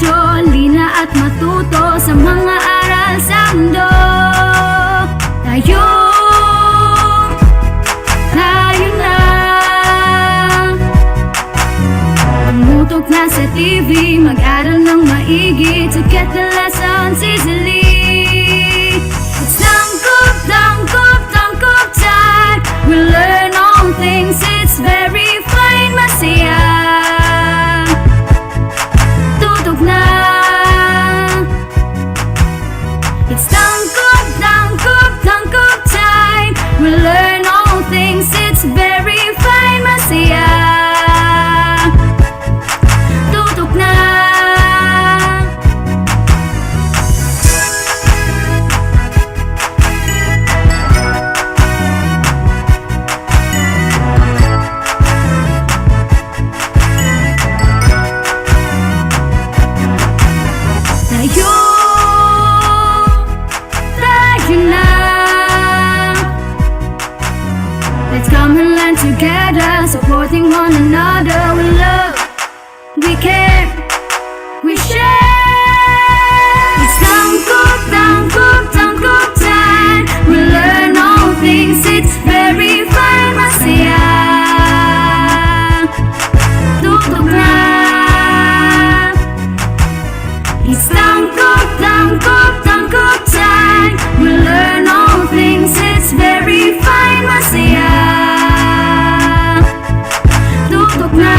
radyo, lina at matuto sa mga aral sa mundo. Tayo na. Tumutok na sa TV, mag-aral ng maigi to get the lessons easily. It's tangkop, tangkop, tangkop time. We learn all things, it's very fine, masaya. Tutok na. It's tangkop, tangkop, tangkop time. We learn all things, it's very fine, masaya. Tutok na. Tayo na. Let's come and learn together, supporting one another. We love, we care, we share. It's tangkop, tangkop, tangkop time. We learn all things, it's very fine, masaya. Tutok na. It's tangkop, tangkop, tangkop time. We learn all things, it's very fine, masaya. Tutok na.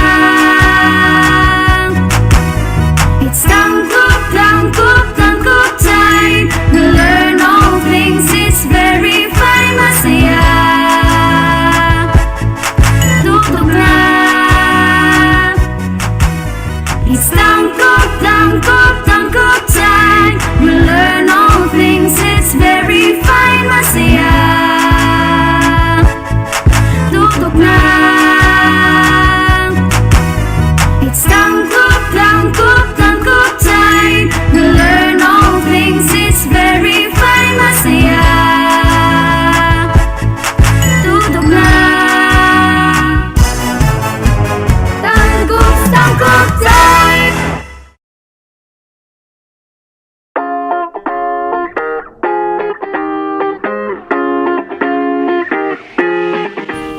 It's tangkop, tangkop, tangkop time. We learn all things, it's very fine, masaya. Tutok na. It's tangkop, tangkop, tangkop time. We learn all things, it's very fine, masaya. Tutok na. It's tangkop, tangkop, tangkop time. We learn all things, it's very fine, masaya. Tutok na. Tangkop, tangkop time.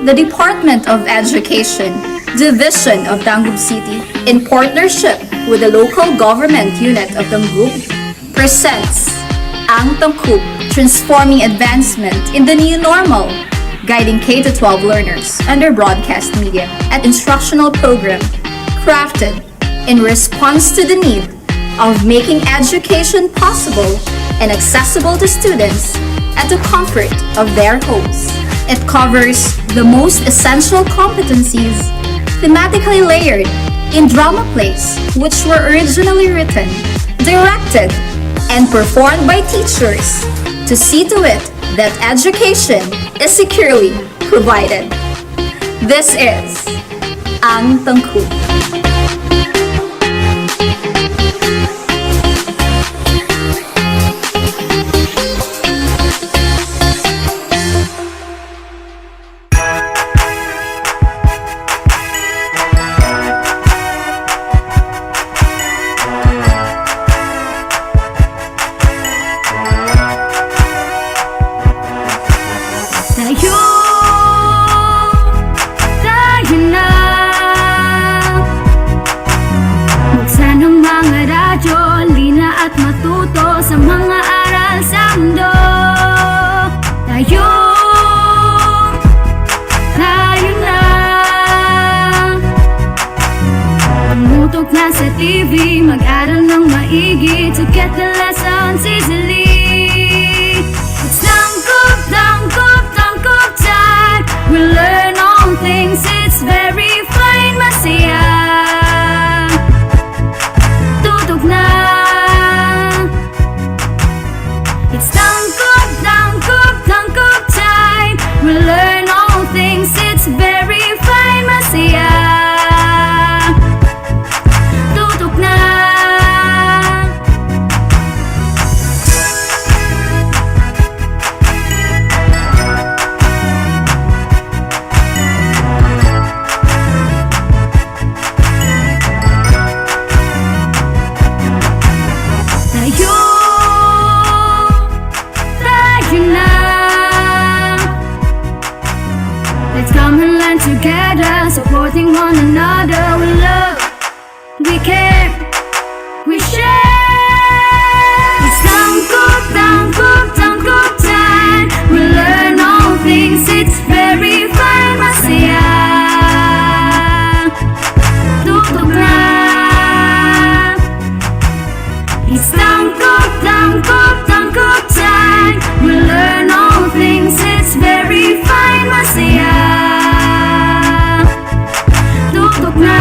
The Department of Education, Division of Tangub City, in partnership with the local government unit of Tangub, presents Ang Tangkub, Transforming Advancement in the New Normal, guiding K-12 learners under broadcast media and instructional program crafted in response to the need of making education possible and accessible to students at the comfort of their homes. It covers the most essential competencies, thematically layered in drama plays which were originally written, directed, and performed by teachers to see to it that education is securely provided. This is Ang Tangkub. Tayo na. Buksan ang mga radyo, lina at matuto sa mga aral sa mundo. Tayo na. Tumutok na sa TV, mag-aral ng maigi to get the lessons easily. It's tangkop, tangkop, tangkop time. We learn all things, it's very fine, masaya. Tutok na. It's tangkop, tangkop, tangkop time. We learn all things, it's very fine, masaya. Tutok na. come and learn together, supporting one another with love. We care, we share. It's tangkop time. We learn all things, it's very fine. Masaya, tutok na. It's tangkop time. We learn all things, it's very fine. Masaya, tutok na.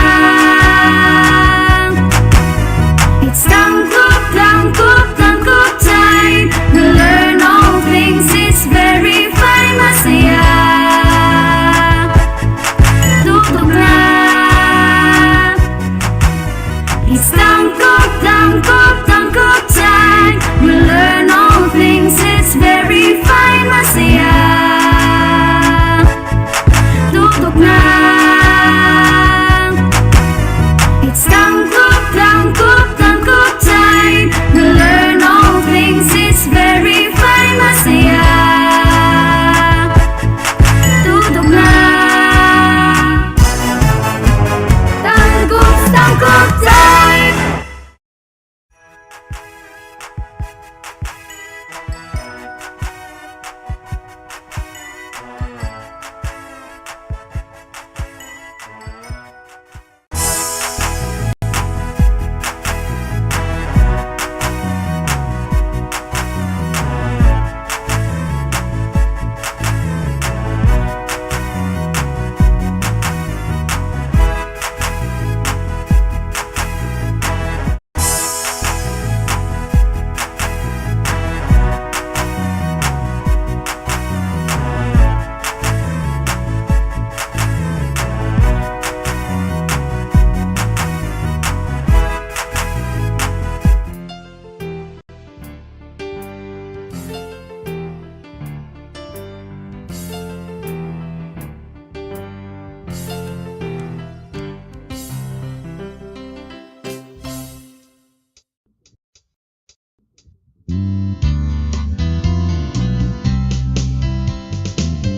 It's tangkop time. We learn all things, it's very fine. Masaya, tutok na. It's tangkop time. We learn all things, it's very fine. Masaya, tutok na. It's tangkop time. We learn all things, it's very fine. Masaya, tutok na. Tangkop time.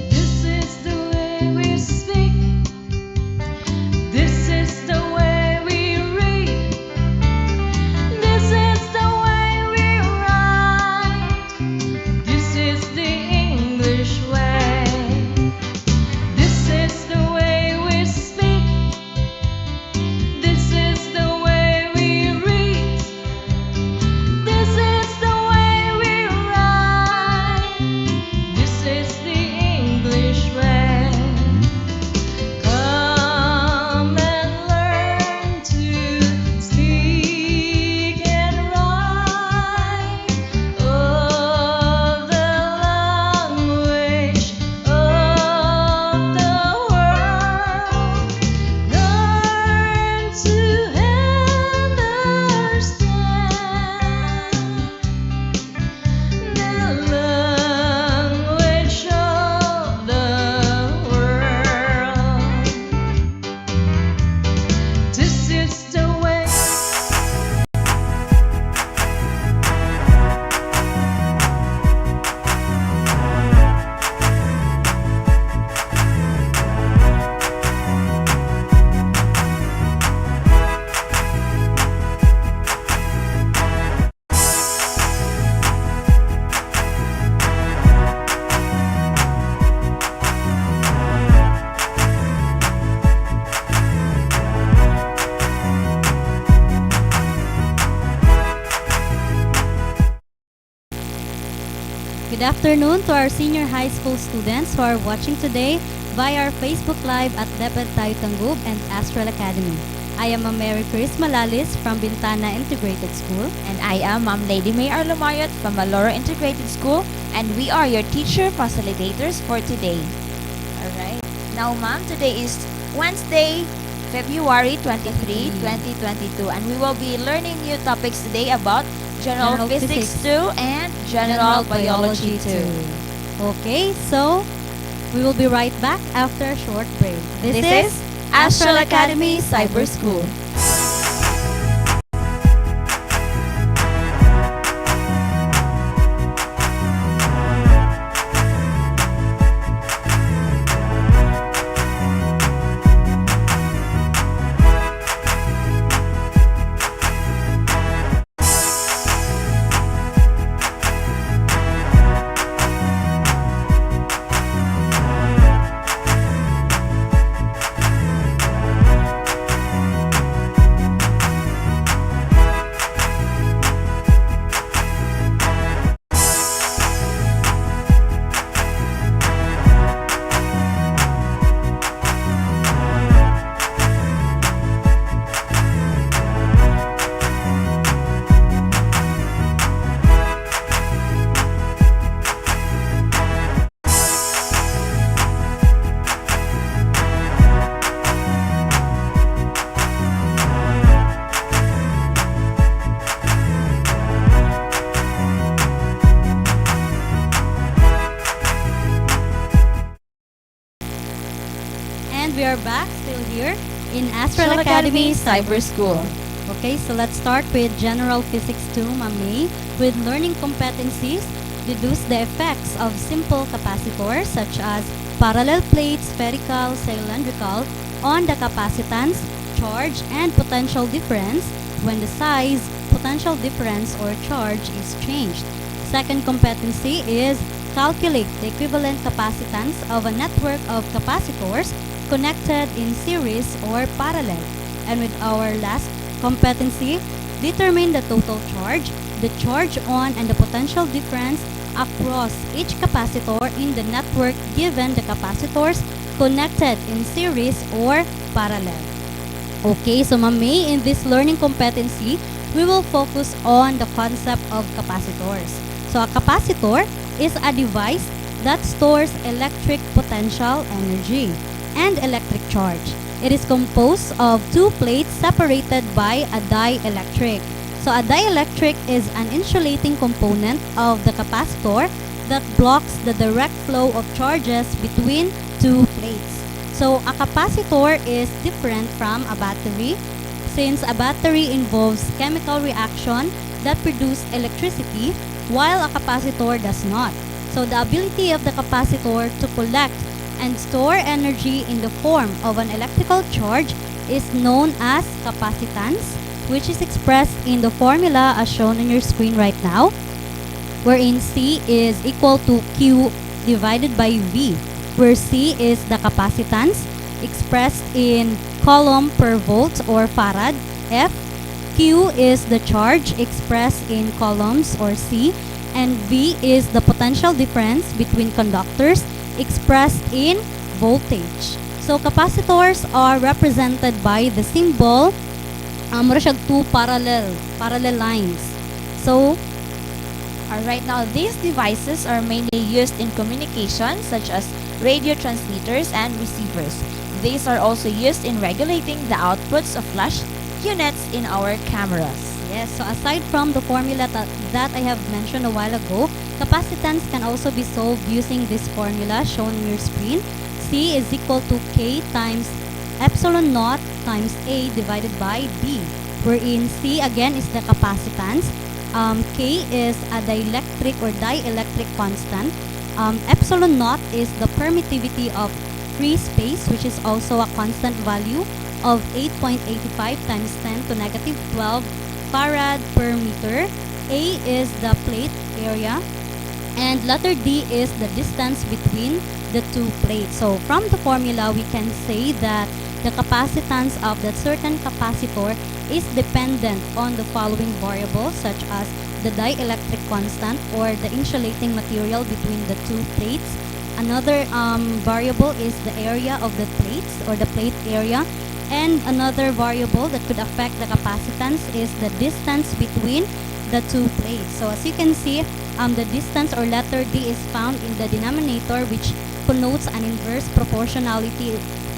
This is the way we speak. This is the way we read. This is the way we write. This is the English way. This is the way we speak. This is the way we read. This is the way we write. This is the English way. Come and learn to speak and write of the language of the world. Learn to understand the language of the world. This is the way. Good afternoon to our senior high school students who are watching today via our Facebook Live at DepEd Tayo Tangub and Astral Academy. I am Ma'am Mary Chris Malalis from Bintana Integrated School. And I am Ma'am Lady May Arlomayot from Maloro Integrated School, and we are your teacher facilitators for today. Alright. Now, ma'am, today is Wednesday, February 23, 2022, and we will be learning new topics today about General Physics 2 and General Biology 2. Okay, so we will be right back after a short break. This is Astral Academy Cyber School. And we are back still here in Astral Astral Academy Academy Cyber School. Okay, so let's start with General Physics 2, Mami, with learning competencies. Deduce the effects of simple capacitors such as parallel plates, spherical, cylindrical on the capacitance, charge, and potential difference when the size, potential difference, or charge is changed. Second competency is calculate the equivalent capacitance of a network of capacitors connected in series or parallel. And with our last competency, determine the total charge, the charge on, and the potential difference across each capacitor in the network given the capacitors connected in series or parallel. Okay, so Mami, in this learning competency, we will focus on the concept of capacitors. So a capacitor is a device that stores electric potential energy and electric charge. It is composed of two plates separated by a dielectric. So a dielectric is an insulating component of the capacitor that blocks the direct flow of charges between two plates. So a capacitor is different from a battery since a battery involves chemical reaction that produce electricity while a capacitor does not. So the ability of the capacitor to collect and store energy in the form of an electrical charge is known as capacitance, which is expressed in the formula as shown on your screen right now, wherein C is equal to Q divided by V, where C is the capacitance expressed in coulomb per volt or farad, F. Q is the charge expressed in coulombs or C, and V is the potential difference between conductors expressed in voltage. So capacitors are represented by the symbol mura siya two parallel lines. So Alright, now these devices are mainly used in communication such as radio transmitters and receivers. These are also used in regulating the outputs of flash units in our cameras. yes, so aside from the formula that I have mentioned a while ago, capacitance can also be solved using this formula shown on your screen. C is equal to K times epsilon naught times A divided by B, wherein C again is the capacitance, K is a dielectric or dielectric constant, epsilon naught is the permittivity of free space, which is also a constant value of 8.85 times 10 to negative 12 farad per meter. A is the plate area, and letter D is the distance between the two plates. So from the formula, we can say that the capacitance of that certain capacitor is dependent on the following variables such as the dielectric constant or the insulating material between the two plates. Another variable is the area of the plates or the plate area, and another variable that could affect the capacitance is the distance between the two plates. So as you can see, the distance or letter D is found in the denominator, which connotes an inverse proportionality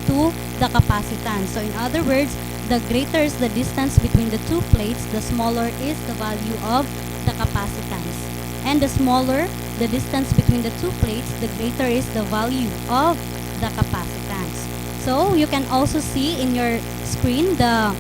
to the capacitance. So in other words, the greater is the distance between the two plates, the smaller is the value of the capacitance. And the smaller the distance between the two plates, the greater is the value of the capacitance. So you can also see in your screen the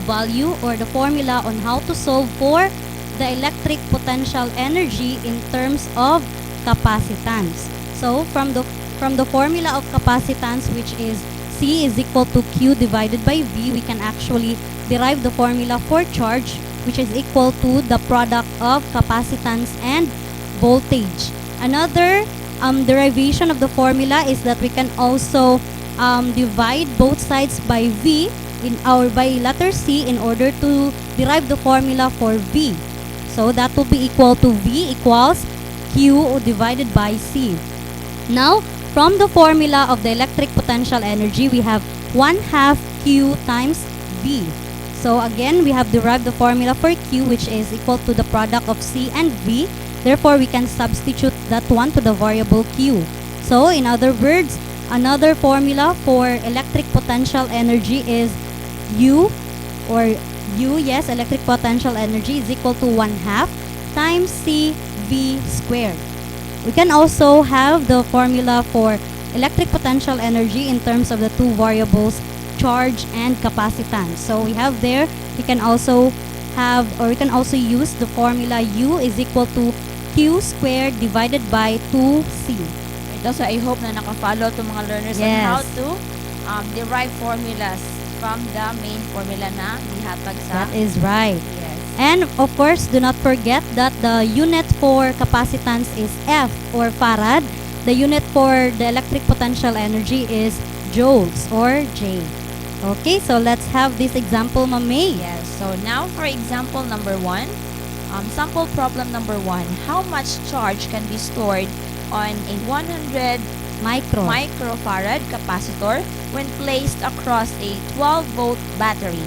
value or the formula on how to solve for the electric potential energy in terms of capacitance. So from the formula of capacitance, which is C is equal to Q divided by V, we can actually derive the formula for charge, which is equal to the product of capacitance and voltage. Another derivation of the formula is that we can also divide both sides by V by letter C in order to derive the formula for V. So that will be equal to V equals Q divided by C. Now, from the formula of the electric potential energy, we have 1/2 Q times V. So again, we have derived the formula for Q, which is equal to the product of C and V. Therefore, we can substitute that one to the variable Q. So in other words, another formula for electric potential energy is electric potential energy is equal to 1/2 times CV squared. We can also have the formula for electric potential energy in terms of the two variables, charge and capacitance. So we have there, we can also use the formula U is equal to Q squared divided by 2C. Ito, so I hope na nakafollow to mga learners on Yes. how to derive formulas from the main formula na ihatag sa... That is right. Yes. And of course, do not forget that the unit for capacitance is F or farad. The unit for the electric potential energy is joules or J. Okay, so let's have this example, Ma'am May. Yes. So now for example number 1, sample problem number 1. How much charge can be stored on a 100 microfarad capacitor when placed across a 12-volt battery?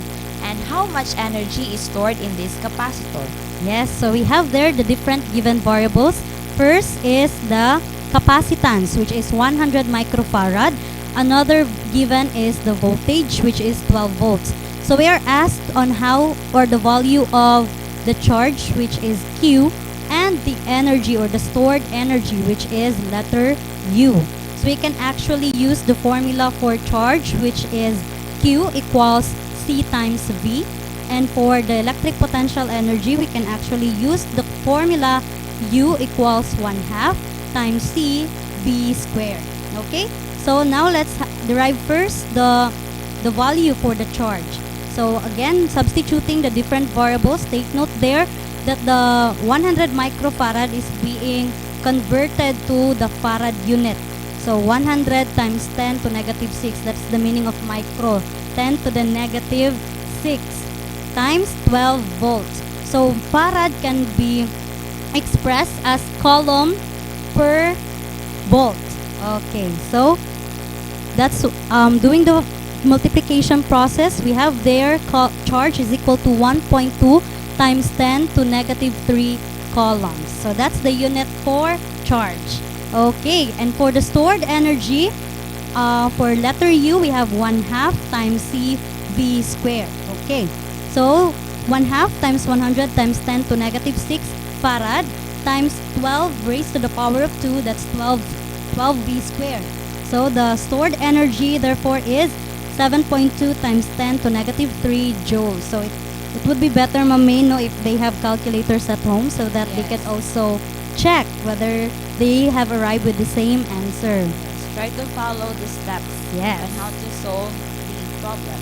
And how much energy is stored in this capacitor? Yes, so we have there the different given variables. First is the capacitance, which is 100 microfarad. Another given is the voltage, which is 12 volts. So we are asked on how or the value of the charge, which is Q, and the energy or the stored energy, which is letter U. So we can actually use the formula for charge, which is Q equals C times V. And for the electric potential energy, we can actually use the formula U equals 1/2 times C V squared. Okay? So now let's derive first the value for the charge. So again, substituting the different variables, take note there that the 100 microfarad is being converted to the farad unit. So 100 times 10 to negative 6, that's the meaning of micro. 10 to the negative 6 times 12 volts. So farad can be expressed as coulomb per volt. Okay, so that's doing the multiplication process. We have there charge is equal to 1.2 times 10 to negative 3 coulombs. So that's the unit for charge. Okay, and for the stored energy, for letter U, we have 1/2 times C V squared. Okay, so 1/2 times 100 times 10 to negative 6 farad times 12 raised to the power of 2, that's 12 V squared. So the stored energy therefore is 7.2 times 10 to negative 3 joules. So it would be better, Ma'am May, no, if they have calculators at home so that they can also check whether they have arrived with the same answer. Try to follow the steps Yes. on how to solve the problem.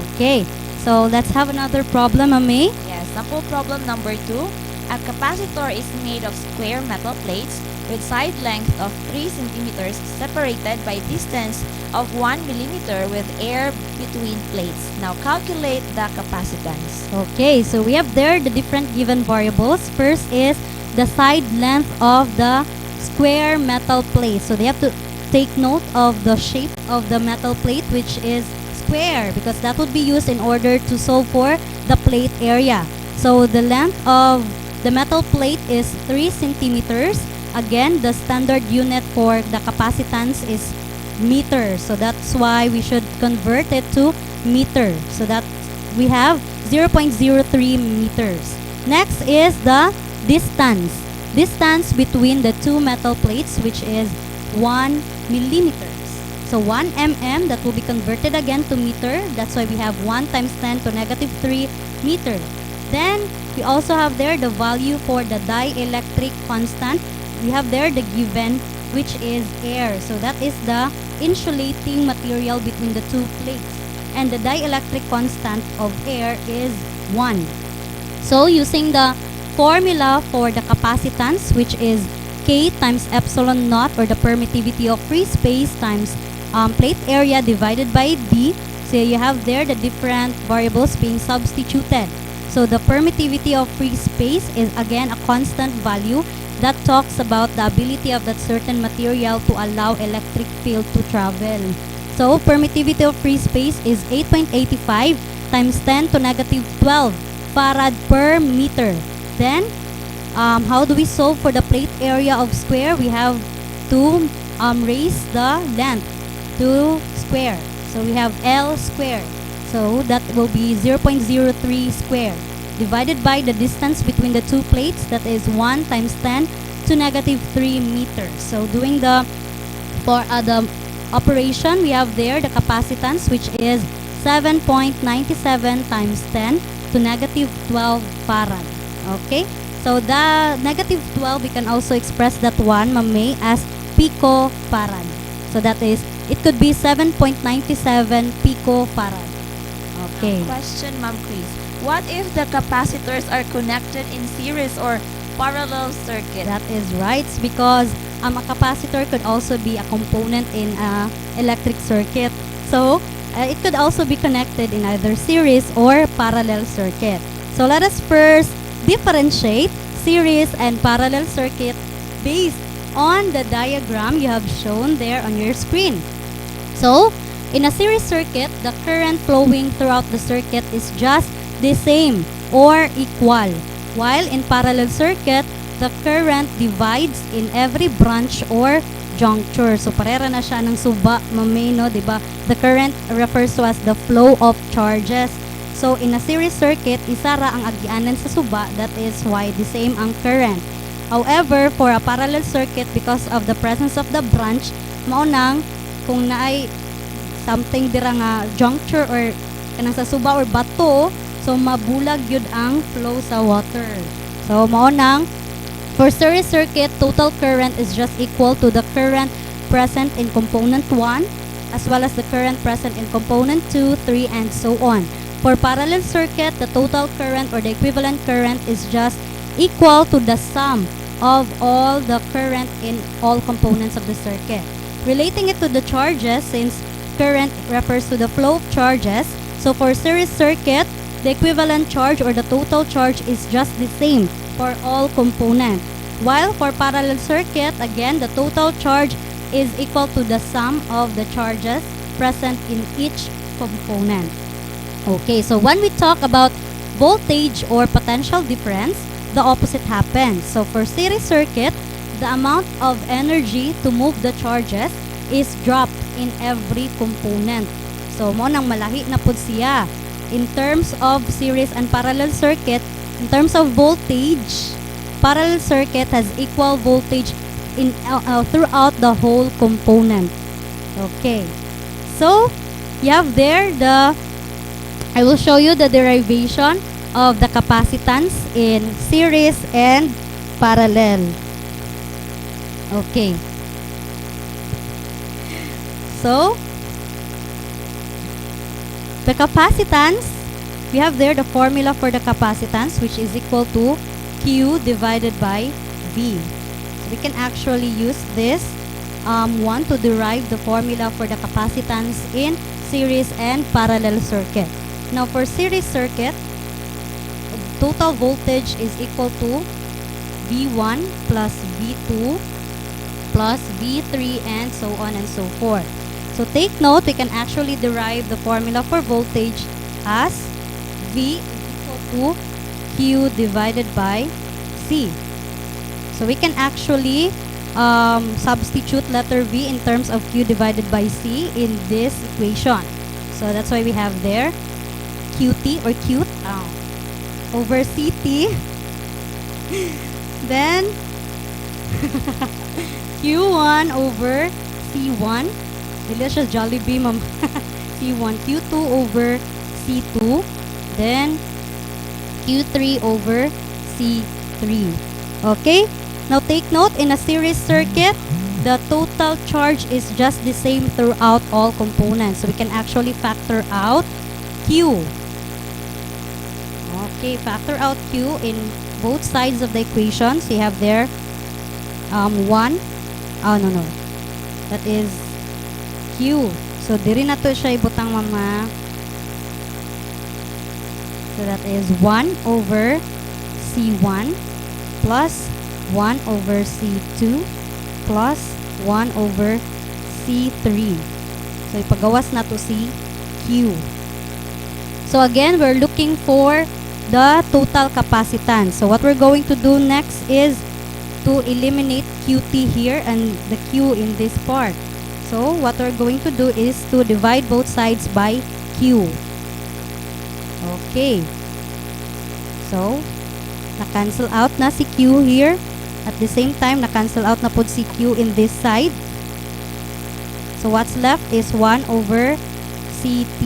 Okay, so let's have another problem, Ma'am May. Yes, sample problem number 2. A capacitor is made of square metal plates with side length of 3 centimeters separated by distance of 1 millimeter with air between plates. Now calculate the capacitance. Okay, so we have there the different given variables. First is the side length of the square metal plate. So they have to take note of the shape of the metal plate, which is square, because that would be used in order to solve for the plate area. So the length of the metal plate is 3 centimeters. Again, the standard unit for the capacitance is meter. So that's why we should convert it to meter. So that we have 0.03 meters. Next is the distance. Distance between the two metal plates, which is 1 millimeters. So 1 mm, that will be converted again to meter. That's why we have 1 times 10 to negative 3 meter. Then we also have there the value for the dielectric constant. We have there the given, which is air. So that is the insulating material between the two plates. And the dielectric constant of air is 1. So using the formula for the capacitance, which is K times epsilon naught, or the permittivity of free space, times plate area divided by D. So you have there the different variables being substituted. So the permittivity of free space is again a constant value that talks about the ability of that certain material to allow electric field to travel. So permittivity of free space is 8.85 times 10 to negative 12 farad per meter. Then how do we solve for the plate area of square? We have to raise the length to square. So we have L squared. So that will be 0.03 squared divided by the distance between the two plates, that is 1 times 10 to negative 3 meters. So doing the For the operation, we have there the capacitance, which is 7.97 times 10 to negative 12 farad. Okay? So the negative 12, we can also express that one, Ma'am May, as picofarad. So that is, it could be 7.97 picofarad. Okay. Question, Ma'am Chris. What if the capacitors are connected in series or parallel circuit? That is right, because a capacitor could also be a component in a electric circuit. So it could also be connected in either series or parallel circuit. So let us first differentiate series and parallel circuit based on the diagram you have shown there on your screen. So in a series circuit, the current flowing throughout the circuit is just the same or equal, while in parallel circuit, the current divides in every branch or juncture. So parera na siya ng suba, Ma'am, no, diba? The current refers to as the flow of charges. So in a series circuit, isa ra ang agianan sa suba, that is why the same ang current. However, for a parallel circuit, because of the presence of the branch, maunang kung naay something dira nga juncture or kanang sa suba or bato, so mabulag yun ang flow sa water. So maunang for series circuit, total current is just equal to the current present in component 1 as well as the current present in component 2, 3, and so on. For parallel circuit, the total current or the equivalent current is just equal to the sum of all the current in all components of the circuit. Relating it to the charges, since current refers to the flow of charges, so for series circuit, the equivalent charge or the total charge is just the same for all components. While for parallel circuit, again, the total charge is equal to the sum of the charges present in each component. Okay, so when we talk about voltage or potential difference, the opposite happens. So for series circuit, the amount of energy to move the charges is dropped in every component. So mo nang malahi na pud siya. In terms of series and parallel circuit, in terms of voltage, parallel circuit has equal voltage in throughout the whole component. Okay. So you have there I will show you the derivation of the capacitance in series and parallel. Okay. So, the capacitance, we have there the formula for the capacitance, which is equal to Q divided by V. So we can actually use this one to derive the formula for the capacitance in series and parallel circuit. Now for series circuit, total voltage is equal to V1 plus V2 plus V3 and so on and so forth. So take note, we can actually derive the formula for voltage as V is equal to Q divided by C. So we can actually substitute letter V in terms of Q divided by C in this equation. So that's why we have there QT or Q over CT. Then Q1 over C1. Dili siya Jollibee, ma'am. C1, Q2 over C2. Then Q3 over C3. Okay? Now take note, in a series circuit, the total charge is just the same throughout all components. So we can actually factor out Q. Okay, factor out Q in both sides of the equation. So you have there 1. Oh, no. That is Q. So diri na to siya ibutang, mama. So that is 1 over C1 plus 1 over C2 plus 1 over C3. So ipagawas na to si Q. So again, we're looking for the total capacitance. So what we're going to do next is to eliminate QT here and the Q in this part. So what we're going to do is to divide both sides by Q. Okay. So, na-cancel out na si Q here. At the same time, na-cancel out na po si Q in this side. So what's left is 1 over CT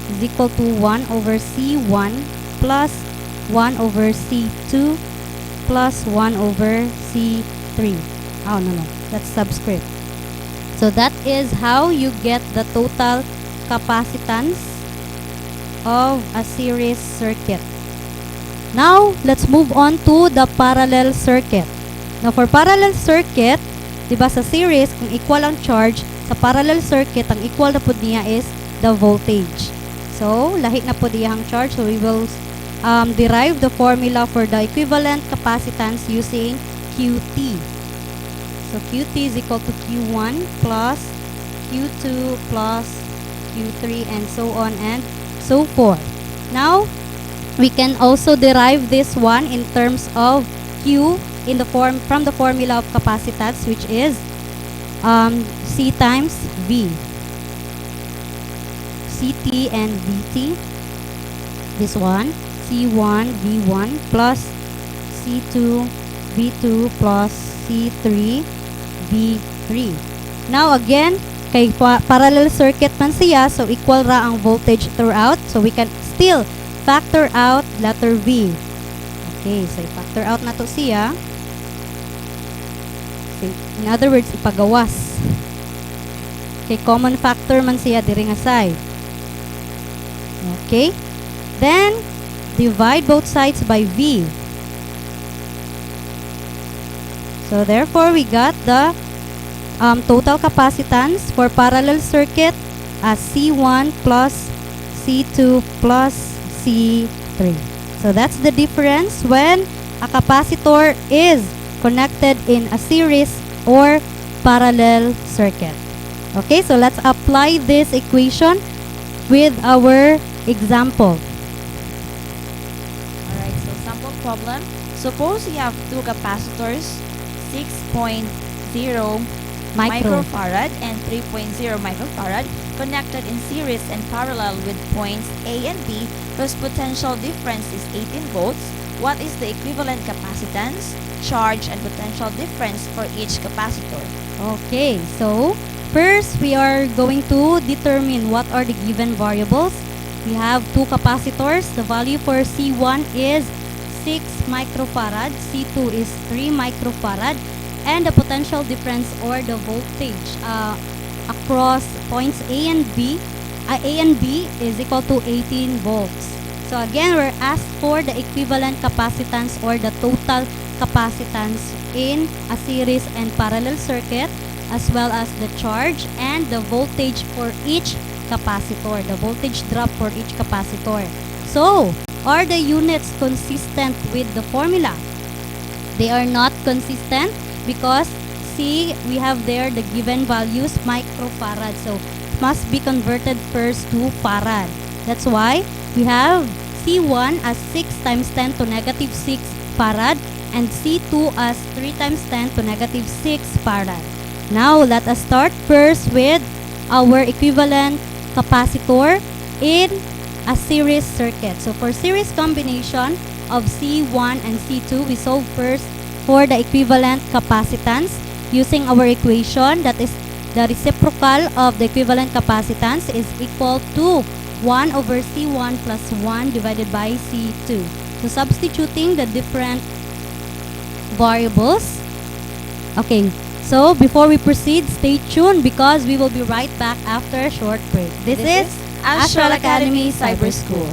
is equal to 1 over C1 plus 1 over C2 plus 1 over C3. Oh, no. That's subscript. So that is how you get the total capacitance of a series circuit. Now, let's move on to the parallel circuit. Now, for parallel circuit, diba sa series, kung equal ang charge, sa parallel circuit, ang equal na po niya is the voltage. So, lahi na po niya ang charge. So, we will derive the formula for the equivalent capacitance using QT. So, QT is equal to Q1 plus Q2 plus Q3 and so on and so forth. Now, we can also derive this one in terms of Q in the from the formula of capacitance, which is C times V. CT and VT. This one, C1 V1 plus C2 V2 plus C3 V3. Now again, kay parallel circuit man siya, so equal ra ang voltage throughout. So we can still factor out letter V. Okay, so i-factor out na to siya. Okay, in other words, ipagawas. Okay, common factor man siya diri nga side. Okay, then divide both sides by V. So therefore, we got the total capacitance for parallel circuit as C1 plus C2 plus C3. So that's the difference when a capacitor is connected in a series or parallel circuit. Okay, so let's apply this equation with our example. Alright, so sample problem. Suppose you have two capacitors, 6.0 microfarad and 3.0 microfarad connected in series and parallel with points A and B whose potential difference is 18 volts. What is the equivalent capacitance, charge, and potential difference for each capacitor? Okay, so first we are going to determine what are the given variables. We have two capacitors. The value for C1 is 6 microfarad, C2 is 3 microfarad, and the potential difference or the voltage across points A and B is equal to 18 volts. So again, we're asked for the equivalent capacitance or the total capacitance in a series and parallel circuit, as well as the charge and the voltage for each capacitor, the voltage drop for each capacitor. So, are the units consistent with the formula? They are not consistent because see, we have there the given values microfarad. So, it must be converted first to farad. That's why we have C1 as 6 times 10 to negative 6 farad and C2 as 3 times 10 to negative 6 farad. Now, let us start first with our equivalent capacitor in a series circuit. So, for series combination of C1 and C2, we solve first for the equivalent capacitance using our equation, that is the reciprocal of the equivalent capacitance is equal to 1 over C1 plus 1 divided by C2. So, substituting the different variables. Okay, so before we proceed, stay tuned because we will be right back after a short break. This is Astral Academy Cyber School.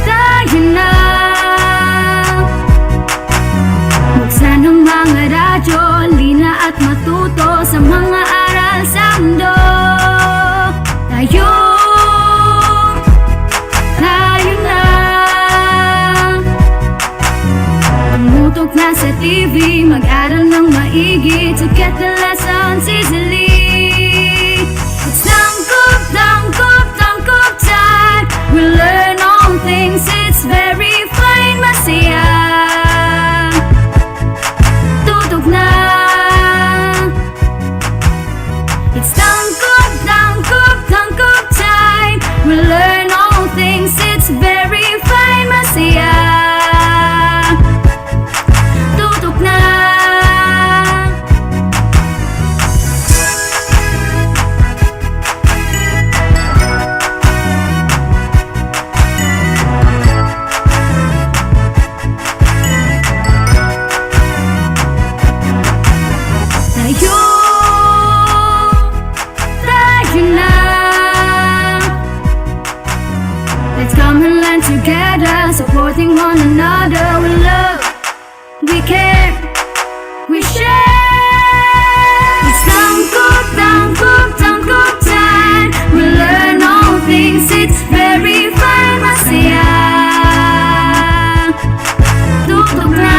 Tayo na. Buksan ang mga radyo, lina at matuto sa mga aral sa mundo. Tayo na. Tumutok na sa TV, mag-aral ng maigi to get the lessons easily. It's tangkop, tangkop, tangkop time. We learn all things, it's very fine, masaya. Tutok na. It's tangkop, tangkop, tangkop time. We learn all things, it's very fine, masaya. Tutok na. Tayo, tayo na. Let's come and learn together, supporting one another. We love, we care, we share. It's tangkop, tangkop, tangkop time. We learn all things, it's very fine, masaya. Tutok na.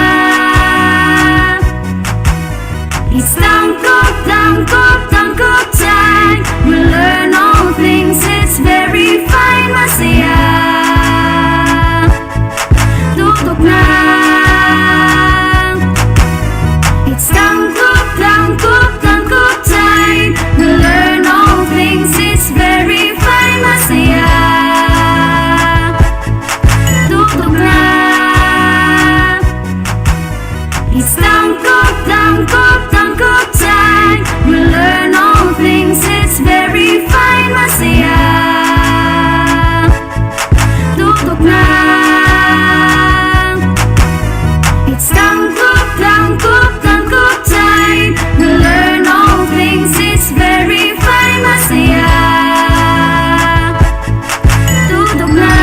It's tangkop, tangkop, tangkop time. We learn all things, it's very fine, masaya. Tutok na. It's tangkop, tangkop, tangkop time. We learn all things, it's very fine, masaya. Tutok na. It's tangkop, tangkop, tangkop time. We learn all things, it's very fine, masaya. Tutok na. It's tangkop, tangkop, tangkop time. We learn all things, it's very fine, masaya. Tutok na.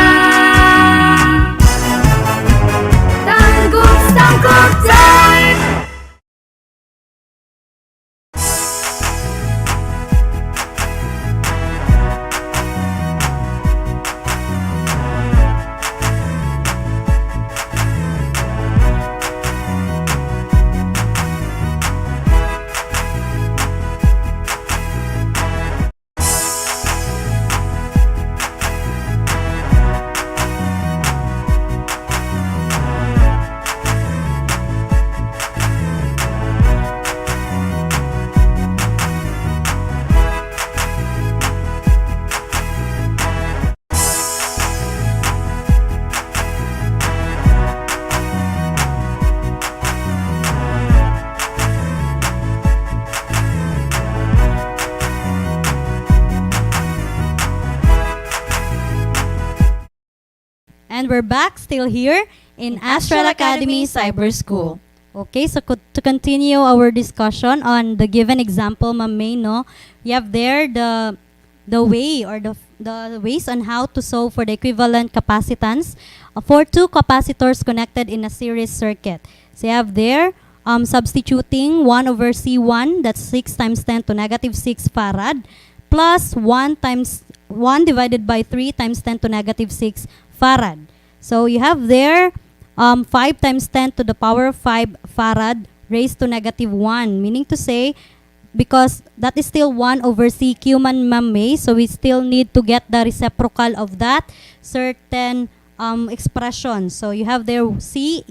Tangkop, tangkop time. And we're back still here in Astral Academy Cyber School. Okay, so to continue our discussion on the given example, Ma'am May, no, we have there the way or the ways on how to solve for the equivalent capacitance for two capacitors connected in a series circuit. So you have there substituting 1 over C1, that's 6 times 10 to negative 6 farad, plus 1 divided by 3 times 10 to negative 6 farad. So you have there 5 times 10 to the power of 5 farad raised to negative 1, meaning to say, because that is still 1 over CQ, Ma'am May, so we still need to get the reciprocal of that certain expression. So you have there C,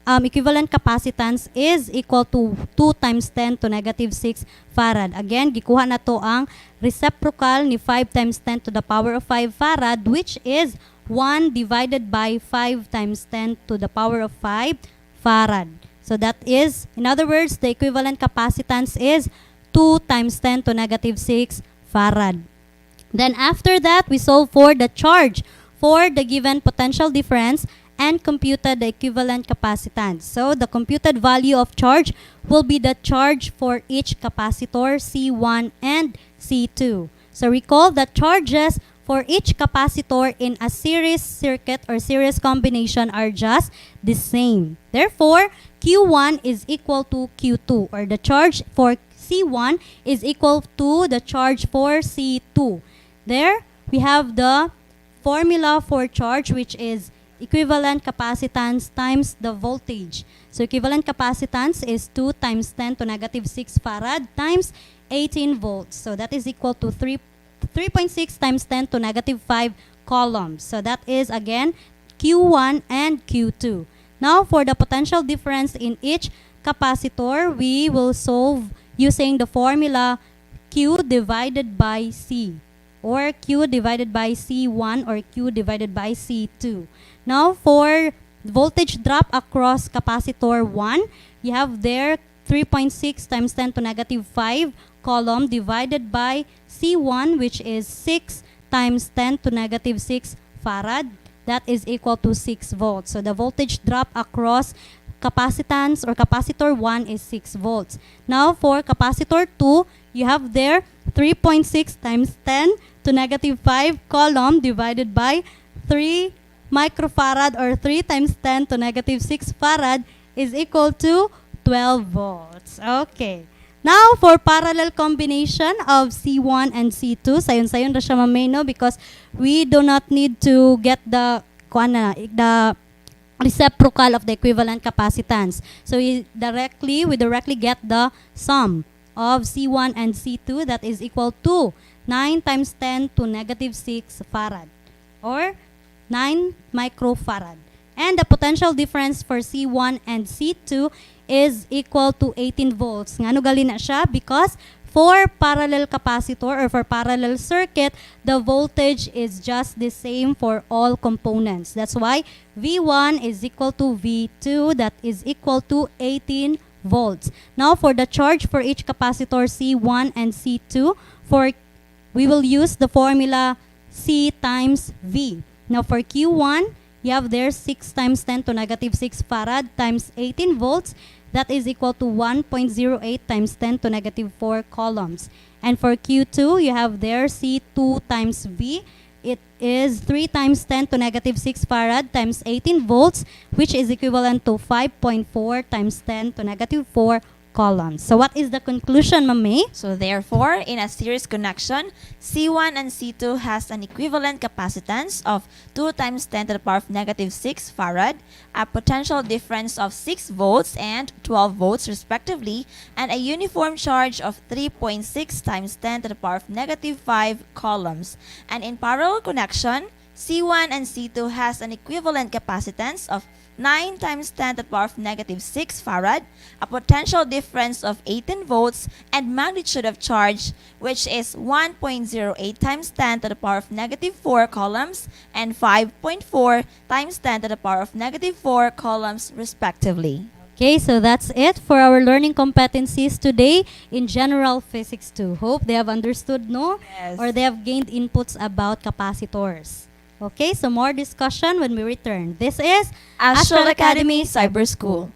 equivalent capacitance is equal to 2 times 10 to negative 6 farad. Again, gikuha na to ang reciprocal ni 5 times 10 to the power of 5 farad, which is 1 divided by 5 times 10 to the power of 5 farad. So that is, in other words, the equivalent capacitance is 2 times 10 to negative 6 farad. Then after that, we solve for the charge for the given potential difference and computed the equivalent capacitance. So the computed value of charge will be the charge for each capacitor C1 and C2. So recall that charges for each capacitor in a series circuit or series combination are just the same. Therefore, Q1 is equal to Q2, or the charge for C1 is equal to the charge for C2. There, we have the formula for charge, which is equivalent capacitance times the voltage. So equivalent capacitance is 2 times 10 to negative 6 farad times 18 volts. So that is equal to 3.6 times 10 to negative 5 coulombs. So that is again Q1 and Q2. Now for the potential difference in each capacitor, we will solve using the formula Q divided by C, or Q divided by C1 or Q divided by C2. Now for voltage drop across capacitor 1, you have there 3.6 times 10 to negative 5 coulomb divided by C1, which is 6 times 10 to negative 6 farad. That is equal to 6 volts. So the voltage drop across capacitance or capacitor 1 is 6 volts. Now for capacitor 2, you have there 3.6 times 10 to negative 5 coulomb divided by 3 microfarad, or 3 times 10 to negative 6 farad is equal to 12 volts. Okay. Now, for parallel combination of C1 and C2, sayon-sayon na siya mamay, no? Because we do not need to get the reciprocal of the equivalent capacitance. So we directly get the sum of C1 and C2, that is equal to 9 times 10 to negative 6 farad, or 9 microfarad. And the potential difference for C1 and C2 is equal to 18 volts. Ngano gali na siya? Because for parallel capacitor or for parallel circuit, the voltage is just the same for all components. That's why V1 is equal to V2, that is equal to 18 volts. Now for the charge for each capacitor C1 and C2, we will use the formula C times V. Now for Q1, you have there 6 times 10 to negative 6 farad times 18 volts. That is equal to 1.08 times 10 to negative 4 coulombs. And for Q2, you have there C2 times V. It is 3 times 10 to negative 6 farad times 18 volts, which is equivalent to 5.4 times 10 to negative 4 coulombs. So what is the conclusion, Ma'am May? So therefore, in a series connection, C1 and C2 has an equivalent capacitance of 2 times 10 to the power of negative 6 farad, a potential difference of 6 volts and 12 volts respectively, and a uniform charge of 3.6 times 10 to the power of negative 5 coulombs. And in parallel connection, C1 and C2 has an equivalent capacitance of 9 times 10 to the power of negative 6 farad, a potential difference of 18 volts, and magnitude of charge, which is 1.08 times 10 to the power of negative 4 coulombs and 5.4 times 10 to the power of negative 4 coulombs respectively. Okay, so that's it for our learning competencies today in General Physics 2. Hope they have understood, no? Yes. Or they have gained inputs about capacitors. Okay, so more discussion when we return. This is Astral Academy Cyber School.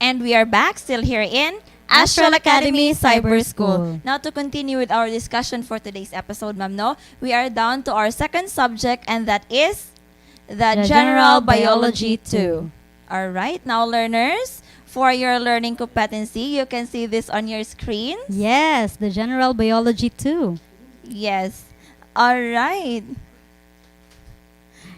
And we are back still here in Astral Academy Cyber School. Now to continue with our discussion for today's episode, ma'am, no, we are down to our second subject, and that is the General Biology 2. All right, now learners, for your learning competency, you can see this on your screen. Yes, the General Biology 2. Yes. All right.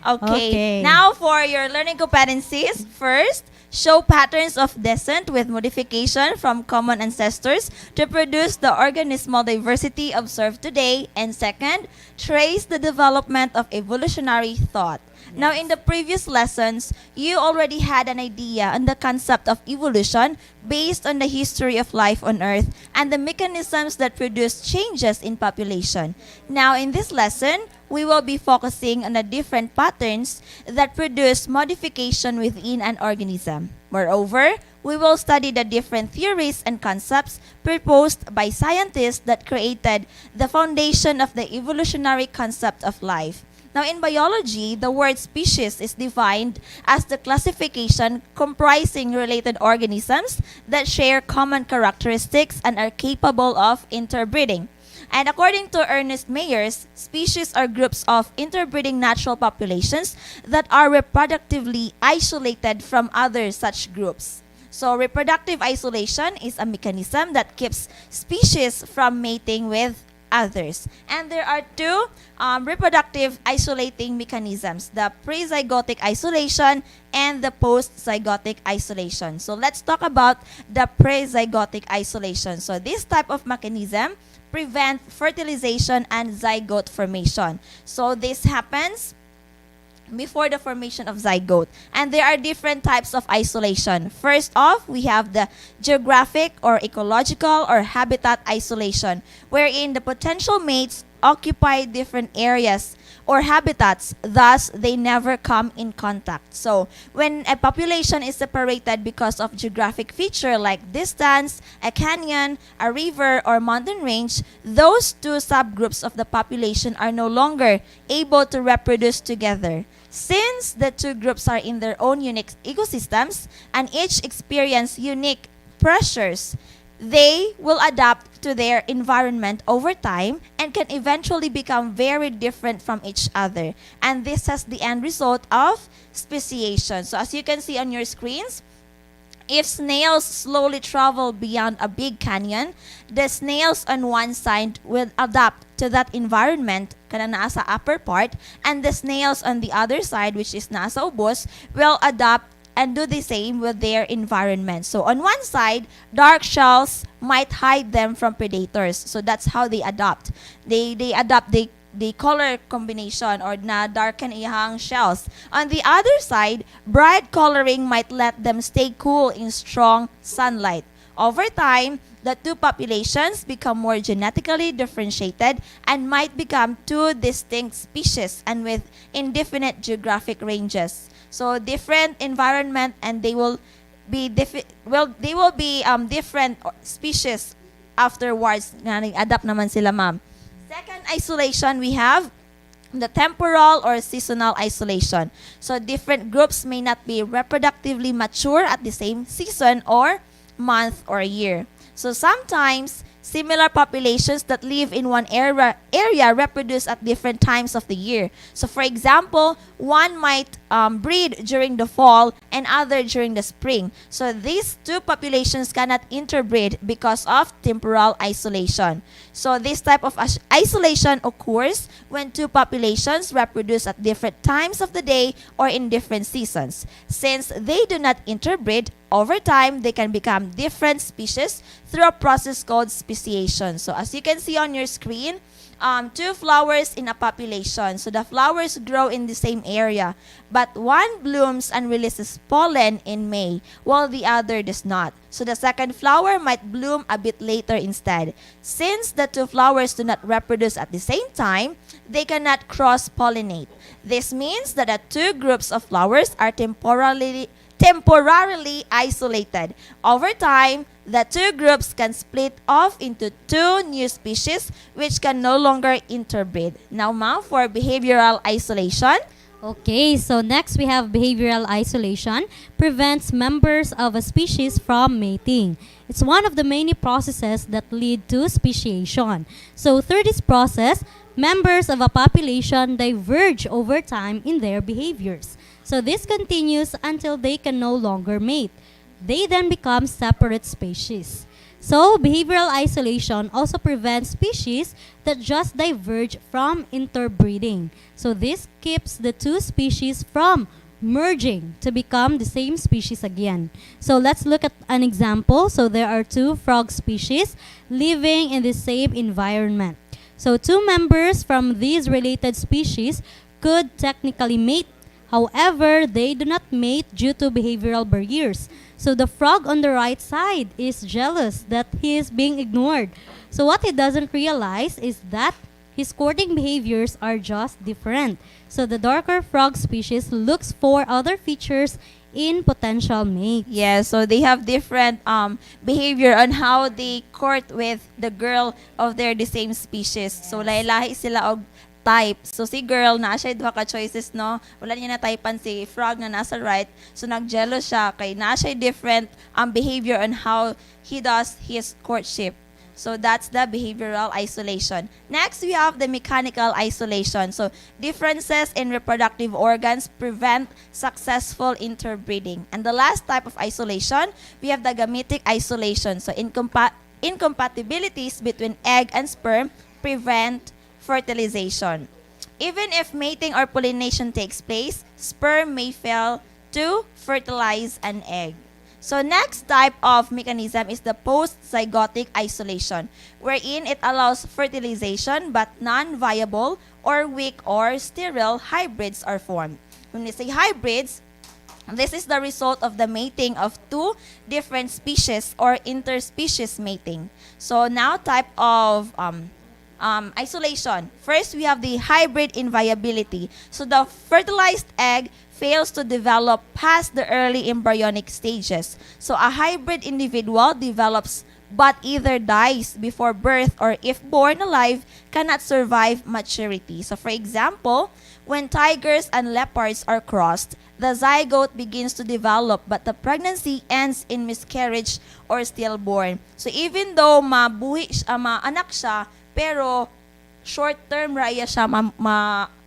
Okay. Okay. Now for your learning competencies, first, show patterns of descent with modification from common ancestors to produce the organismal diversity observed today. And second, trace the development of evolutionary thought. Now, in the previous lessons, you already had an idea on the concept of evolution based on the history of life on Earth and the mechanisms that produce changes in population. Now, in this lesson, we will be focusing on the different patterns that produce modification within an organism. Moreover, we will study the different theories and concepts proposed by scientists that created the foundation of the evolutionary concept of life. Now, in biology, the word species is defined as the classification comprising related organisms that share common characteristics and are capable of interbreeding. And according to Ernest Mayers, species are groups of interbreeding natural populations that are reproductively isolated from other such groups. So, reproductive isolation is a mechanism that keeps species from mating with others. And there are two reproductive isolating mechanisms, the pre-zygotic isolation and the post-zygotic isolation. So let's talk about the pre-zygotic isolation. So this type of mechanism prevent fertilization and zygote formation. So this happens before the formation of zygote. And there are different types of isolation. First off, we have the geographic or ecological or habitat isolation, wherein the potential mates occupy different areas or habitats, thus they never come in contact. So when a population is separated because of geographic feature like distance, a canyon, a river, or mountain range, those two subgroups of the population are no longer able to reproduce together. Since the two groups are in their own unique ecosystems and each experience unique pressures, they will adapt to their environment over time and can eventually become very different from each other. And this has the end result of speciation. So as you can see on your screens, if snails slowly travel beyond a big canyon, the snails on one side will adapt to that environment, kana nasa upper part, and the snails on the other side, which is nasa ubos, will adapt and do the same with their environment. So on one side, dark shells might hide them from predators. So that's how they adapt. They adapt the color combination or na darken iyang shells. On the other side, bright coloring might let them stay cool in strong sunlight. Over time, the two populations become more genetically differentiated and might become two distinct species and with indefinite geographic ranges. So different environment, and they will be different species afterwards. Adapt naman sila, ma'am. Second isolation, we have the temporal or seasonal isolation. So different groups may not be reproductively mature at the same season or month or year. So sometimes similar populations that live in one area reproduce at different times of the year. So for example, one might breed during the fall and other during the spring. So these two populations cannot interbreed because of temporal isolation. So this type of isolation occurs when two populations reproduce at different times of the day or in different seasons. Since they do not interbreed, over time, they can become different species through a process called speciation. So as you can see on your screen, two flowers in a population. So the flowers grow in the same area, but one blooms and releases pollen in May, while the other does not. So the second flower might bloom a bit later instead. Since the two flowers do not reproduce at the same time, they cannot cross-pollinate. This means that the two groups of flowers are temporarily isolated. Over time, the two groups can split off into two new species which can no longer interbreed. Now, ma'am, for behavioral isolation. Okay, so next we have behavioral isolation prevents members of a species from mating. It's one of the many processes that lead to speciation. So through this process, members of a population diverge over time in their behaviors. So this continues until they can no longer mate. They then become separate species. So, behavioral isolation also prevents species that just diverge from interbreeding. So, this keeps the two species from merging to become the same species again. So, let's look at an example. So, there are two frog species living in the same environment. So, two members from these related species could technically mate. However, they do not mate due to behavioral barriers. So the frog on the right side is jealous that he is being ignored. So what he doesn't realize is that his courting behaviors are just different. So the darker frog species looks for other features in potential mates. Yeah, so they have different behavior on how they court with the girl of their the same species. So lahi-lahi sila og type. So si girl na siya duha ka choices no. Wala niya na typean si frog na nasa right. So nagjealous siya kay na siya different behavior on how he does his courtship. So that's the behavioral isolation. Next, we have the mechanical isolation. So differences in reproductive organs prevent successful interbreeding. And the last type of isolation, we have the gametic isolation. So incompatibilities between egg and sperm prevent fertilization. Even if mating or pollination takes place, sperm may fail to fertilize an egg. So next type of mechanism is the post-zygotic isolation, wherein it allows fertilization but non-viable or weak or sterile hybrids are formed. When we say hybrids, this is the result of the mating of two different species or interspecies mating. So now type of isolation. First, we have the hybrid inviability. So the fertilized egg fails to develop past the early embryonic stages. So a hybrid individual develops but either dies before birth or if born alive cannot survive maturity. So for example, when tigers and leopards are crossed, the zygote begins to develop but the pregnancy ends in miscarriage or stillborn. So even though maanak siya, pero short-term raya siya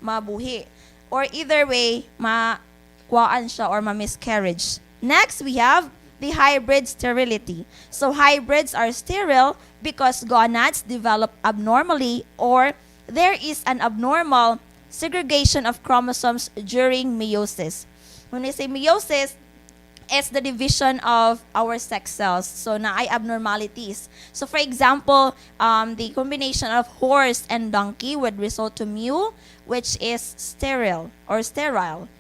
mabuhi. Or either way, makuhaan siya or ma-miscarriage. Next, we have the hybrid sterility. So hybrids are sterile because gonads develop abnormally or there is an abnormal segregation of chromosomes during meiosis. When we say meiosis, it's the division of our sex cells. So na ay abnormalities. So for example, the combination of horse and donkey would result to mule, which is sterile.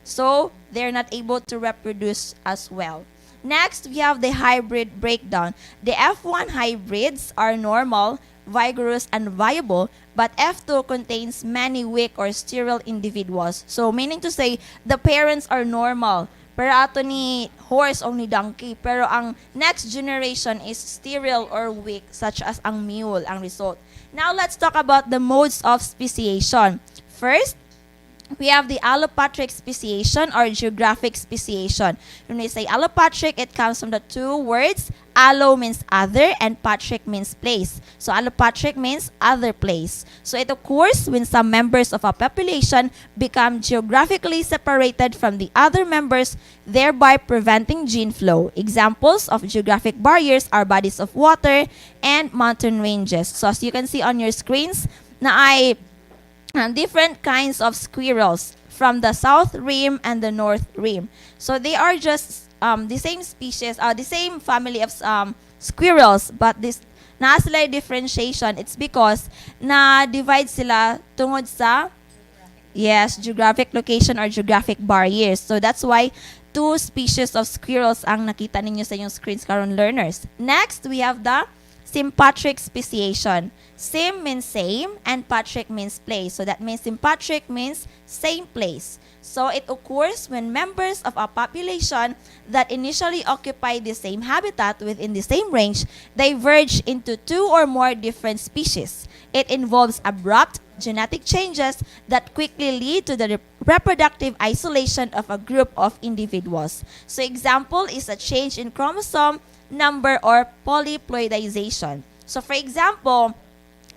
So they're not able to reproduce as well. Next, we have the hybrid breakdown. The F1 hybrids are normal, vigorous, and viable, but F2 contains many weak or sterile individuals. So meaning to say, the parents are normal, pero ato ni horse o ni donkey. Pero ang next generation is sterile or weak, such as ang mule, ang result. Now, let's talk about the modes of speciation. First, we have the allopatric speciation or geographic speciation. When we say allopatric, it comes from the two words. Allo means other and patric means place. So allopatric means other place. So it occurs when some members of a population become geographically separated from the other members, thereby preventing gene flow. Examples of geographic barriers are bodies of water and mountain ranges. So as you can see on your screens, na ay different kinds of squirrels from the south rim and the north rim. So they are just the same species, the same family of squirrels, but this na sila differentiation. It's because na divide sila tungod sa geographic location or geographic barriers. So that's why two species of squirrels ang nakita ninyo sa inyong screens karon, learners. Next, we have the sympatric speciation. Sim means same and patric means place. So that means sympatric means same place. So it occurs when members of a population that initially occupy the same habitat within the same range diverge into two or more different species. It involves abrupt genetic changes that quickly lead to the reproductive isolation of a group of individuals. So example is a change in chromosome number or polyploidization. So for example,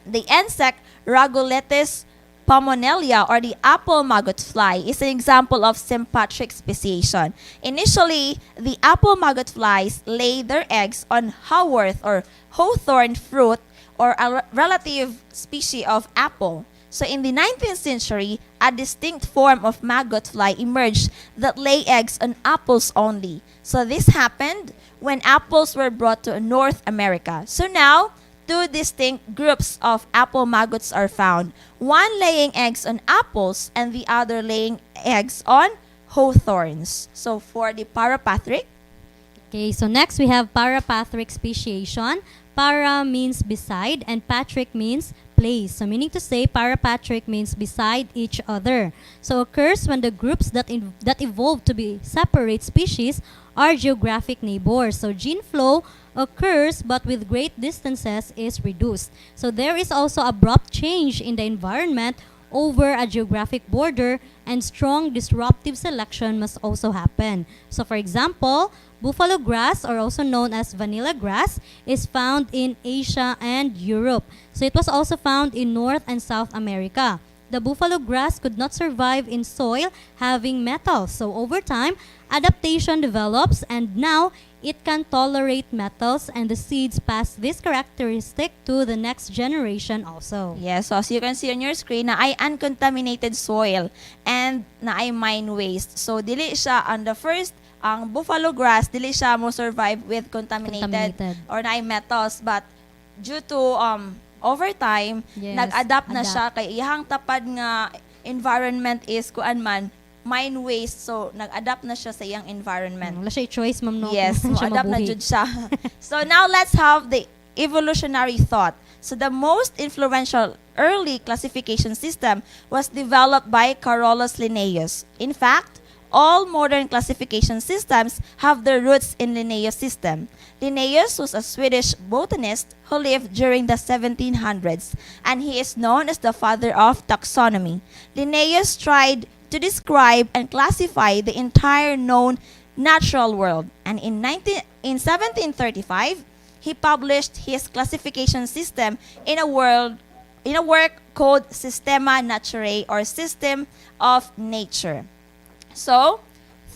the insect Raguletes Pomonelia or the apple maggot fly is an example of sympatric speciation. Initially, the apple maggot flies lay their eggs on haworth or hawthorn fruit or a relative species of apple. So in the 19th century, a distinct form of maggot fly emerged that lay eggs on apples only. So this happened when apples were brought to North America. So now, two distinct groups of apple maggots are found. One laying eggs on apples and the other laying eggs on hawthorns. So for the parapatric, Okay, so next we have parapatric speciation. Para means beside and patric means place. So meaning to say parapatric means beside each other. So occurs when the groups that evolve to be separate species are geographic neighbors. So gene flow occurs but with great distances is reduced. So there is also abrupt change in the environment over a geographic border and strong disruptive selection must also happen. So for example, buffalo grass, or also known as vanilla grass, is found in Asia and Europe. So it was also found in North and South America. The buffalo grass could not survive in soil having metals. So over time, adaptation develops and now it can tolerate metals and the seeds pass this characteristic to the next generation also. yes, so as you can see on your screen, na ay uncontaminated soil and na ay mine waste. So dili siya on the first, ang buffalo grass, dili siya mo survive with contaminated. Or na ay metals, but due to over time, Yes, nag-adapt na adapt. siya kay iyang tapad nga environment is kuan man mine waste, so nag-adapt na siya sa iyang environment. Wala siya choice, ma'am, no? Yes, Kung siya mo-adapt na mabuhi. jud siya. So now let's have the evolutionary thought. So the most influential early classification system was developed by Carolus Linnaeus. In fact, all modern classification systems have their roots in Linnaeus' system. Linnaeus was a Swedish botanist who lived during the 1700s, and he is known as the father of taxonomy. Linnaeus tried to describe and classify the entire known natural world, and in 1735, he published his classification system in a work called Systema Naturae, or System of Nature. So,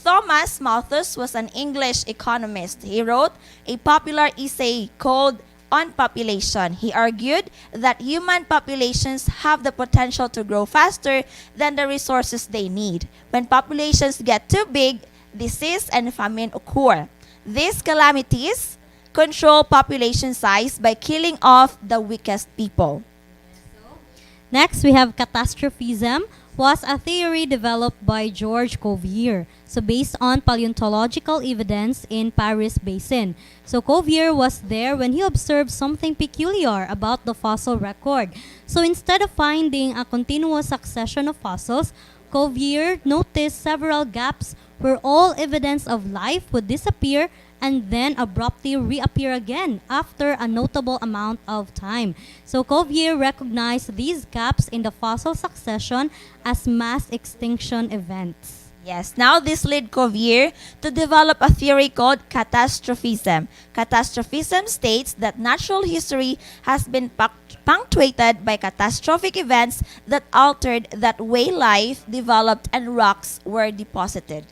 Thomas Malthus was an English economist. He wrote a popular essay called On Population. He argued that human populations have the potential to grow faster than the resources they need. When populations get too big, disease and famine occur. These calamities control population size by killing off the weakest people. Next, we have catastrophism, was a theory developed by George Cuvier. So based on paleontological evidence in Paris Basin. So Cuvier was there when he observed something peculiar about the fossil record. So instead of finding a continuous succession of fossils, Cuvier noticed several gaps where all evidence of life would disappear and then abruptly reappear again after a notable amount of time. So Cuvier recognized these gaps in the fossil succession as mass extinction events. Yes, now this led Cuvier to develop a theory called catastrophism. Catastrophism states that natural history has been punctuated by catastrophic events that altered that way life developed and rocks were deposited.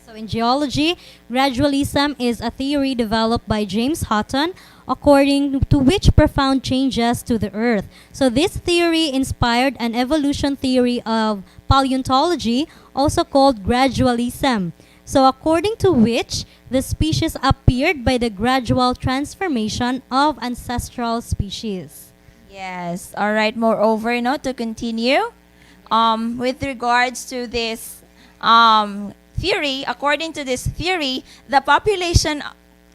So in geology, gradualism is a theory developed by James Hutton, according to which profound changes to the earth. So this theory inspired an evolution theory of paleontology, also called gradualism. So according to which the species appeared by the gradual transformation of ancestral species. Yes, all right. Moreover, to continue, with regards to this theory, according to this theory, the population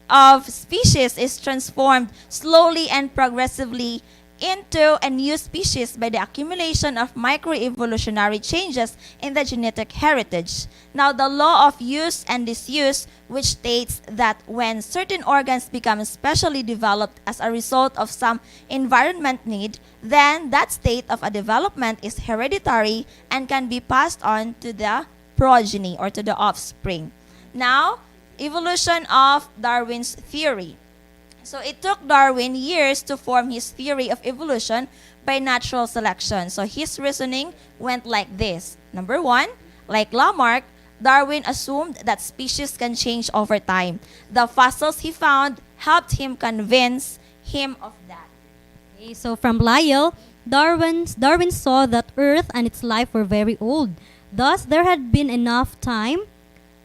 of species is transformed slowly and progressively into a new species by the accumulation of microevolutionary changes in the genetic heritage. Now, the law of use and disuse, which states that when certain organs become specially developed as a result of some environment need, then that state of a development is hereditary and can be passed on to the progeny or to the offspring. Now, evolution of Darwin's theory. So it took Darwin years to form his theory of evolution by natural selection. So his reasoning went like this. Number one, like Lamarck, Darwin assumed that species can change over time. The fossils he found helped him convince him of that. Okay, so from Lyell, Darwin saw that Earth and its life were very old. Thus, there had been enough time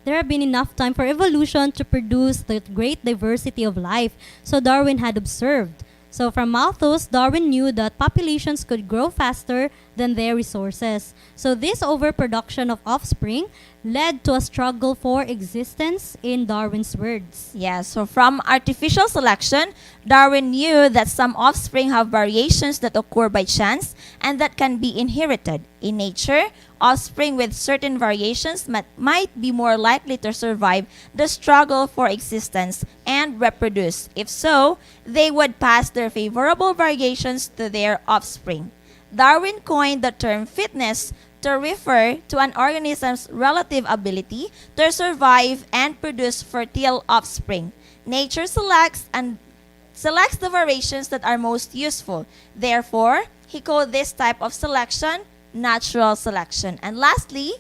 for evolution to produce the great diversity of life, so Darwin had observed. So from Malthus, Darwin knew that populations could grow faster than their resources. So this overproduction of offspring led to a struggle for existence in Darwin's words. Yeah, so from artificial selection, Darwin knew that some offspring have variations that occur by chance and that can be inherited. In nature, offspring with certain variations might be more likely to survive the struggle for existence and reproduce. If so, they would pass their favorable variations to their offspring. Darwin coined the term fitness to refer to an organism's relative ability to survive and produce fertile offspring. Nature selects the variations that are most useful. Therefore, he called this type of selection natural selection. And lastly,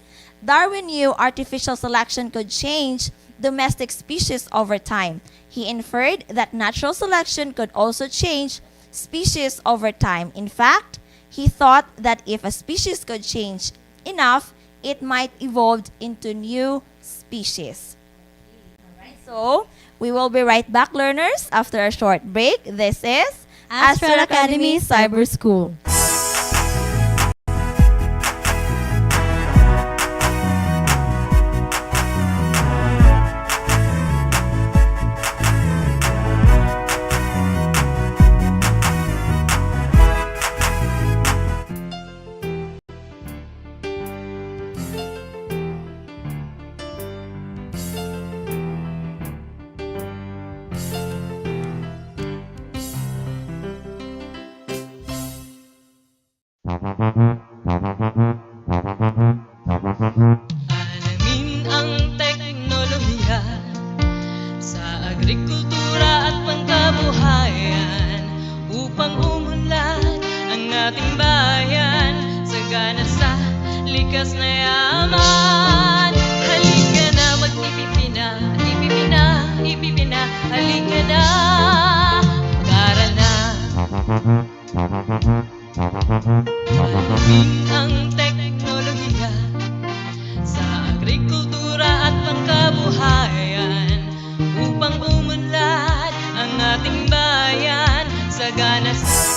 Darwin knew artificial selection could change domestic species over time. He inferred that natural selection could also change species over time. In fact, he thought that if a species could change enough, it might evolve into new species. Alright, so we will be right back, learners, after a short break. This is Astral Academy Cyber School. Alamin ang teknolohiya sa agrikultura at pangkabuhayan upang umunlad ang ating bayan sagana sa likas na yaman. Halika na mag-ipipina, ipipina, halika na, mag-aral na. Alamin ang teknolohiya sa agrikultura at pangkabuhayan upang umunlad ang ating bayan sagana sa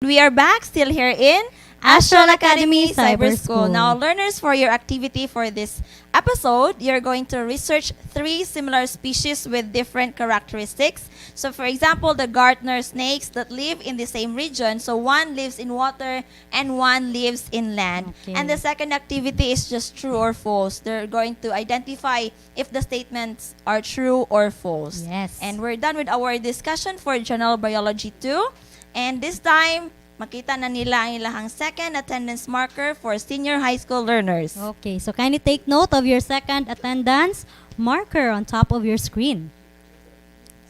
We are back, still here in Astral Academy Cyber School. Now, learners, for your activity for this episode, you're going to research 3 similar species with different characteristics. So, for example, the gardener snakes that live in the same region. So, one lives in water and one lives in land. Okay. And the second activity is just true or false. They're going to identify if the statements are true or false. Yes. And we're done with our discussion for General Biology 2. And this time, makita na nila ang ilahang second attendance marker for senior high school learners. Okay, so kindly take note of your second attendance marker on top of your screen.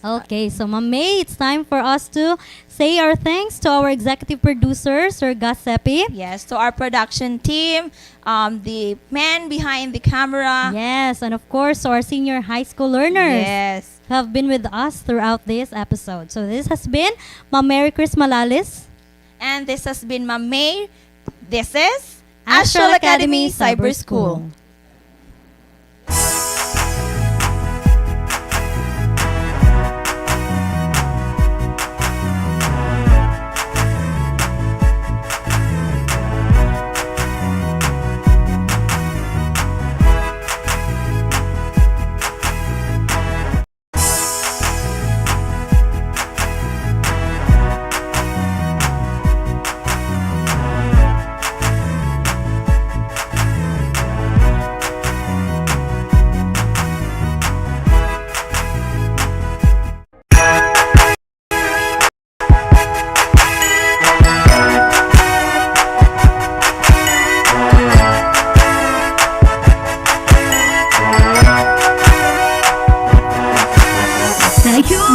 Okay, so Ma'am May, it's time for us to say our thanks to our executive producer, Sir Gus Seppi. Yes, to our production team, the man behind the camera. Yes, and of course, to our senior high school learners Yes. who have been with us throughout this episode. So this has been Ma'am Mary Chris Malalis. And this has been Ma'am May. This is Astral Academy Cyber School.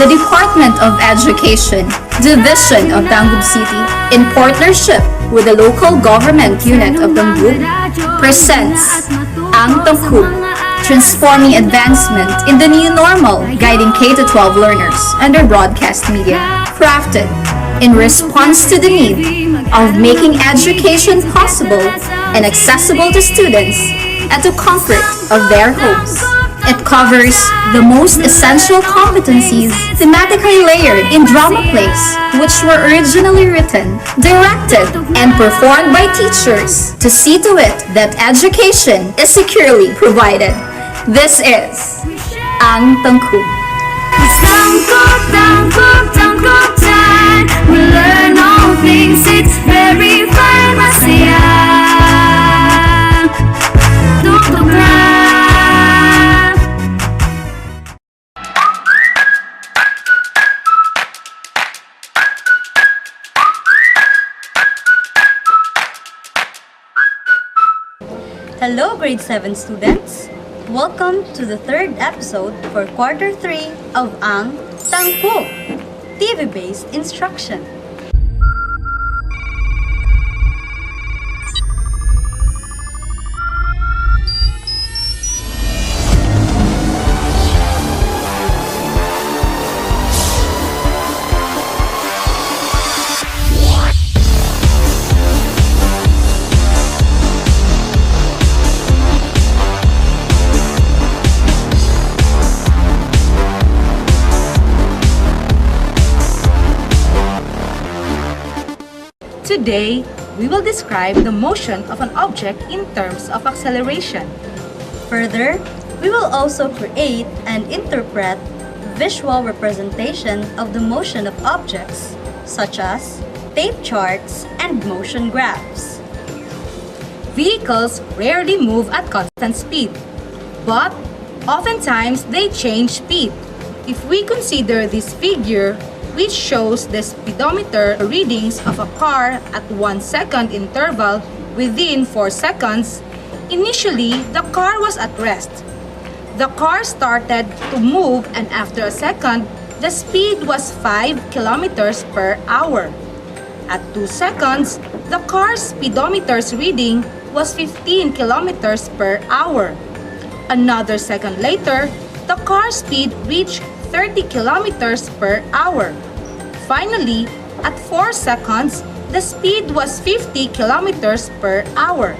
The Department of Education, Division of Dangub City, in partnership with the local government unit of Dangub, presents Ang Tangkub, transforming advancement in the new normal, guiding K-12 learners under broadcast media, crafted in response to the need of making education possible and accessible to students at the comfort of their homes. It covers the most essential competencies thematically layered in drama plays, which were originally written, directed, and performed by teachers to see to it that education is securely provided. This is Ang Tangkub. It's Tangkub, Tangkub, Tangkub time. We learn all things, it's very fun, masaya. Tangkub time. Hello, grade 7 students! Welcome to the third episode for quarter 3 of Ang Tangkub, TV-based instruction. Today, we will describe the motion of an object in terms of acceleration. Further, we will also create and interpret visual representation of the motion of objects, such as tape charts and motion graphs. Vehicles rarely move at constant speed, but oftentimes they change speed. If we consider this figure, which shows the speedometer readings of a car at 1 second interval within 4 seconds, initially the car was at rest. The car started to move and after a second, the speed was 5 kilometers per hour. At 2 seconds, the car's speedometer's reading was 15 kilometers per hour. Another second later, the car's speed reached 30 kilometers per hour. Finally, at 4 seconds, the speed was 50 kilometers per hour.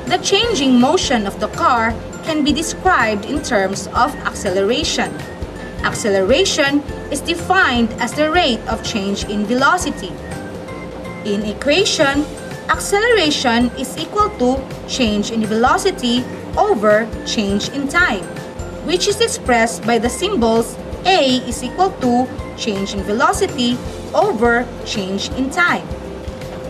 The changing motion of the car can be described in terms of acceleration. Acceleration is defined as the rate of change in velocity. In equation, acceleration is equal to change in velocity over change in time, which is expressed by the symbols A is equal to change in velocity over change in time.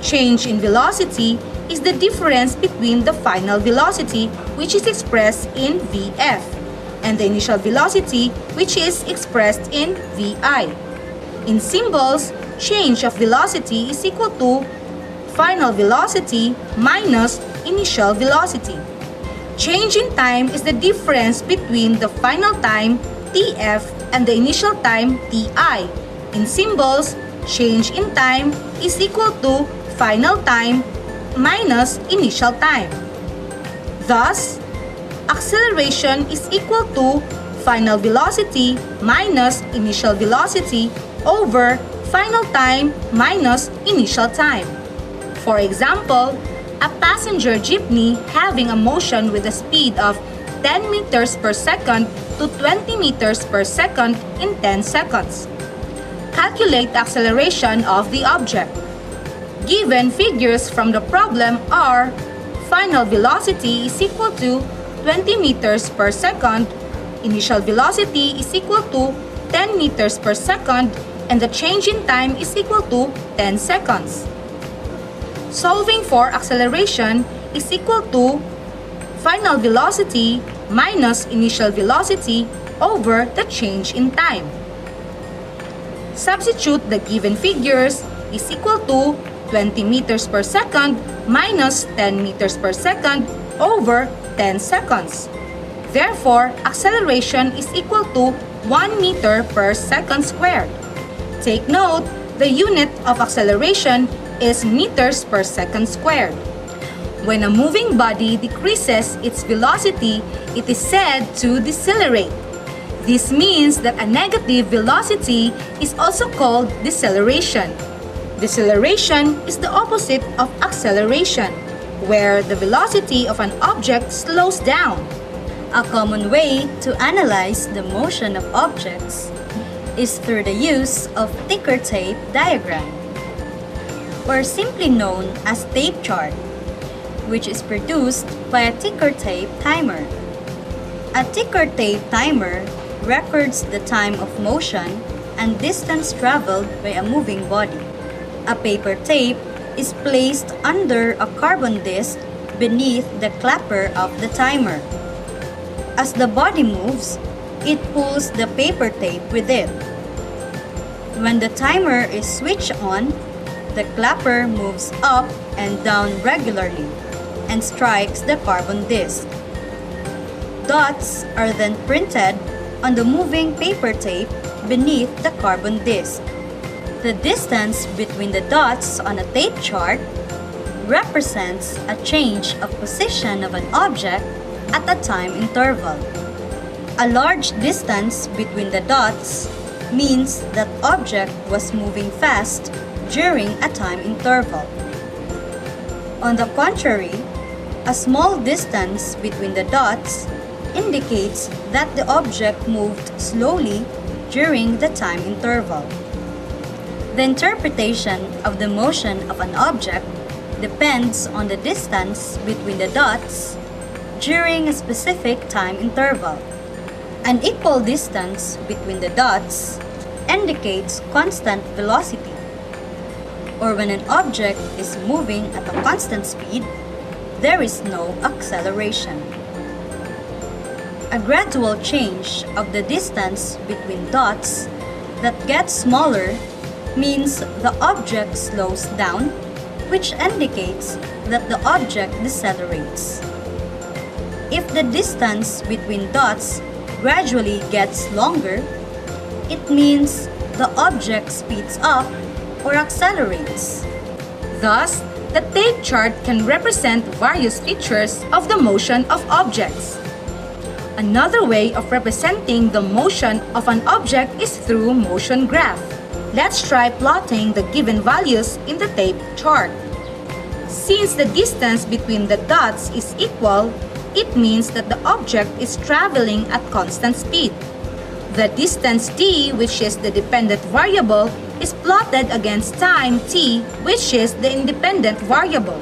Change in velocity is the difference between the final velocity, which is expressed in Vf, and the initial velocity, which is expressed in Vi. In symbols, change of velocity is equal to final velocity minus initial velocity. Change in time is the difference between the final time, Tf, and the initial time, Ti. In symbols, change in time is equal to final time minus initial time. Thus, acceleration is equal to final velocity minus initial velocity over final time minus initial time. For example, a passenger jeepney having a motion with a speed of 10 meters per second to 20 meters per second in 10 seconds. Calculate the acceleration of the object. Given figures from the problem are final velocity is equal to 20 meters per second, initial velocity is equal to 10 meters per second, and the change in time is equal to 10 seconds. Solving for acceleration is equal to final velocity minus initial velocity over the change in time. Substitute the given figures is equal to 20 meters per second minus 10 meters per second over 10 seconds. Therefore, acceleration is equal to 1 meter per second squared. Take note, the unit of acceleration is meters per second squared. When a moving body decreases its velocity, it is said to decelerate. This means that a negative velocity is also called deceleration. Deceleration is the opposite of acceleration, where the velocity of an object slows down. A common way to analyze the motion of objects is through the use of ticker tape diagram, or simply known as tape chart, which is produced by a ticker tape timer. A ticker tape timer records the time of motion and distance traveled by a moving body. A paper tape is placed under a carbon disc beneath the clapper of the timer. As the body moves, it pulls the paper tape with it. When the timer is switched on, the clapper moves up and down regularly and strikes the carbon disc. Dots are then printed on the moving paper tape beneath the carbon disc. The distance between the dots on a tape chart represents a change of position of an object at a time interval. A large distance between the dots means that object was moving fast during a time interval. On the contrary, a small distance between the dots indicates that the object moved slowly during the time interval. The interpretation of the motion of an object depends on the distance between the dots during a specific time interval. An equal distance between the dots indicates constant velocity, or when an object is moving at a constant speed, there is no acceleration. A gradual change of the distance between dots that gets smaller means the object slows down, which indicates that the object decelerates. If the distance between dots gradually gets longer, it means the object speeds up or accelerates. Thus, the tape chart can represent various features of the motion of objects. Another way of representing the motion of an object is through motion graph. Let's try plotting the given values in the tape chart. Since the distance between the dots is equal, it means that the object is traveling at constant speed. The distance t, which is the dependent variable, is plotted against time t, which is the independent variable.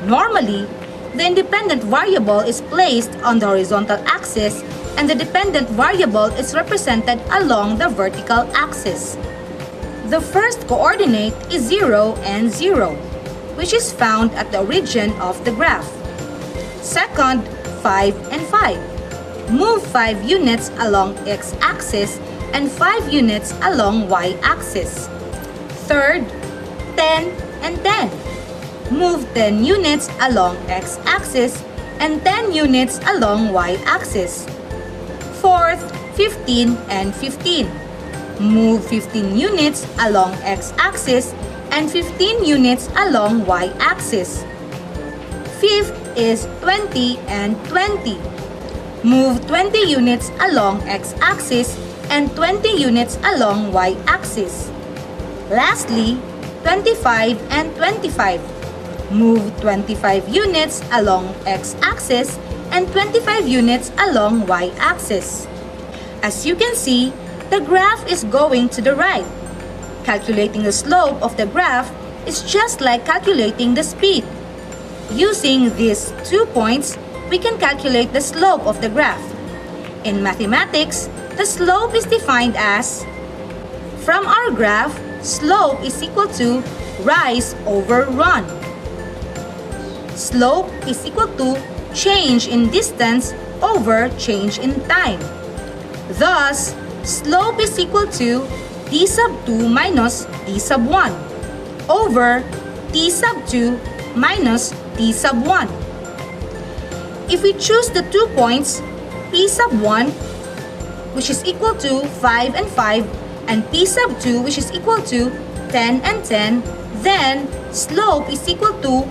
Normally, the independent variable is placed on the horizontal axis and the dependent variable is represented along the vertical axis. The first coordinate is 0 and 0, which is found at the origin of the graph. Second, 5 and 5. Move 5 units along x-axis and 5 units along y-axis. Third, 10 and 10. Move 10 units along x-axis and 10 units along y-axis. Fourth, 15 and 15. Move 15 units along x-axis and 15 units along y-axis. Fifth is 20 and 20. Move 20 units along x-axis and 20 units along y-axis. Lastly, 25 and 25. Move 25 units along x-axis and 25 units along y-axis. As you can see, the graph is going to the right. Calculating the slope of the graph is just like calculating the speed. Using these 2 points, we can calculate the slope of the graph. In mathematics, the slope is defined as, from our graph, slope is equal to rise over run. Slope is equal to change in distance over change in time. Thus, slope is equal to t sub 2 minus t sub 1 over t sub 2 minus t sub 1. If we choose the 2 points, p sub 1 which is equal to 5 and 5, and p sub 2, which is equal to 10 and 10, then slope is equal to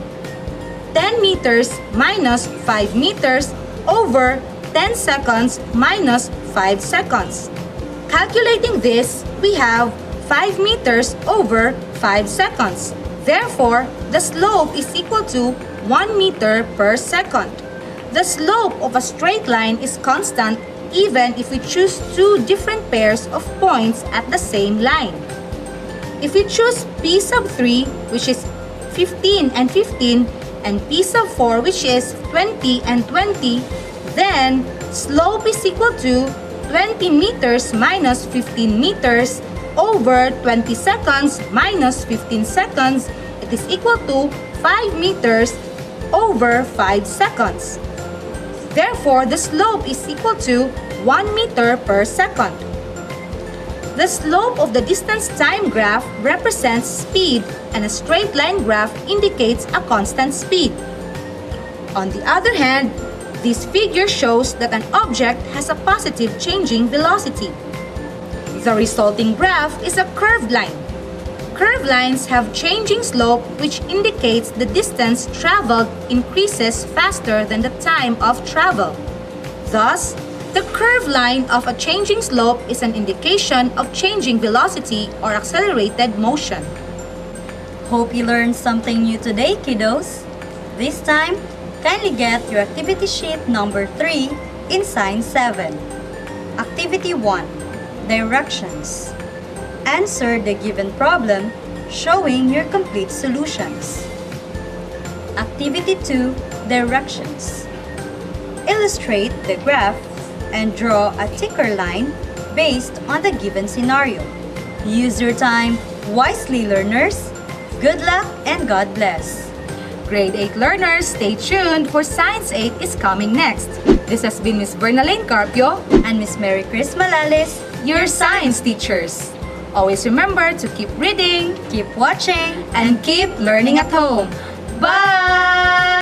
10 meters minus 5 meters over 10 seconds minus 5 seconds. Calculating this, we have 5 meters over 5 seconds. Therefore, the slope is equal to 1 meter per second. The slope of a straight line is constant even if we choose two different pairs of points at the same line. If we choose p sub 3, which is 15 and 15, and p sub 4, which is 20 and 20, then slope is equal to 20 meters minus 15 meters over 20 seconds minus 15 seconds. It is equal to 5 meters over 5 seconds. Therefore, the slope is equal to 1 meter per second. The slope of the distance time graph represents speed, and a straight line graph indicates a constant speed. On the other hand, this figure shows that an object has a positive changing velocity. The resulting graph is a curved line. Curved lines have changing slope, which indicates the distance traveled increases faster than the time of travel. Thus, the curved line of a changing slope is an indication of changing velocity or accelerated motion. Hope you learned something new today, kiddos. This time, kindly get your activity sheet number 3 in Science 7. Activity 1. Directions. Answer the given problem showing your complete solutions. Activity 2. Directions. Illustrate the graph and draw a thicker line based on the given scenario. Use your time wisely, learners. Good luck and God bless. Grade 8 learners, stay tuned for Science 8 is coming next. This has been Miss Bernalyn Carpio And Miss Mary Chris Malales, your science teachers. Always remember to keep reading, keep watching, and keep learning at home. Bye!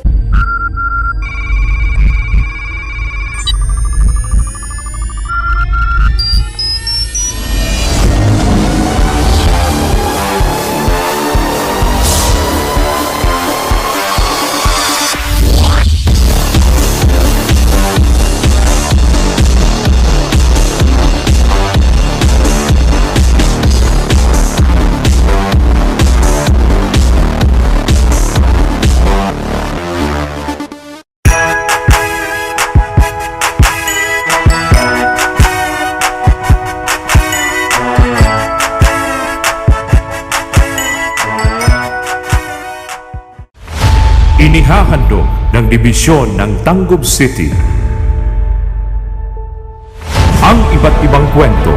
Inihahandog ng Dibisyon ng Tangub City ang iba't ibang kwento,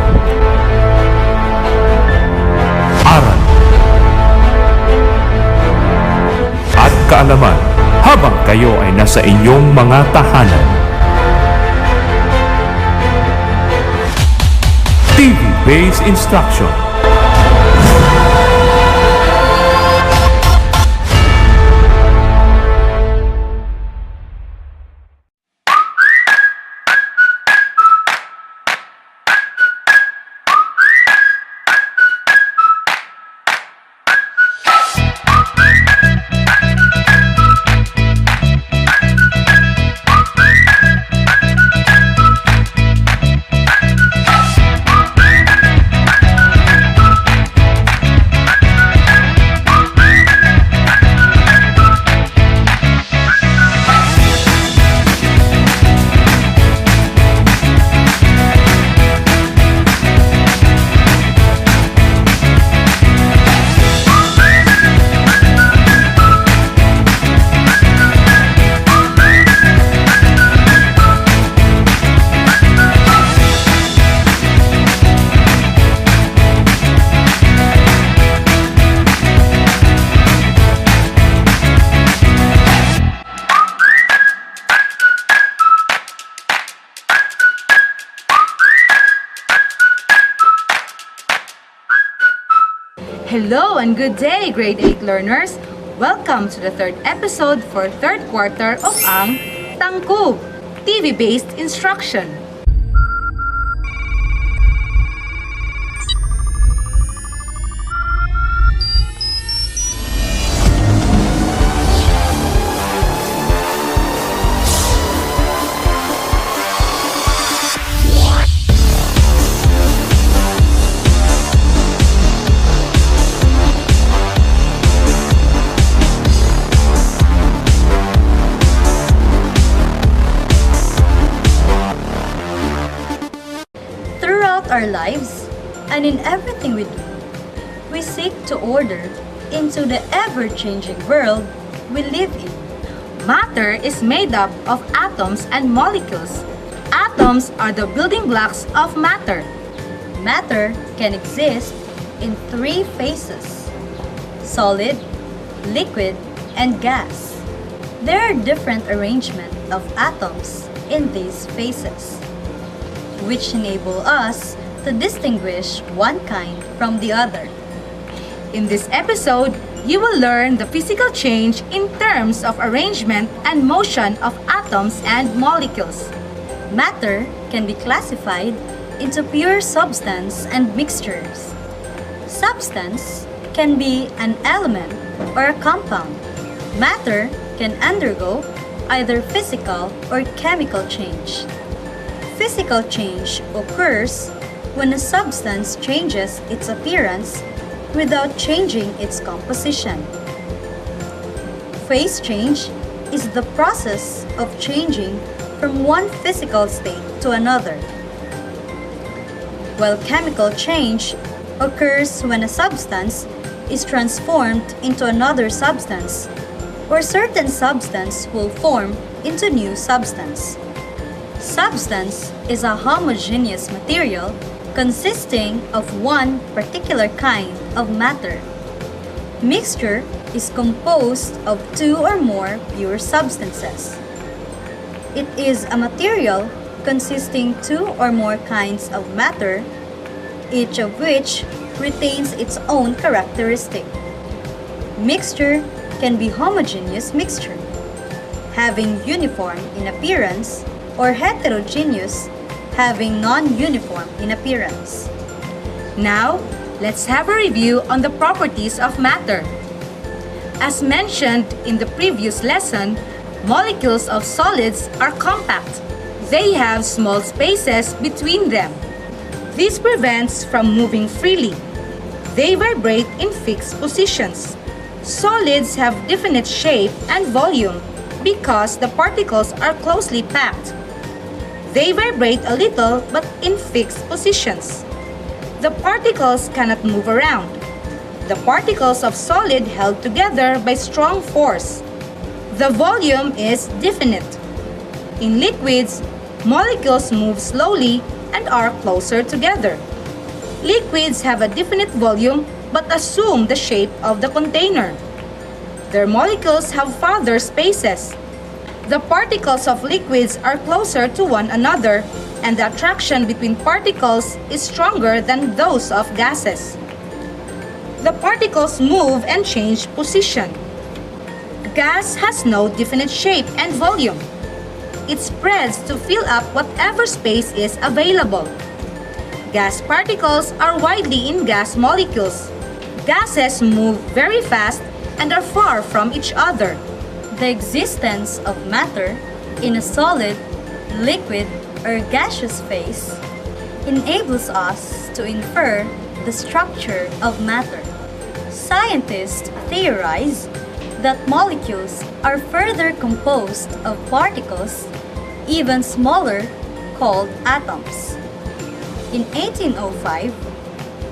aral at kaalaman habang kayo ay nasa inyong mga tahanan. TV-based instruction. Hello and good day, Grade 8 learners! Welcome to the third episode for third quarter of ang Tangkub, TV-based instruction. our lives and in everything we do, we seek to order into the ever-changing world we live in. Matter is made up of atoms and molecules. Atoms are the building blocks of matter. Matter can exist in three phases: solid, liquid, and gas. There are different arrangements of atoms in these phases, which enable us to distinguish one kind from the other. In this episode, you will learn the physical change in terms of arrangement and motion of atoms and molecules. Matter can be classified into pure substance and mixtures. Substance can be an element or a compound. Matter can undergo either physical or chemical change. Physical change occurs when a substance changes its appearance without changing its composition. Phase change is the process of changing from one physical state to another, while chemical change occurs when a substance is transformed into another substance, or certain substance will form into new substance. Substance is a homogeneous material consisting of one particular kind of matter. Mixture is composed of two or more pure substances. It is a material consisting two or more kinds of matter, each of which retains its own characteristic. Mixture can be homogeneous mixture, having uniform in appearance, or heterogeneous, having non-uniform in appearance. Now, let's have a review on the properties of matter. As mentioned in the previous lesson, molecules of solids are compact. They have small spaces between them. This prevents from moving freely. They vibrate in fixed positions. Solids have definite shape and volume because the particles are closely packed. They vibrate a little but in fixed positions. The particles cannot move around. The particles of solid held together by strong force. The volume is definite. In liquids, molecules move slowly and are closer together. Liquids have a definite volume but assume the shape of the container. Their molecules have farther spaces. The particles of liquids are closer to one another, and the attraction between particles is stronger than those of gases. The particles move and change position. Gas has no definite shape and volume. It spreads to fill up whatever space is available. Gas particles are widely in gas molecules. Gases move very fast and are far from each other. The existence of matter in a solid, liquid, or gaseous phase enables us to infer the structure of matter. Scientists theorize that molecules are further composed of particles, even smaller, called atoms. In 1805,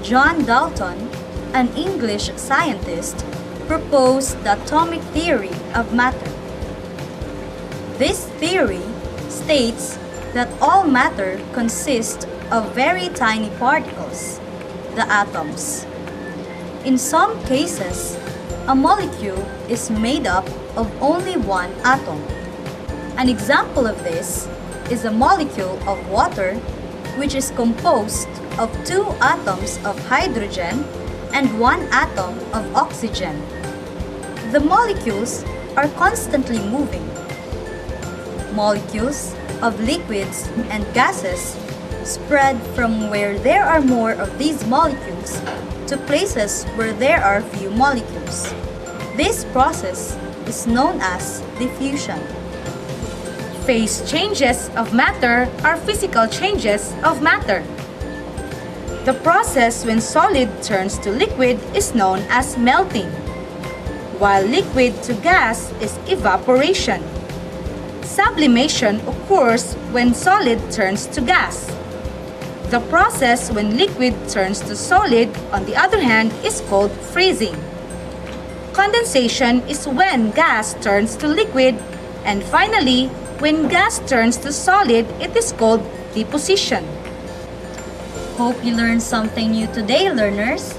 John Dalton, an English scientist, proposed the atomic theory of matter. This theory states that all matter consists of very tiny particles, the atoms. In some cases, a molecule is made up of only one atom. An example of this is a molecule of water, which is composed of two atoms of hydrogen and one atom of oxygen. The molecules are constantly moving. Molecules of liquids and gases spread from where there are more of these molecules to places where there are few molecules. This process is known as diffusion. Phase changes of matter are physical changes of matter. The process when solid turns to liquid is known as melting, while liquid to gas is evaporation. Sublimation occurs when solid turns to gas. The process when liquid turns to solid, on the other hand, is called freezing. Condensation is when gas turns to liquid, and finally, when gas turns to solid, it is called deposition. Hope you learned something new today, learners.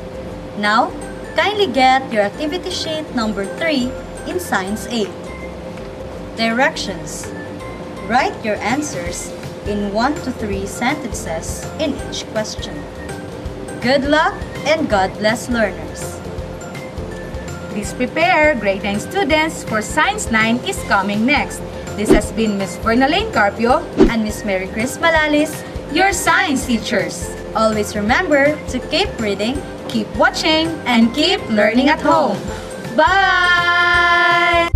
Now, kindly get your activity sheet number 3 in Science 8. Directions. Write your answers in 1 to 3 sentences in each question. Good luck and God bless, learners. Please prepare, grade 9 students, for Science 9 is coming next. This has been Miss Fernalene Carpio And Miss Mary Chris Malalis, your science teachers. always remember to keep reading, Keep watching and keep learning at home. Bye!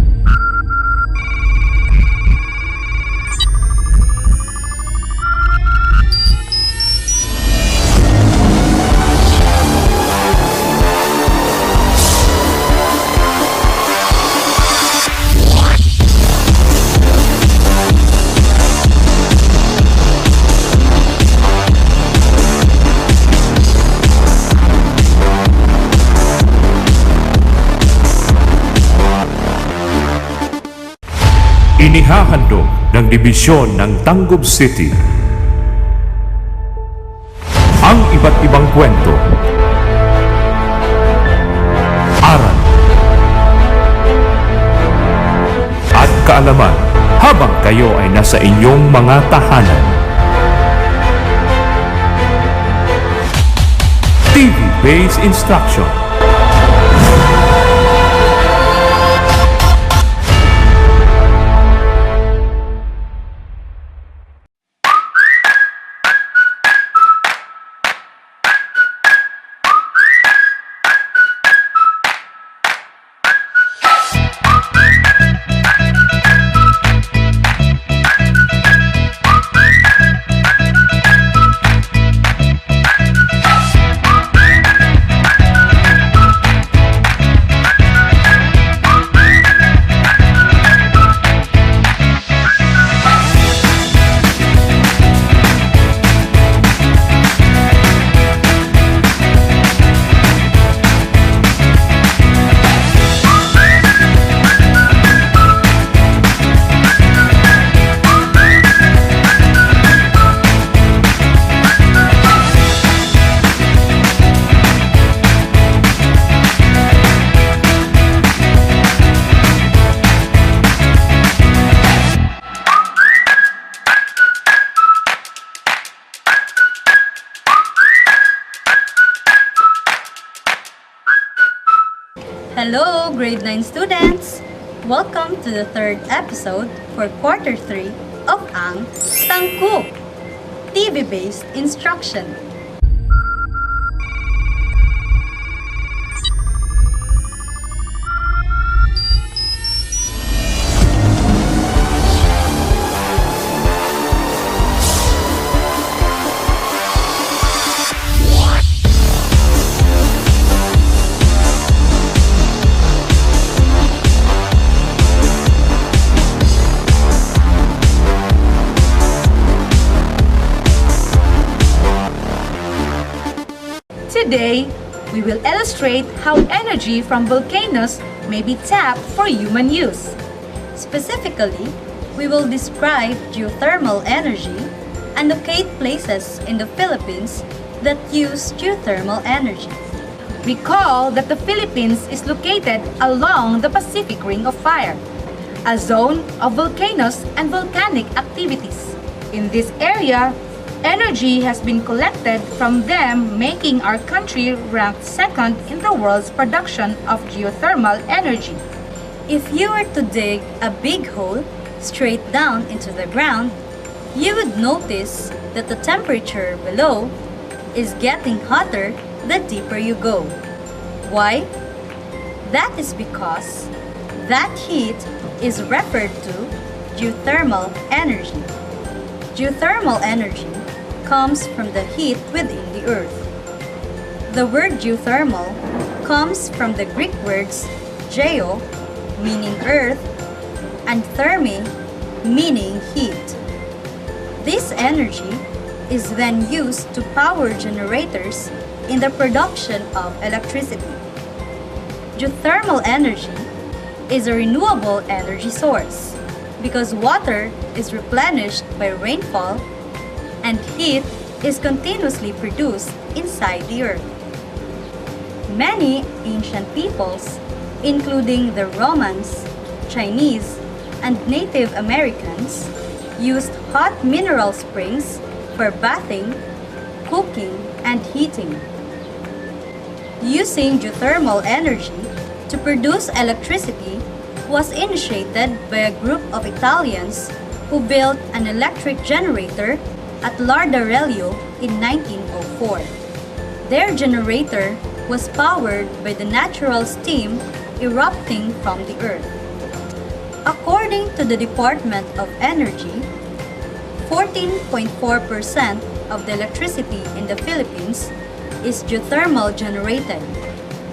Inihahandog ng Dibisyon ng Tangub City ang iba't ibang kwento, aral, at kaalaman habang kayo ay nasa inyong mga tahanan. TV-based instruction. Hello, grade 9 students! Welcome to the third episode for quarter 3 of Ang Tangkub, TV-based instruction. Today, we will illustrate how energy from volcanoes may be tapped for human use. Specifically, we will describe geothermal energy and locate places in the Philippines that use geothermal energy. Recall that the Philippines is located along the Pacific Ring of Fire, a zone of volcanoes and volcanic activities. In this area, energy has been collected from them, making our country ranked second in the world's production of geothermal energy. If you were to dig a big hole straight down into the ground, you would notice that the temperature below is getting hotter the deeper you go. Why? That is because that heat is referred to geothermal energy. Geothermal energy comes from the heat within the earth. The word geothermal comes from the Greek words geo, meaning earth, and thermi, meaning heat. This energy is then used to power generators in the production of electricity. Geothermal energy is a renewable energy source because water is replenished by rainfall and heat is continuously produced inside the earth. Many ancient peoples, including the Romans, Chinese, and Native Americans, used hot mineral springs for bathing, cooking, and heating. Using geothermal energy to produce electricity was initiated by a group of Italians who built an electric generator at Lardarello in 1904. Their generator was powered by the natural steam erupting from the earth. According to the Department of Energy, 14.4% of the electricity in the Philippines is geothermal generated,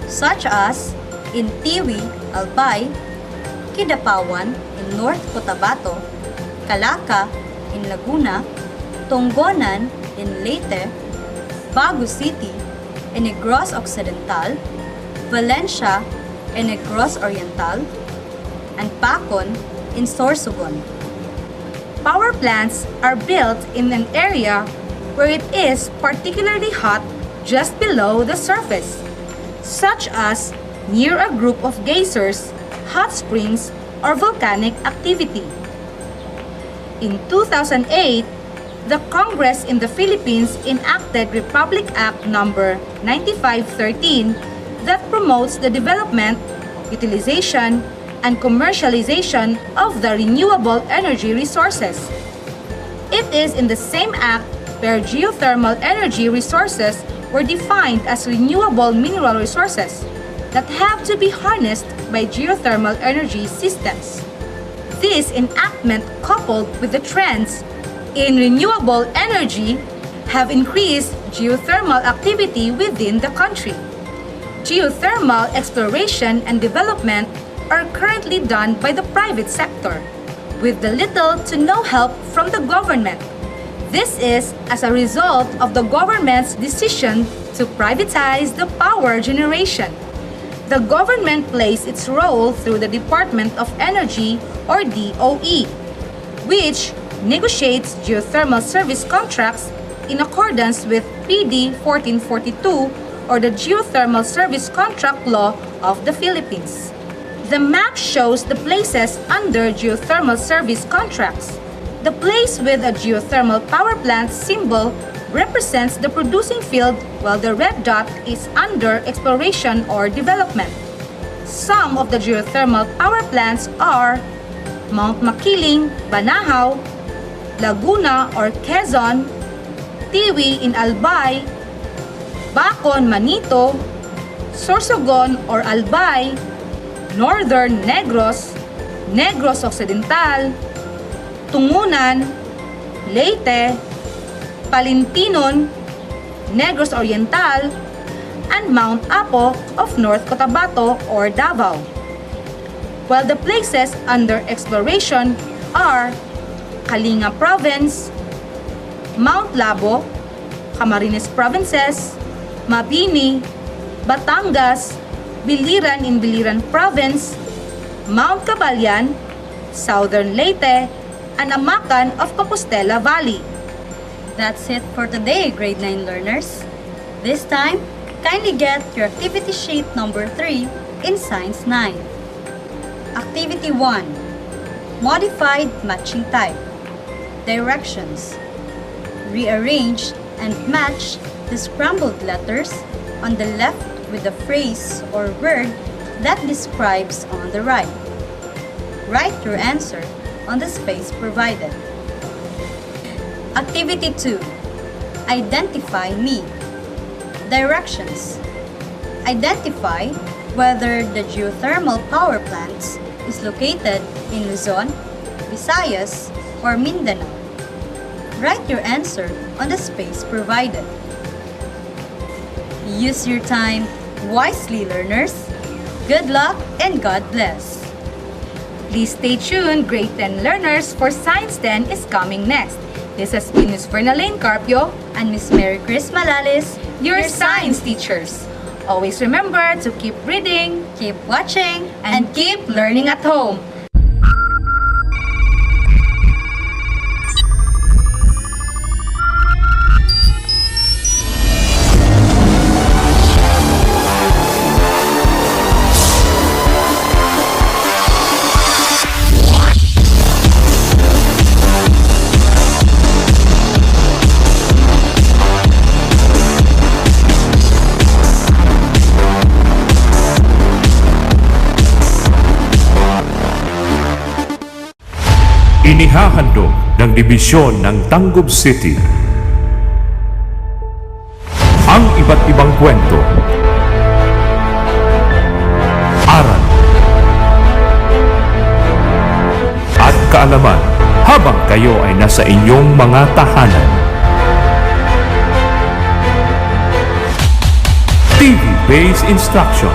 such as in Tiwi, Albay, Kidapawan in North Cotabato, Calaca in Laguna, Tonggonan in Leyte, Bago City in Negros Occidental, Valencia in Negros Oriental, and Pacon in Sorsogon. Power plants are built in an area where it is particularly hot just below the surface, such as near a group of geysers, hot springs, or volcanic activity. In 2008, the Congress in the Philippines enacted Republic Act No. 9513 that promotes the development, utilization, and commercialization of the renewable energy resources. It is in the same act where geothermal energy resources were defined as renewable mineral resources that have to be harnessed by geothermal energy systems. This enactment, coupled with the trends in renewable energy, have increased geothermal activity within the country. Geothermal exploration and development are currently done by the private sector, with the little to no help from the government. This is as a result of the government's decision to privatize the power generation. The government plays its role through the Department of Energy, or DOE, which negotiates geothermal service contracts in accordance with PD 1442, or the Geothermal Service Contract Law of the Philippines. The map shows the places under geothermal service contracts. The place with a geothermal power plant symbol represents the producing field, while the red dot is under exploration or development. Some of the geothermal power plants are Mount Makiling, Banahaw, Laguna or Quezon, Tiwi in Albay, Bacon, Manito, Sorsogon or Albay, Northern Negros, Negros Occidental, Tungunan, Leyte, Palintinon, Negros Oriental, and Mount Apo of North Cotabato or Davao. While the places under exploration are Kalinga Province, Mount Labo, Camarines Provinces, Mabini, Batangas, Biliran in Biliran Province, Mount Caballan, Southern Leyte, and Amacan of Compostela Valley. That's it for today, grade 9 learners. This time, kindly get your activity sheet number 3 in Science 9. Activity 1. Modified matching type. Directions. Rearrange and match the scrambled letters on the left with the phrase or word that describes on the right. Write your answer on the space provided. Activity 2. Identify me. Directions. Identify whether the geothermal power plant is located in Luzon, Visayas, or Mindanao. Write your answer on the space provided. Use your time wisely, learners. Good luck and God bless. Please stay tuned, grade 10 learners, for Science 10 is coming next. This has been Miss Fernalene Carpio, And Miss Mary Chris Malalis, your science teachers. Always remember to keep reading keep watching and keep learning at home. Inihahandog ng Dibisyon ng Tangub City ang iba't ibang kwento, aral at kaalaman habang kayo ay nasa inyong mga tahanan. TV-based instruction.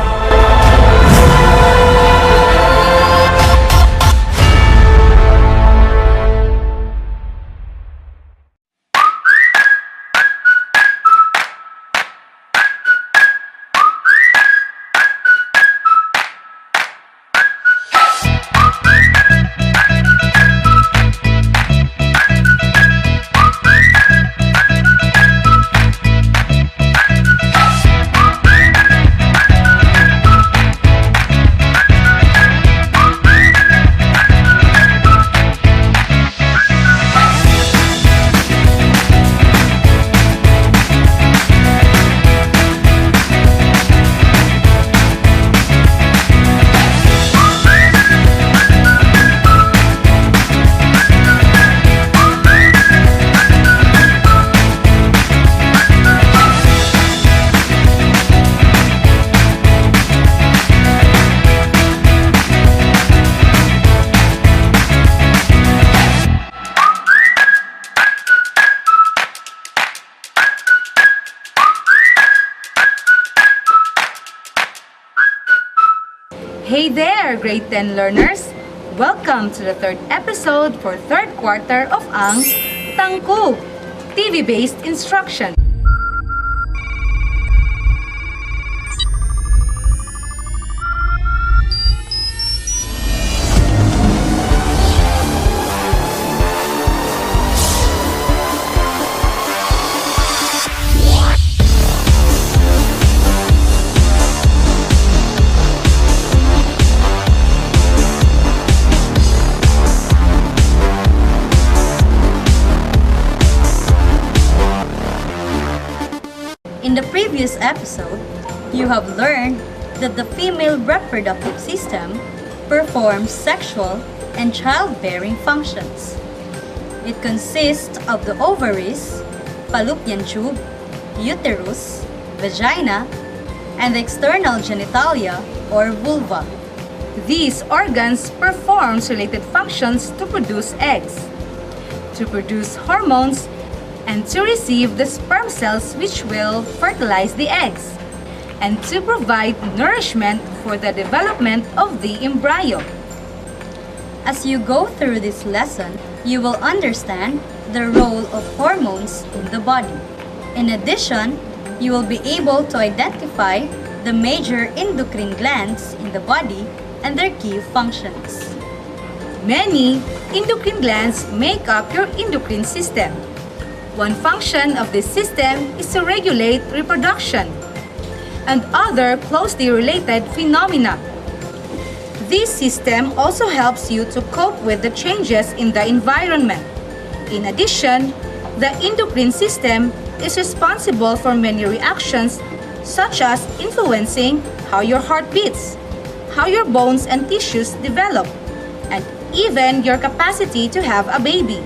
Hey there, grade 10 learners! Welcome to the third episode for third quarter of ang Tangkub, TV-based instruction. In the previous episode, you have learned that the female reproductive system performs sexual and childbearing functions. It consists of the ovaries, fallopian tube, uterus, vagina, and the external genitalia or vulva. These organs perform related functions to produce eggs, to produce hormones, and to receive the sperm cells which will fertilize the eggs, and to provide nourishment for the development of the embryo. As you go through this lesson, you will understand the role of hormones in the body. In addition, you will be able to identify the major endocrine glands in the body and their key functions. Many endocrine glands make up your endocrine system. One function of this system is to regulate reproduction and other closely related phenomena. This system also helps you to cope with the changes in the environment. In addition, the endocrine system is responsible for many reactions such as influencing how your heart beats, how your bones and tissues develop, and even your capacity to have a baby.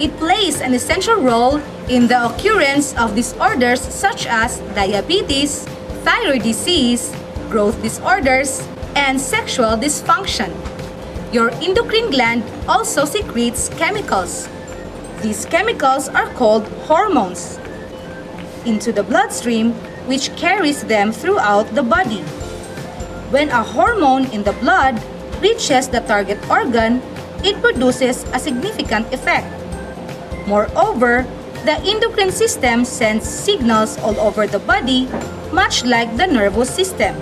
It plays an essential role in the occurrence of disorders such as diabetes, thyroid disease, growth disorders, and sexual dysfunction. Your endocrine gland also secretes chemicals. These chemicals are called hormones into the bloodstream, which carries them throughout the body. When a hormone in the blood reaches the target organ, it produces a significant effect. Moreover, the endocrine system sends signals all over the body, much like the nervous system.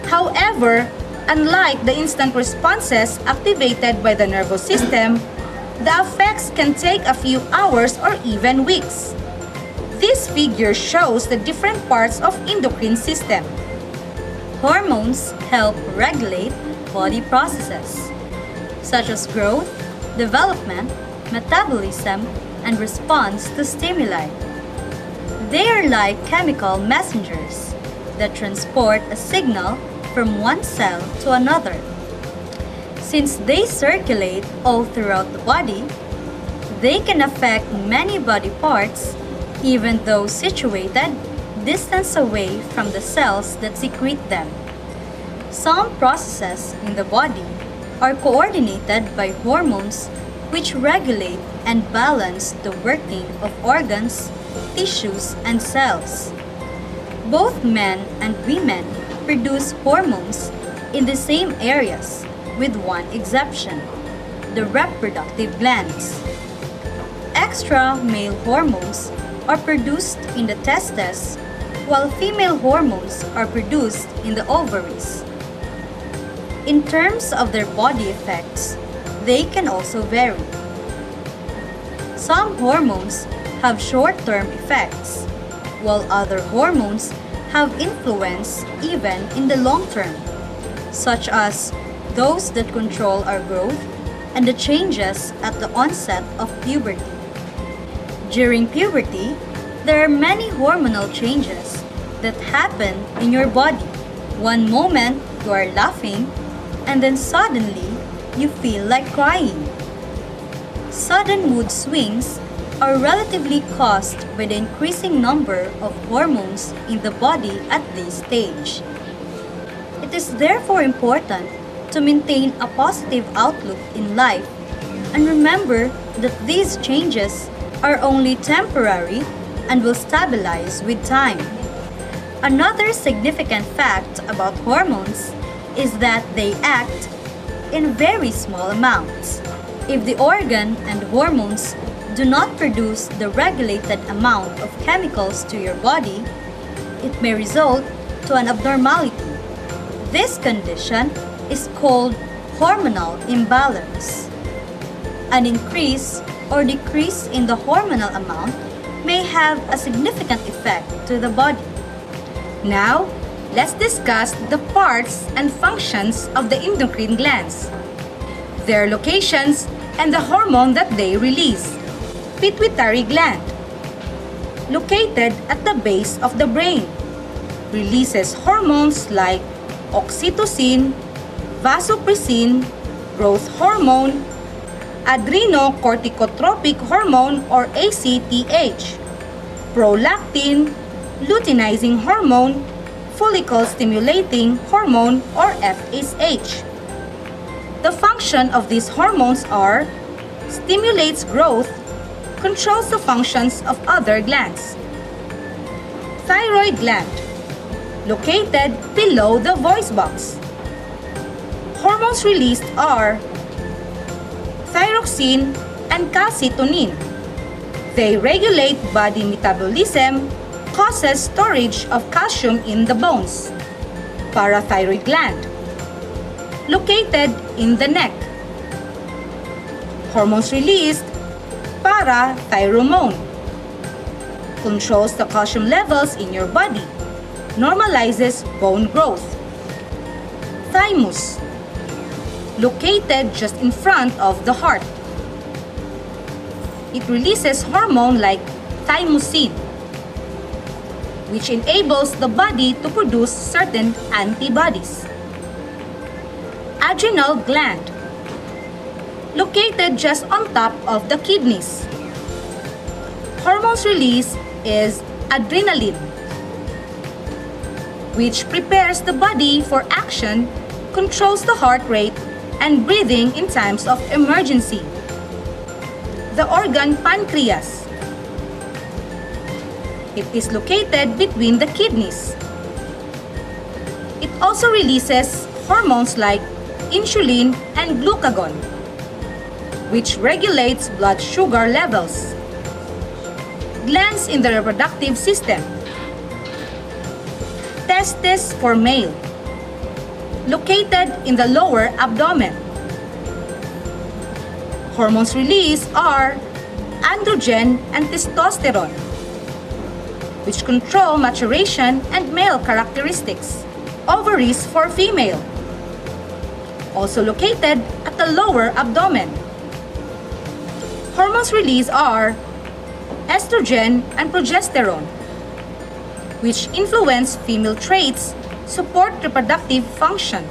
However, unlike the instant responses activated by the nervous system, the effects can take a few hours or even weeks. This figure shows the different parts of endocrine system. Hormones help regulate body processes, such as growth, development, metabolism, and response to stimuli. They are like chemical messengers that transport a signal from one cell to another. Since they circulate all throughout the body, they can affect many body parts, even though situated distance away from the cells that secrete them. Some processes in the body are coordinated by hormones which regulate and balance the working of organs, tissues, and cells. Both men and women produce hormones in the same areas, with one exception, the reproductive glands. Extra male hormones are produced in the testes, while female hormones are produced in the ovaries. In terms of their body effects, they can also vary. Some hormones have short-term effects, while other hormones have influence even in the long term, such as those that control our growth and the changes at the onset of puberty. During puberty, there are many hormonal changes that happen in your body. One moment you are laughing, and then suddenly you feel like crying. Sudden mood swings are relatively caused by the increasing number of hormones in the body at this stage. It is therefore important to maintain a positive outlook in life and remember that these changes are only temporary and will stabilize with time. Another significant fact about hormones is that they act in very small amounts. If the organ and hormones do not produce the regulated amount of chemicals to your body, it may result to an abnormality. This condition is called hormonal imbalance. An increase or decrease in the hormonal amount may have a significant effect to the body. Now, let's discuss the parts and functions of the endocrine glands, their locations, and the hormone that they release. Pituitary gland, located at the base of the brain, releases hormones like oxytocin, vasopressin, growth hormone, adrenocorticotropic hormone or ACTH, prolactin, luteinizing hormone, follicle stimulating hormone or FSH. The function of these hormones are stimulates growth, controls the functions of other glands. Thyroid gland, located below the voice box. Hormones released are thyroxine and calcitonin. They regulate body metabolism, causes storage of calcium in the bones. Parathyroid gland, located in the neck. Hormones released, parathyromone, controls the calcium levels in your body, normalizes bone growth. Thymus, located just in front of the heart. It releases hormone like thymosin, which enables the body to produce certain antibodies. Adrenal gland, located just on top of the kidneys. Hormones release is adrenaline, which prepares the body for action, controls the heart rate, and breathing in times of emergency. The organ pancreas. It is located between the kidneys. It also releases hormones like insulin and glucagon. which regulates blood sugar levels. Glands in the reproductive system. Testes for male, located in the lower abdomen. Hormones released are androgen and testosterone, which control maturation and male characteristics. Ovaries for female, also located at the lower abdomen. Hormones released are estrogen and progesterone, which influence female traits, support reproductive function.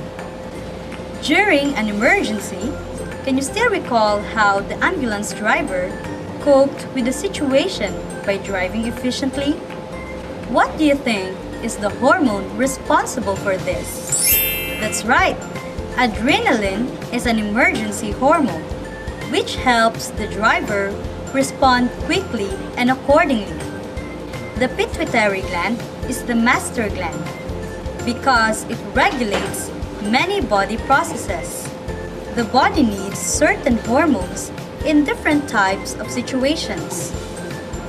During an emergency, can you still recall how the ambulance driver coped with the situation by driving efficiently? What do you think is the hormone responsible for this? That's right, adrenaline is an emergency hormone which helps the driver respond quickly and accordingly. The pituitary gland is the master gland because it regulates many body processes. The body needs certain hormones in different types of situations.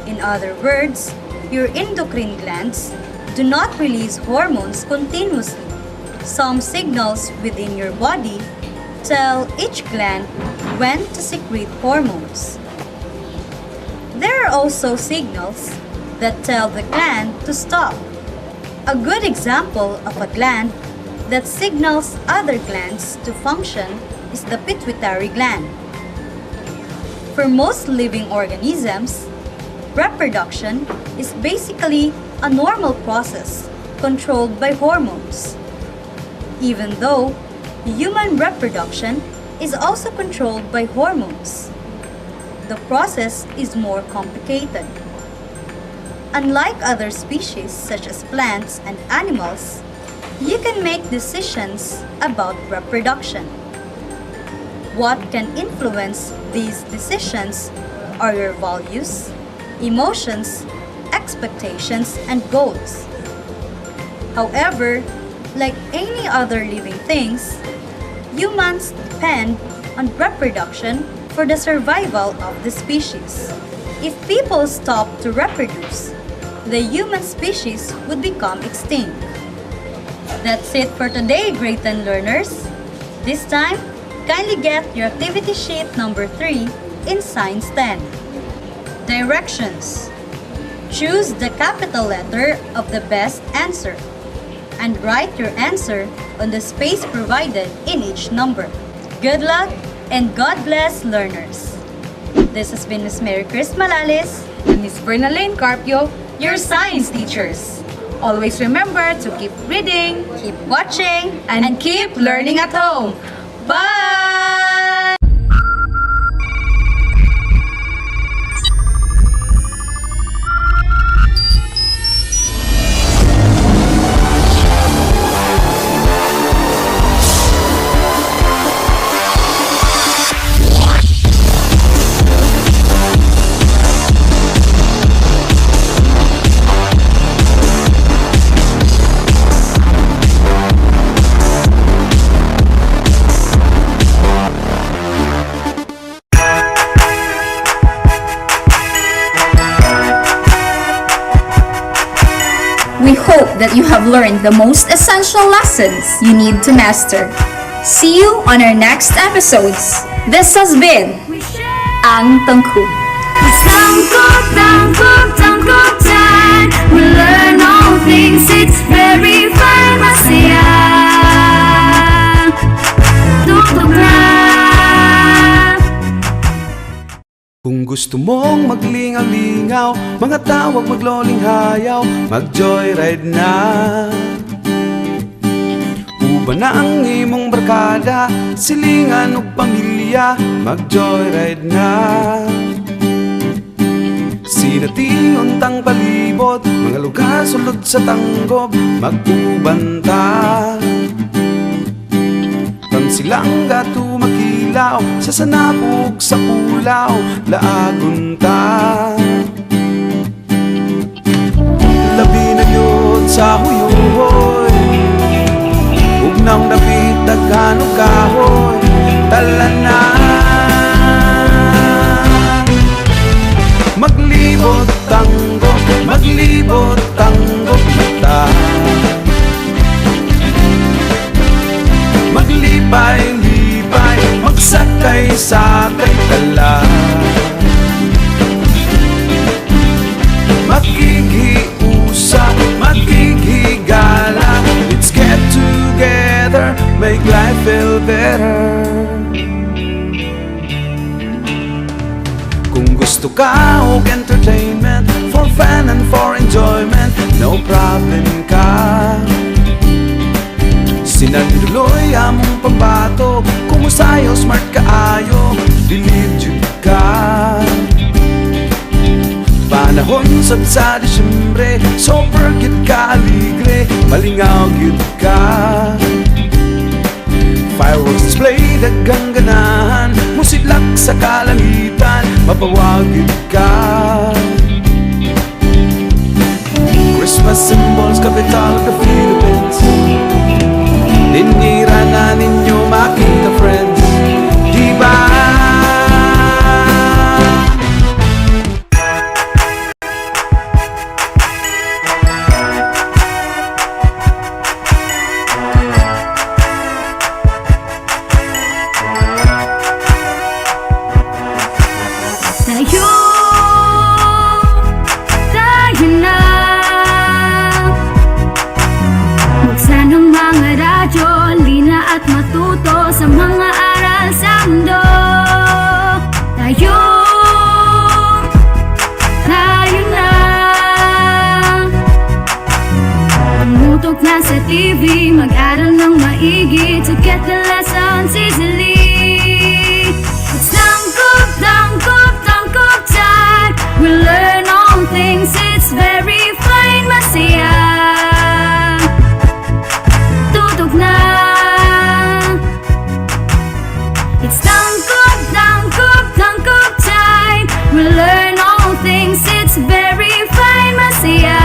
In other words, your endocrine glands do not release hormones continuously. Some signals within your body tell each gland when to secrete hormones. There are also signals that tell the gland to stop. A good example of a gland that signals other glands to function is the pituitary gland. For most living organisms, reproduction is basically a normal process controlled by hormones. Even though human reproduction is also controlled by hormones, the process is more complicated. Unlike other species such as plants and animals, you can make decisions about reproduction. What can influence these decisions are your values, emotions, expectations, and goals. However, like any other living things, humans depend on reproduction for the survival of the species. If people stop to reproduce, the human species would become extinct. That's it for today, grade 10 learners. This time, kindly get your activity sheet number 3 in Science 10. Directions. Choose the capital letter of the best answer and write your answer on the space provided in each number. Good luck and God bless, learners. This has been Ms. Mary Chris Malales And Miss Bernalyn Carpio, your science teachers. always remember to keep reading, Keep watching and keep learning at home. Bye! We hope that you have learned the most essential lessons you need to master. See you on our next episodes. This has been We share. Ang Tangku. It's Tangkuk time. We learn all things, it's very fun. Masaya. Tungkok na. Kung gusto mong maglingaw-lingaw, mga tawag magloling hayaw, mag-joyride na. Uban na ang imong barkada, silingan o pamilya, mag-joyride na. Sinating untang palibot, mga lugar sulod sa tanggob, mag-ubanta. Silang gato makilaw, sa sanabog sa pulaw, laagunta. Labi na yun sa huyuhoy, ugnang dapit daghan og kahoy, talanan. ka og entertainment, for fun and for enjoyment, no problem ka. Sinanduloy among pambato, kung usayo smart kaayo, believe jud ka. Panahon sab sa Disyembre, super gid ka aligre, malingaw gid ka. Fireworks display, daghang ganahan, musidlak sa kalangitan, mapawagid ka. Christmas symbols, capital of the Philippines, ninira na ninyo makita friends, diba? Tayo na, buksan ang mga radyo, lina at matuto sa mga aral sa mundo. Tayo na, umutok na sa TV, mag-aral ng maigi to get the lessons easily. It's tangkop, tangkop, tangkop time. We learn all things, it's very fine, masaya. Tutok na. It's tangkop, tangkop, tangkop time. We learn all things, it's very fine, masaya.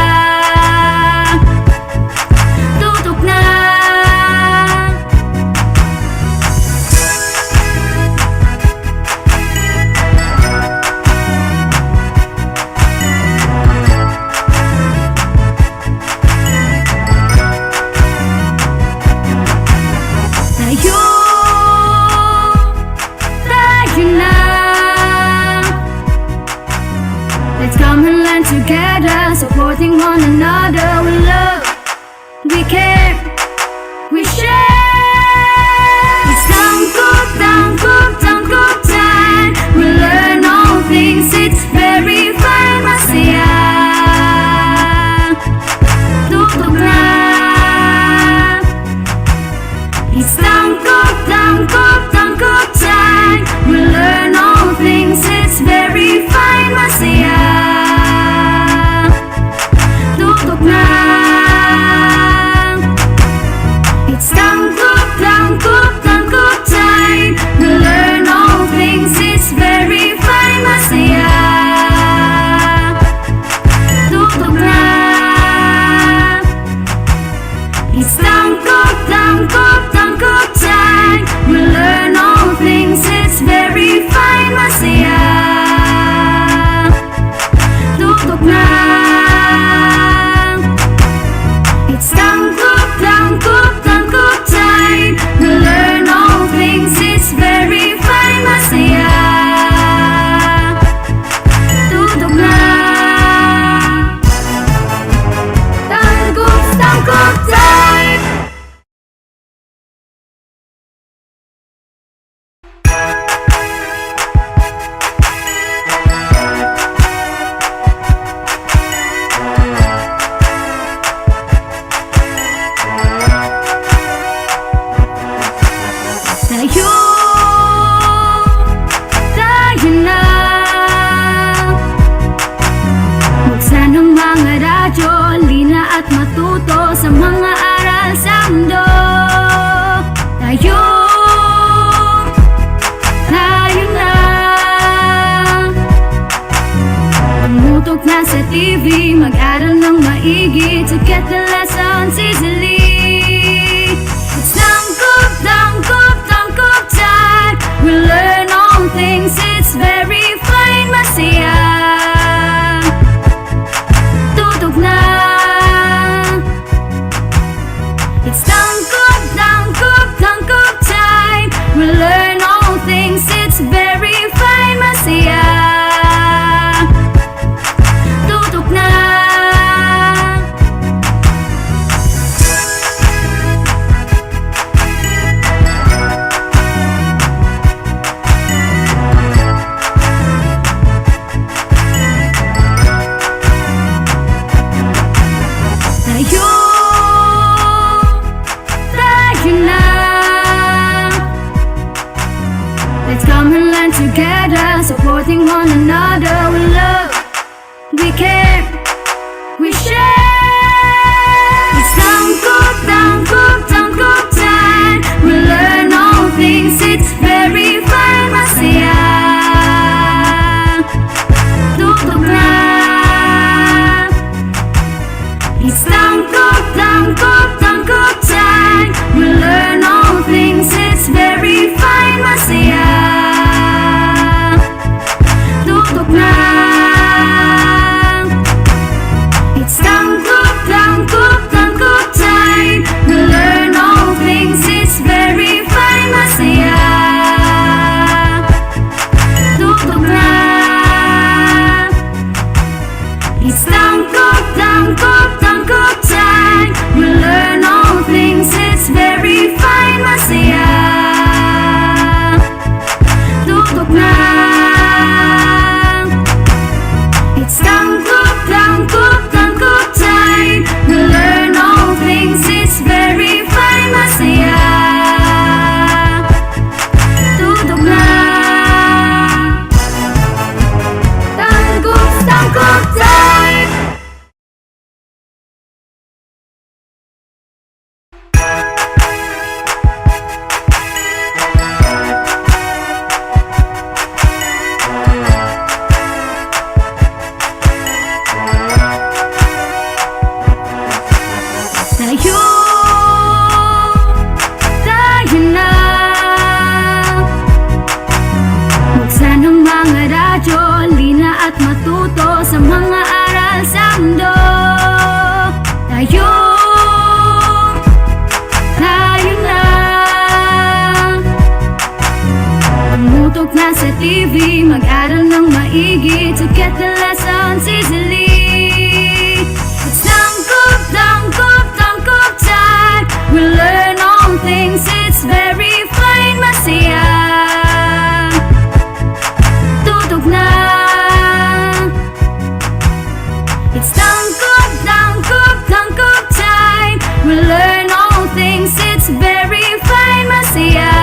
Tutok na. Tayo na. Let's come and learn together, supporting one another. We love, we care, we share. It's tangkop, tangkop, tangkop time. We learn all things, it's very fine, masaya. Tutok na. It's tangkop, tangkop, tangkop time. We learn all things, it's very fine, masaya. Tutok na. It's tangkop, tangkop, tangkop time. We learn all things, it's very fine, masaya. Tutok na. It's tangkop, tangkop, tangkop time. We learn all things, it's very fine, masaya. Tutok na. It's tangkop, tangkop, tangkop time. We learn all things, it's very fine, masaya. Tutok na. Tangkop, tangkop time. Tayo na. Buksan ang mga radyo, lina at matuto sa mga aral sa mundo. Tayo na. Umutok na sa TV, mag-aral ng maigi to get the lessons easily. It's tangkop, tangkop, tangkop time. We learn all things, it's very fine, masaya. Tutok na. It's tangkop, tangkop, tangkop time. We learn all things, it's very fine, masaya. Tutok na. tayo na. Let's come and learn together, supporting one another. We love, we care, we share. It's tangkop, tangkop, tangkop time. We learn all things, it's very fun, masaya. Tutok na. It's tangkop, tangkop, tangkop time. We learn all things, it's very fine, masaya. Tutok na. It's tangkop, tangkop, tangkop time. We learn all things, it's very fine, masaya. Tutok na. It's tangkop, tangkop, tangkop time. We learn all things, it's very fine, masaya. Tutok na. It's tangkop, tangkop, tangkop time. We learn all things, it's very fine, masaya. Tutok na. Tangkop, tangkop time. Tayo, tayo na. Buksan ang mga radyo, lina at matuto sa mga aral sa mundo. Tayo, tayo na. Tumutok na sa TV, mag-aral ng maigi to get the lessons easily. It's tangkop, tangkop, tangkop time. We learn all things, it's very fine, masaya. Tutok na. It's tangkop, tangkop, tangkop time. We learn all things, it's very fine, masaya.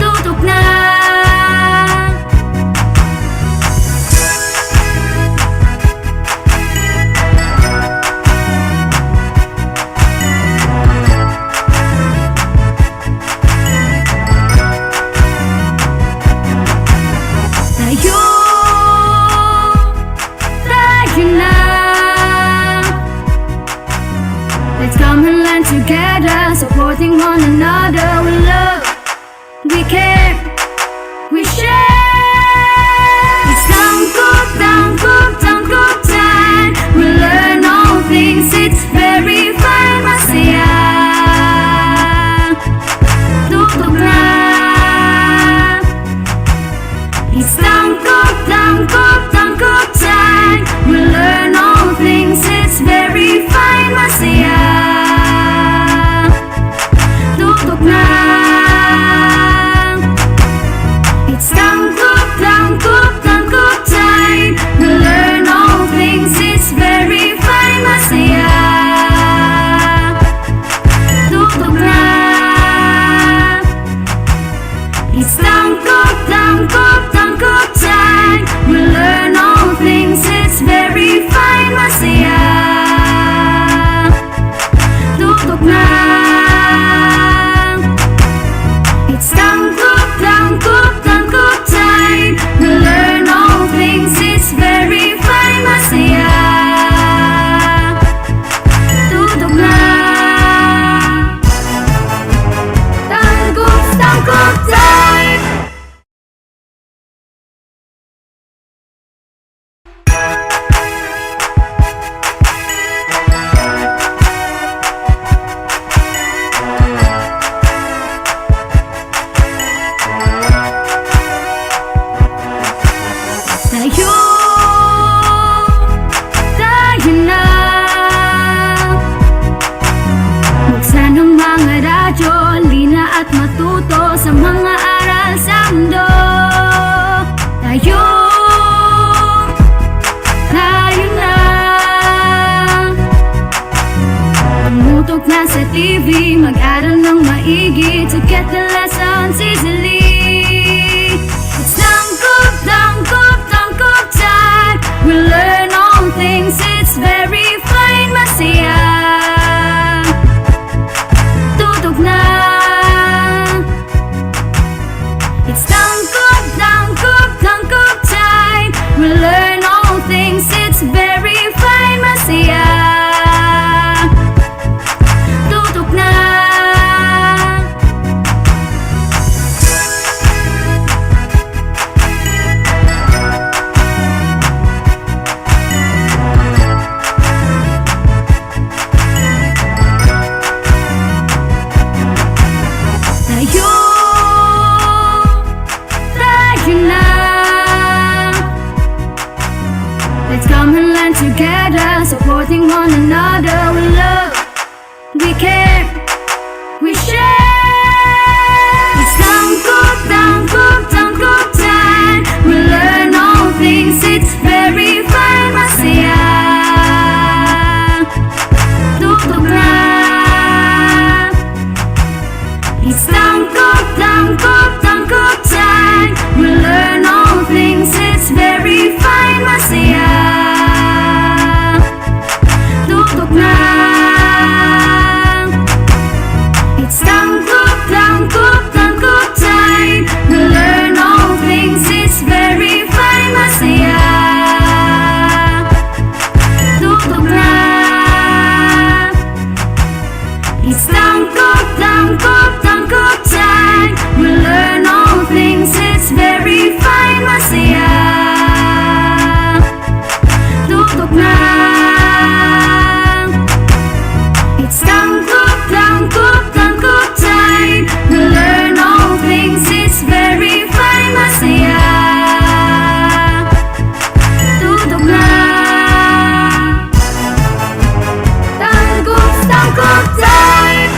Tutok na. Tayo, tayo na. Let's come and learn together, supporting one another. We love, we care, we share. It's tangkop, tangkop, tangkop time. We learn all things, it's very fine, masaya. Tutok na. It's tangkop, tangkop, tangkop time. We learn all things, it's very fine, masaya. Tutok na. It's tangkop, tangkop, tangkop time. We learn all things, it's very fine, masaya. Tutok na. It's tangkop, tangkop, tangkop time. We learn all things, it's very fine, masaya. Tutok na. It's tangkop, tangkop, tangkop time. We learn all things, it's very fine, masaya. Tutok na. Tangkop, tangkop time. Tayo, tayo na. Buksan ang mga radyo, lina at matuto sa mga aral sa mundo. Tayo, tayo na. Tutok na sa TV, mag-aral ng maigi to get the lessons easily. It's tangkop, tangkop, tangkop time. We learn all things, it's very fine, masaya. Tutok na. It's tangkop, tangkop, tangkop time. We learn all things, it's very fine, masaya. Tutok na. Tayo, tayo na. Let's come and learn together, supporting one another. We love, we care, we share. It's tangkop, tangkop, tangkop time. We learn all things, it's very fine, masaya. Tutok na. It's tangkop, tangkop, tangkop time. We learn all things, it's very fine, masaya. Tutok na. It's tangkop, tangkop, tangkop time. We learn all things, it's very fine, masaya. Tutok na. It's tangkop, tangkop, tangkop time. We learn all things, it's very fine, masaya. Tutok na. It's tangkop, tangkop, tangkop time. We learn all things, it's very fine, masaya. Tutok na. Tangkop, tangkop time.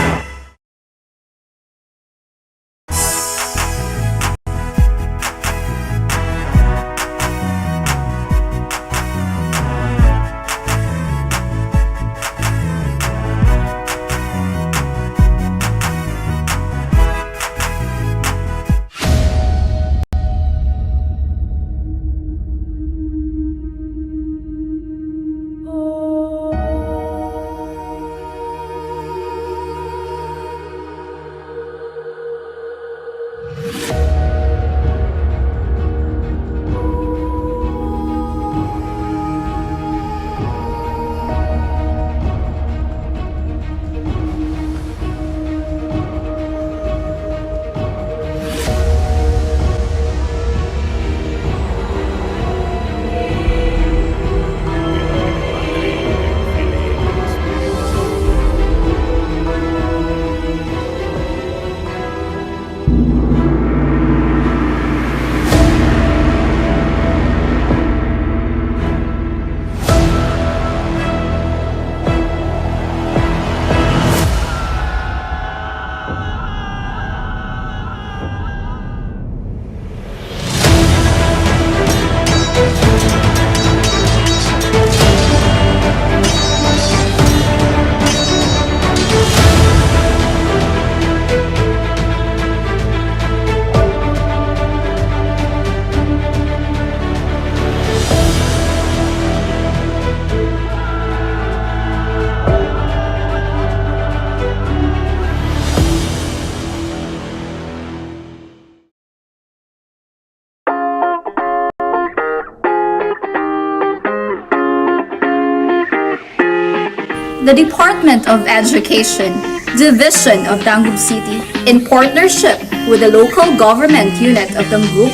The Department of Education, Division of Dangub City, in partnership with the local government unit of Dangub,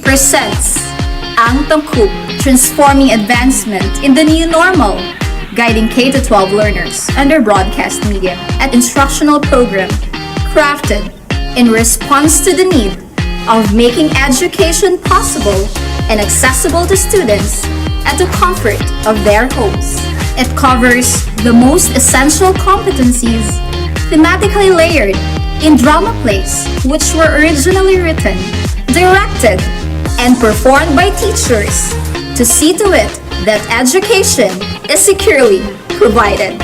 presents Ang Tangkub, Transforming Advancement in the New Normal, guiding K-12 learners under broadcast media and instructional program crafted in response to the need of making education possible and accessible to students at the comfort of their homes. It covers the most essential competencies, thematically layered in drama plays which were originally written, directed, and performed by teachers to see to it that education is securely provided.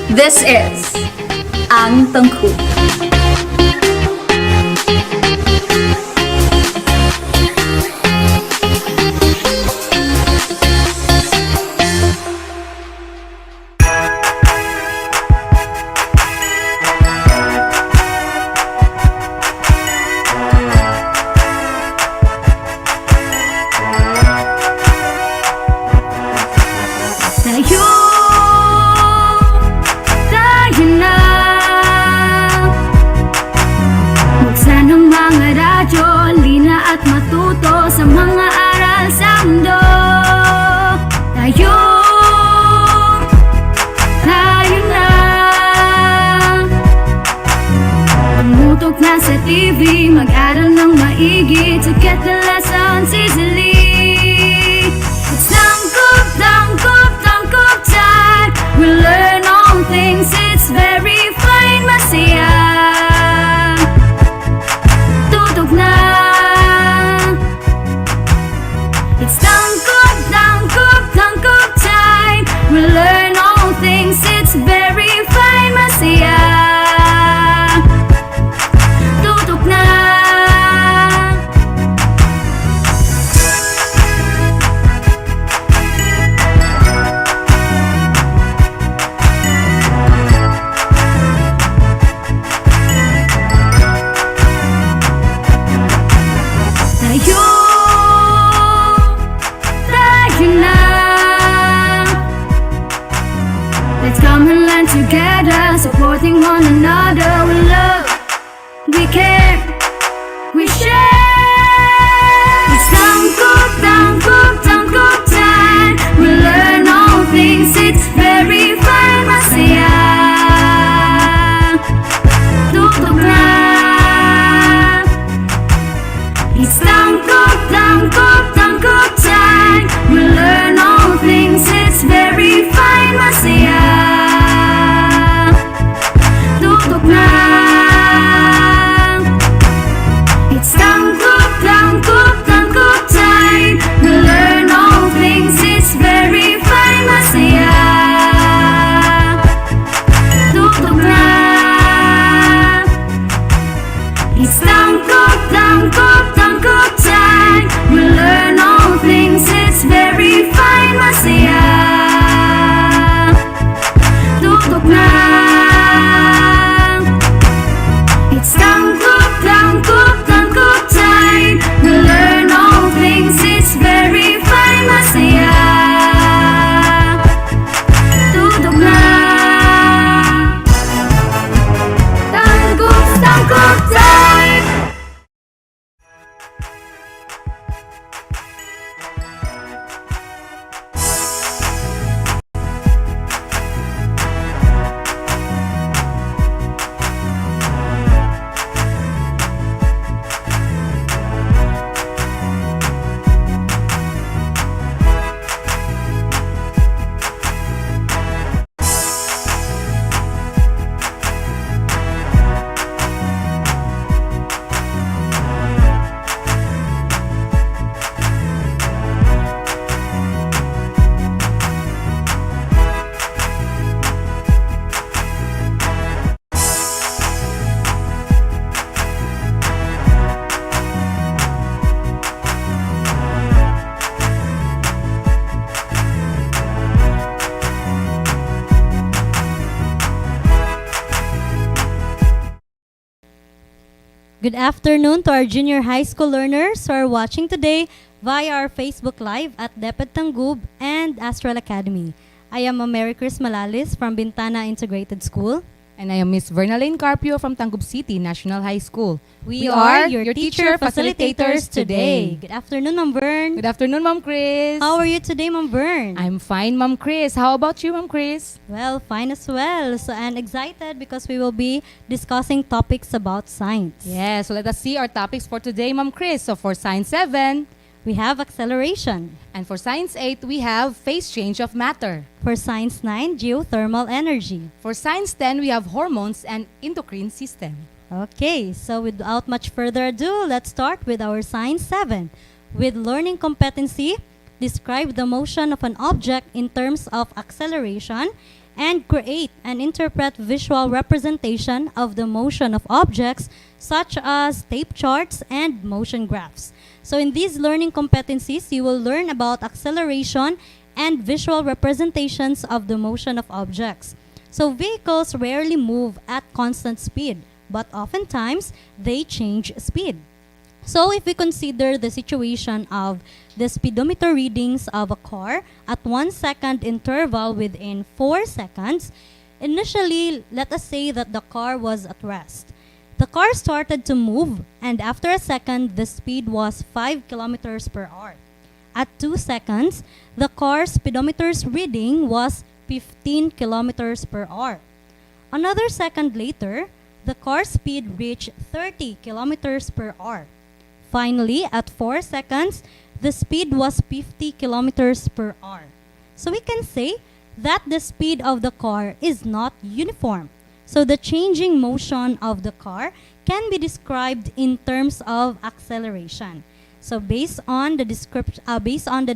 This is Ang Tangku. Tayo, tayo na. Buksan ang mga radyo, lina at matuto sa mga aral sa mundo. Tayo, tayo na. Tumutok na sa TV, mag-aral ng maigi to get the lessons easily. It's tangkop, tangkop, tangkop time. We learn all things, it's very fine, masaya. Tutok na. It's tangkop, tangkop, tangkop time. We learn all things, it's very fine, masaya. Tutok na. Tayo, tayo na. Let's come and learn together, supporting one another. We love, we care, we share. It's tangkop, tangkop, tangkop time. We learn all things, it's very fine, masaya. Tutok na. It's tangkop, tangkop, tangkop time. We learn all things, it's very fine, masaya. Tutok na. It's tangkop, tangkop, tangkop time. We learn all things, it's very fine, masaya. Tutok na. It's tangkop, tangkop, tangkop time. We learn all things, it's very fine, masaya. Tutok na. It's tangkop, tangkop, tangkop time. We learn all things, it's very fine, masaya. Tutok na. Tangkop, tangkop time. Good afternoon to our junior high school learners who are watching today via our Facebook Live at DepEd Tangub and Astral Academy. I am Mary Chris Malalis from Bintana Integrated School. And I am Miss Vernalyn Carpio from Tangub City National High School. We are your teacher facilitators today. Good afternoon, Ma'am Vern. Good afternoon, Ma'am Chris. How are you today, Ma'am Vern? I'm fine, Ma'am Chris. How about you, Ma'am Chris? Well, fine as well. So, and excited because we will be discussing topics about science. Yeah, so let us see our topics for today, Ma'am Chris. So for Science 7, We have acceleration. and for Science 8, we have phase change of matter. For Science 9, geothermal energy. For Science 10, we have hormones and endocrine system. Okay, so without much further ado, let's start with our Science 7. With learning competency, describe the motion of an object in terms of acceleration and create and interpret visual representation of the motion of objects such as tape charts and motion graphs. So in these learning competencies, you will learn about acceleration and visual representations of the motion of objects. So vehicles rarely move at constant speed, but oftentimes they change speed. So if we consider the situation of the speedometer readings of a car at 1 second interval within 4 seconds, initially, let us say that the car was at rest. The car started to move, and after a second, the speed was 5 kilometers per hour. At 2 seconds, the car's speedometer's reading was 15 kilometers per hour. Another second later, the car's speed reached 30 kilometers per hour. Finally, at 4 seconds, the speed was 50 kilometers per hour. So we can say that the speed of the car is not uniform. So the changing motion of the car can be described in terms of acceleration. So based on the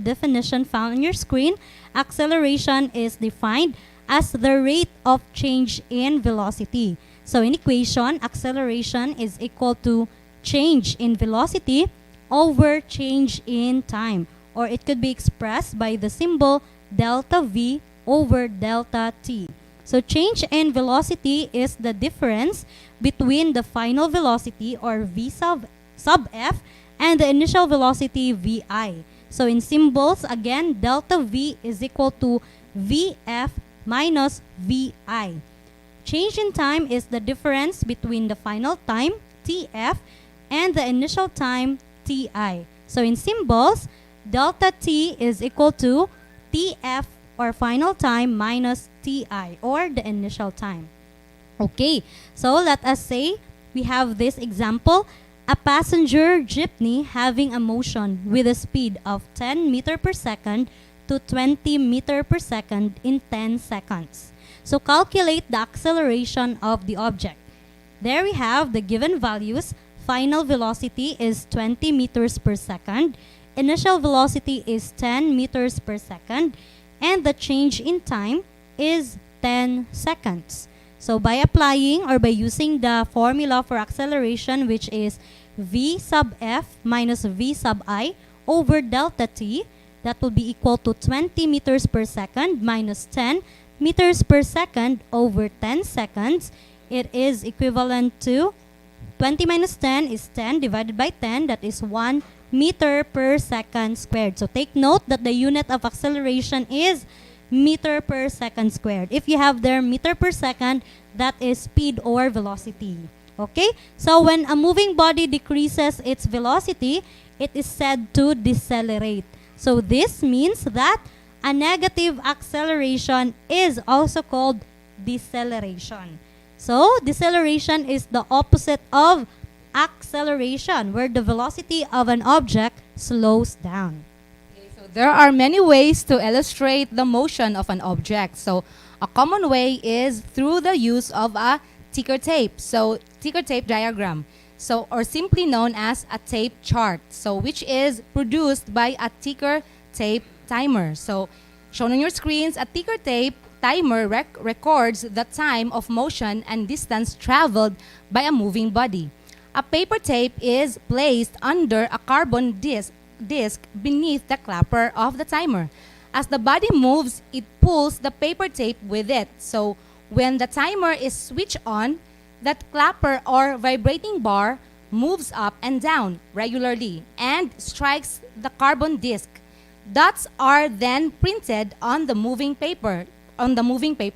definition found on your screen, acceleration is defined as the rate of change in velocity. So in equation, acceleration is equal to change in velocity over change in time, or it could be expressed by the symbol delta V over delta T. So change in velocity is the difference between the final velocity, or V sub f, and the initial velocity Vi. So in symbols, again, delta V is equal to Vf minus Vi. Change in time is the difference between the final time, Tf, and the initial time, Ti. So in symbols, delta T is equal to Tf, or final time, minus Ti, or the initial time. Okay, so let us say we have this example: a passenger jeepney having a motion with a speed of 10 meter per second to 20 meter per second in 10 seconds. So calculate the acceleration of the object. There we have the given values. Final velocity is 20 meters per second, initial velocity is 10 meters per second, and the change in time is 10 seconds. So by applying, or by using the formula for acceleration, which is V sub f minus V sub I over delta t, that will be equal to 20 meters per second minus 10 meters per second over 10 seconds. It is equivalent to 20 minus 10 is 10 divided by 10, that is 1 meter per second squared. So take note that the unit of acceleration is meter per second squared. If you have there meter per second, that is speed or velocity. Okay? So when a moving body decreases its velocity, it is said to decelerate. So this means that a negative acceleration is also called deceleration. So deceleration is the opposite of acceleration, where the velocity of an object slows down. So there are many ways to illustrate the motion of an object. So a common way is through the use of a ticker tape. So ticker tape diagram. So, or simply known as a tape chart. So which is produced by a ticker tape timer. So shown on your screens, a ticker tape timer records the time of motion and distance traveled by a moving body. A paper tape is placed under a carbon disc beneath the clapper of the timer. As the body moves, it pulls the paper tape with it. So when the timer is switched on, that clapper or vibrating bar moves up and down regularly and strikes the carbon disc. Dots are then printed on the moving paper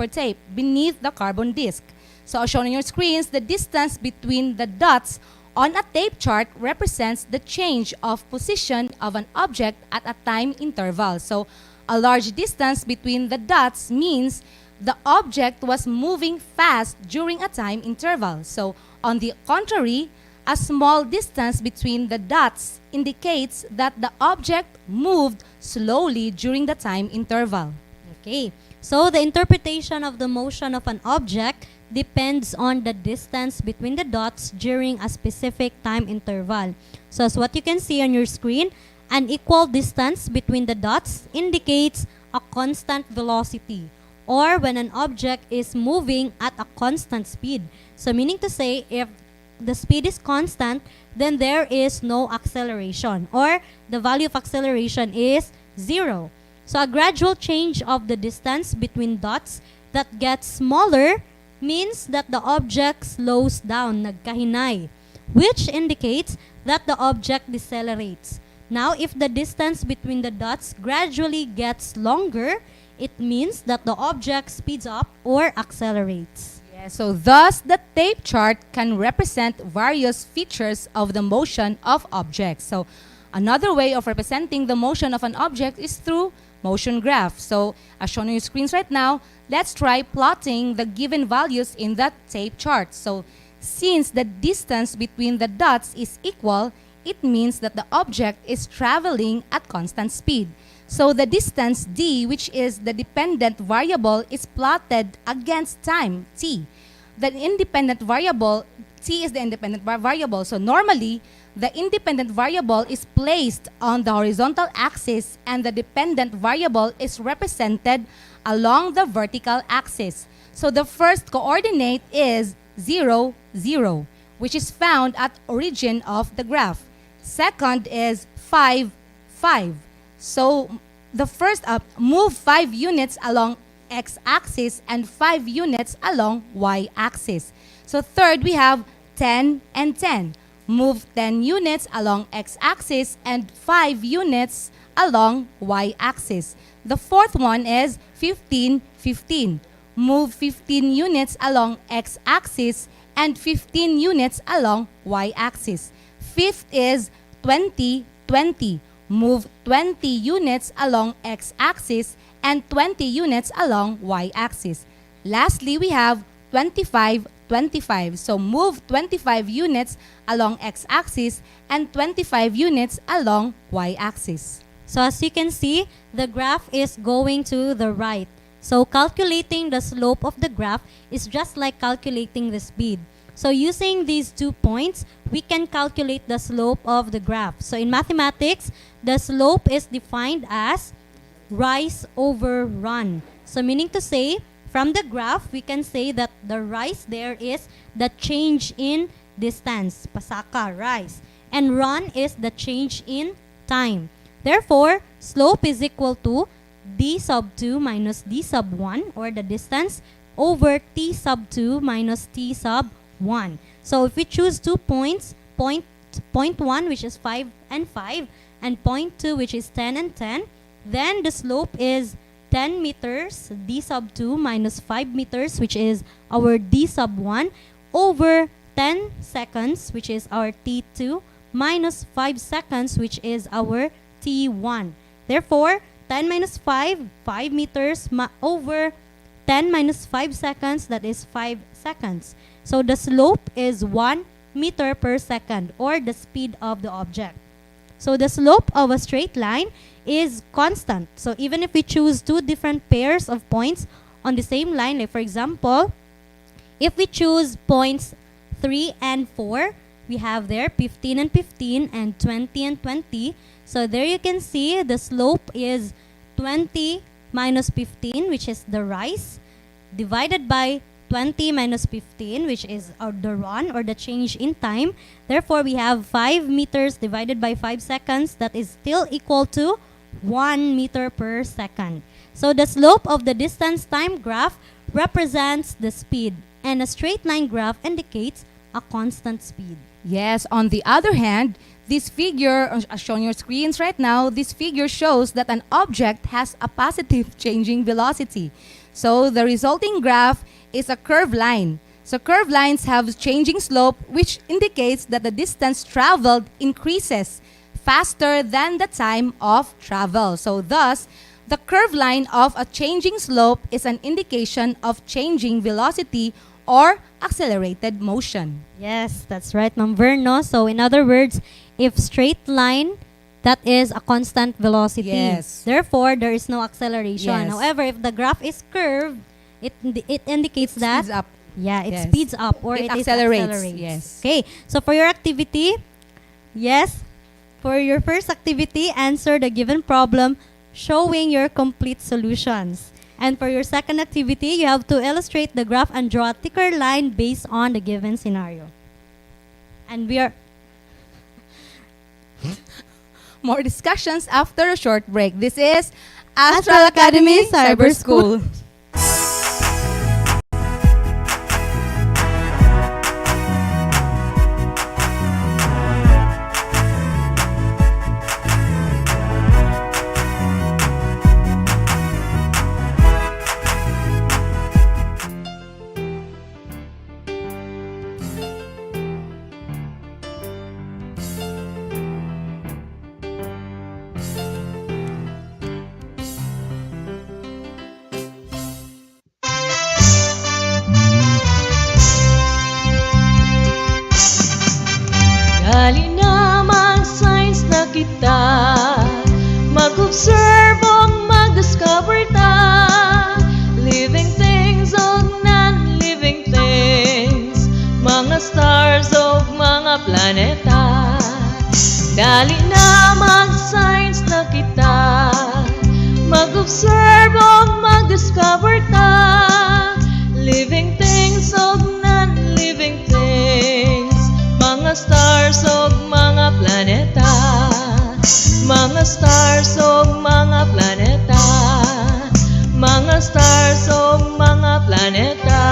tape beneath the carbon disc. So as shown on your screens, the distance between the dots on a tape chart represents the change of position of an object at a time interval. So a large distance between the dots means the object was moving fast during a time interval. So on the contrary, a small distance between the dots indicates that the object moved slowly during the time interval. Okay, so the interpretation of the motion of an object depends on the distance between the dots during a specific time interval. So as what you can see on your screen, an equal distance between the dots indicates a constant velocity, or when an object is moving at a constant speed. So meaning to say, if the speed is constant, then there is no acceleration, or the value of acceleration is 0. So a gradual change of the distance between dots that gets smaller means that the object slows down, nagkahinay, which indicates that the object decelerates. Now, if the distance between the dots gradually gets longer, it means that the object speeds up or accelerates. So thus, the tape chart can represent various features of the motion of objects. So another way of representing the motion of an object is through motion graph. So as shown on your screens right now, let's try plotting the given values in that tape chart. So since the distance between the dots is equal, it means that the object is traveling at constant speed. So the distance d, which is the dependent variable, is plotted against time, t. The independent variable, t is the independent variable. So normally, the independent variable is placed on the horizontal axis and the dependent variable is represented along the vertical axis. So the first coordinate is 0, 0, which is found at origin of the graph. Second is 5, 5. So the first move 5 units along x-axis and 5 units along y-axis. So third, we have 10 and 10. Move 10 units along x-axis and 5 units along y-axis. The fourth one is 15, 15. Move 15 units along x-axis and 15 units along y-axis. Fifth is 20, 20. Move 20 units along x-axis and 20 units along y-axis. Lastly, we have 25, 25. So move 25 units along x-axis and 25 units along y-axis. So as you can see, the graph is going to the right. So calculating the slope of the graph is just like calculating the speed. So using these 2 points, we can calculate the slope of the graph. So in mathematics, the slope is defined as rise over run. So meaning to say, from the graph, we can say that the rise there is the change in distance, pasaka, rise. And run is the change in time. Therefore, slope is equal to d sub 2 minus d sub 1, or the distance, over t sub 2 minus t sub 1. So if we choose 2 points, point 1, which is 5 and 5, and point 2, which is 10 and 10, then the slope is 10 meters, d sub 2 minus 5 meters, which is our d sub 1, over 10 seconds, which is our t2, minus 5 seconds, which is our t1. Therefore, 10 minus 5, 5 meters, over 10 minus 5 seconds, that is 5 seconds. So the slope is 1 meter per second, or the speed of the object. So the slope of a straight line is constant. So even if we choose 2 different pairs of points on the same line, like for example, if we choose points 3 and 4, we have there 15 and 15 and 20 and 20. So there you can see the slope is 20 minus 15, which is the rise, divided by 20 minus 15, which is the run, or the change in time. Therefore, we have 5 meters divided by 5 seconds. That is still equal to 1 meter per second. So the slope of the distance time graph represents the speed, and a straight line graph indicates a constant speed. Yes, on the other hand, this figure, as shown on your screens right now, this figure shows that an object has a positive changing velocity. So the resulting graph is a curved line. So curved lines have changing slope, which indicates that the distance traveled increases faster than the time of travel. So thus, the curved line of a changing slope is an indication of changing velocity or accelerated motion. Yes, that's right, Ma'am Verno. So in other words, if straight line, that is a constant velocity. Yes. Therefore, there is no acceleration. Yes. However, if the graph is curved, it indicates that Speeds up. yeah, it Yes. speeds up, or It it accelerates. accelerates. Yes. Okay. So for your activity, yes, for your first activity, answer the given problem showing your complete solutions. And for your second activity, you have to illustrate the graph and draw a thicker line based on the given scenario. And we are More discussions after a short break. This is Astral Academy Cyber School. Dali na mag-science na kita, mag-observe o mag-discover ta, living things o non-living things, mga stars o mga planeta. Dali na mag-science na kita, mag-observe o mag-discover ta, living things o non-living things, mga stars o mga planeta, mga stars o mga planeta, mga stars o mga planeta.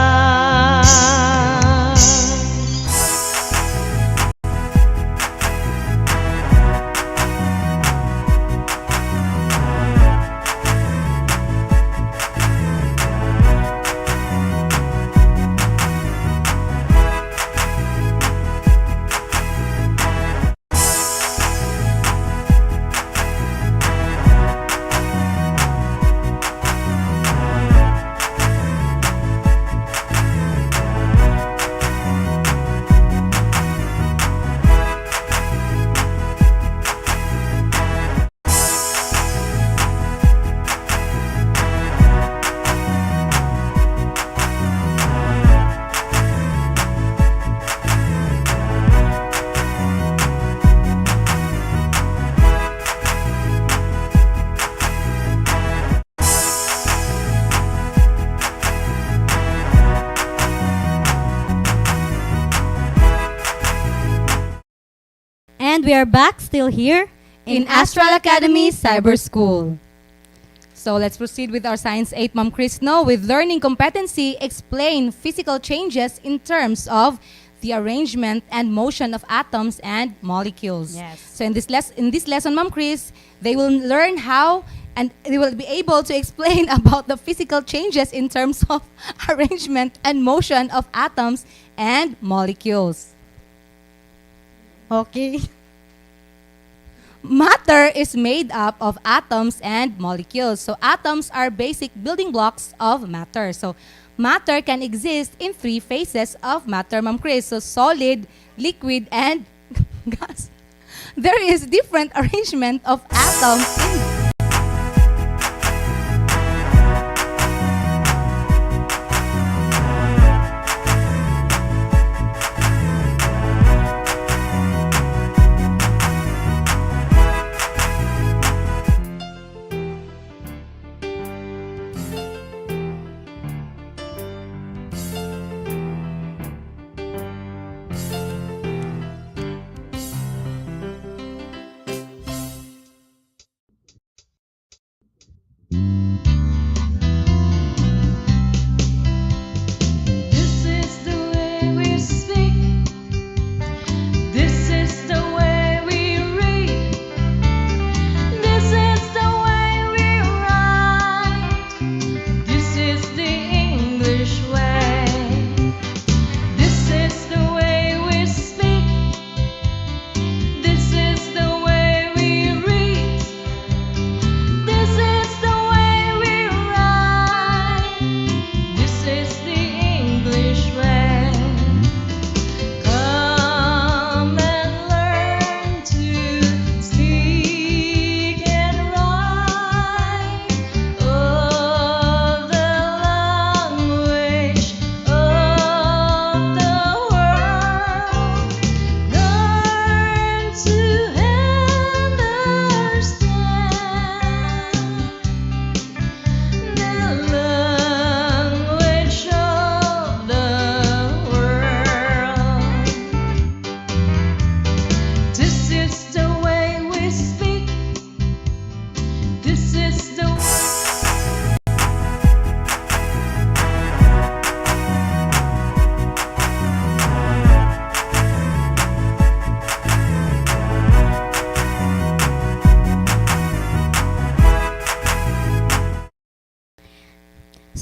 And we are back still here In Astral Academy Cyber School. So let's proceed with our Science 8 Ma'am Chris No with learning competency. Explain physical changes in terms of the arrangement and motion of atoms and molecules. Yes. So in this lesson, Ma'am Chris, they will learn how and they will be able to explain about the physical changes in terms of arrangement and motion of atoms and molecules. Okay. Matter is made up of atoms and molecules. So atoms are basic building blocks of matter. So matter can exist in three phases of matter, Ma'am Chris. So solid, liquid, and gas. There is different arrangement of atoms in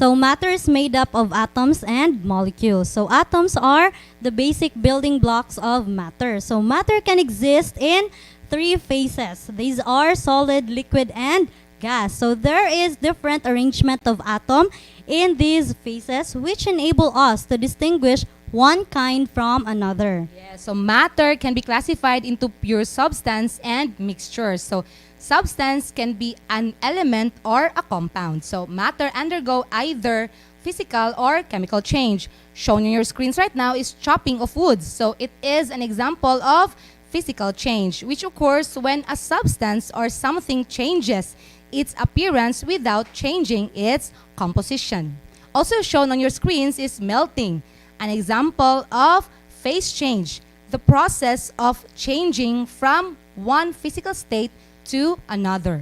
So matter is made up of atoms and molecules. So atoms are the basic building blocks of matter. So matter can exist in three phases. These are solid, liquid, and gas. So there is different arrangement of atom in these phases which enable us to distinguish one kind from another. Yeah, so matter can be classified into pure substance and mixtures. So substance can be an element or a compound. So matter undergo either physical or chemical change. Shown on your screens right now is chopping of wood. So it is an example of physical change, which occurs when a substance or something changes its appearance without changing its composition. Also shown on your screens is melting, an example of phase change, the process of changing from one physical state to another.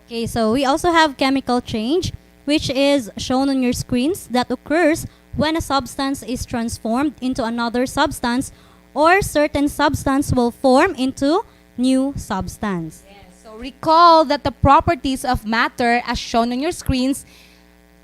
Okay, so we also have chemical change, which is shown on your screens, that occurs when a substance is transformed into another substance, or certain substance will form into new substance. So recall that the properties of matter as shown on your screens,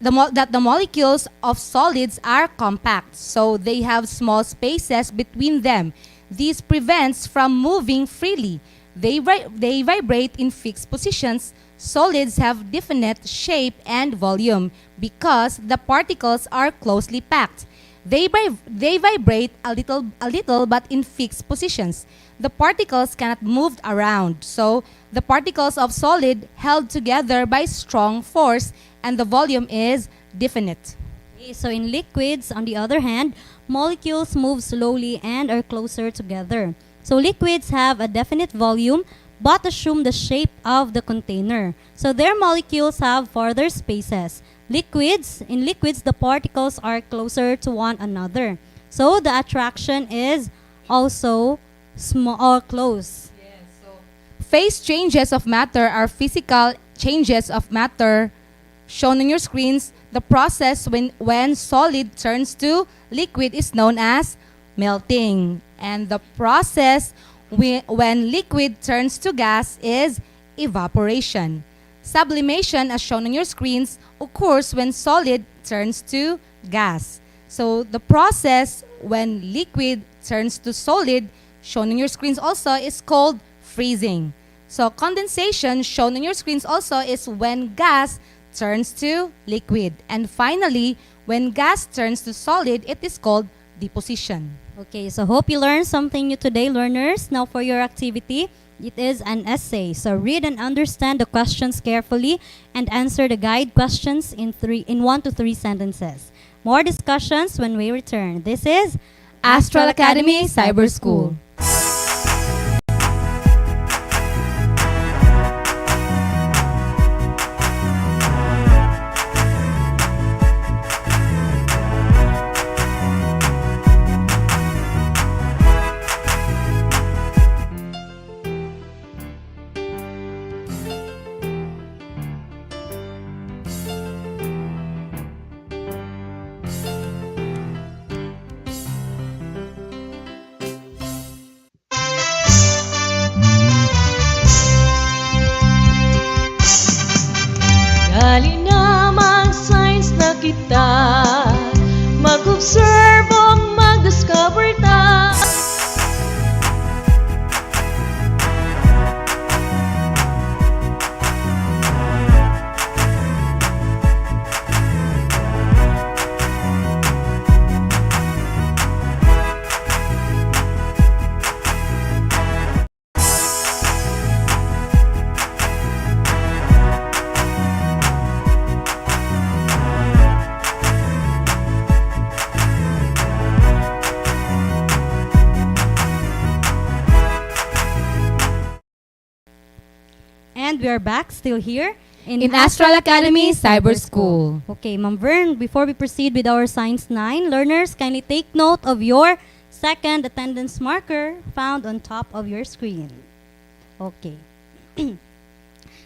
that the molecules of solids are compact, so they have small spaces between them. This prevents from moving freely. They vibrate in fixed positions. Solids have definite shape and volume because the particles are closely packed. They vibrate a little but in fixed positions. The particles cannot move around. So the particles of solid held together by strong force, and the volume is definite. Okay, so in liquids, on the other hand, molecules move slowly and are closer together. So liquids have a definite volume but assume the shape of the container. So their molecules have farther spaces. In liquids, the particles are closer to one another. So the attraction is also small or close. Phase changes of matter are physical changes of matter shown on your screens. The process when solid turns to liquid is known as melting. And the process when liquid turns to gas is evaporation. Sublimation, as shown on your screens, occurs when solid turns to gas. So the process when liquid turns to solid, shown on your screens also, is called freezing. So condensation, shown on your screens also, is when gas turns to liquid. And finally, when gas turns to solid, it is called deposition. Okay, so hope you learned something new today, learners. Now for your activity, it is an essay. So read and understand the questions carefully and answer the guide questions in 1 to 3 sentences. More discussions when we return. This is Astral Academy Cyber School. Gali na mag-science na kita, mag-observe o mag-discover ta. and we are back still here In Astral Academy Cyber School. Okay, Ma'am Vern, before we proceed with our Science 9, learners, kindly take note of your second attendance marker found on top of your screen. Okay.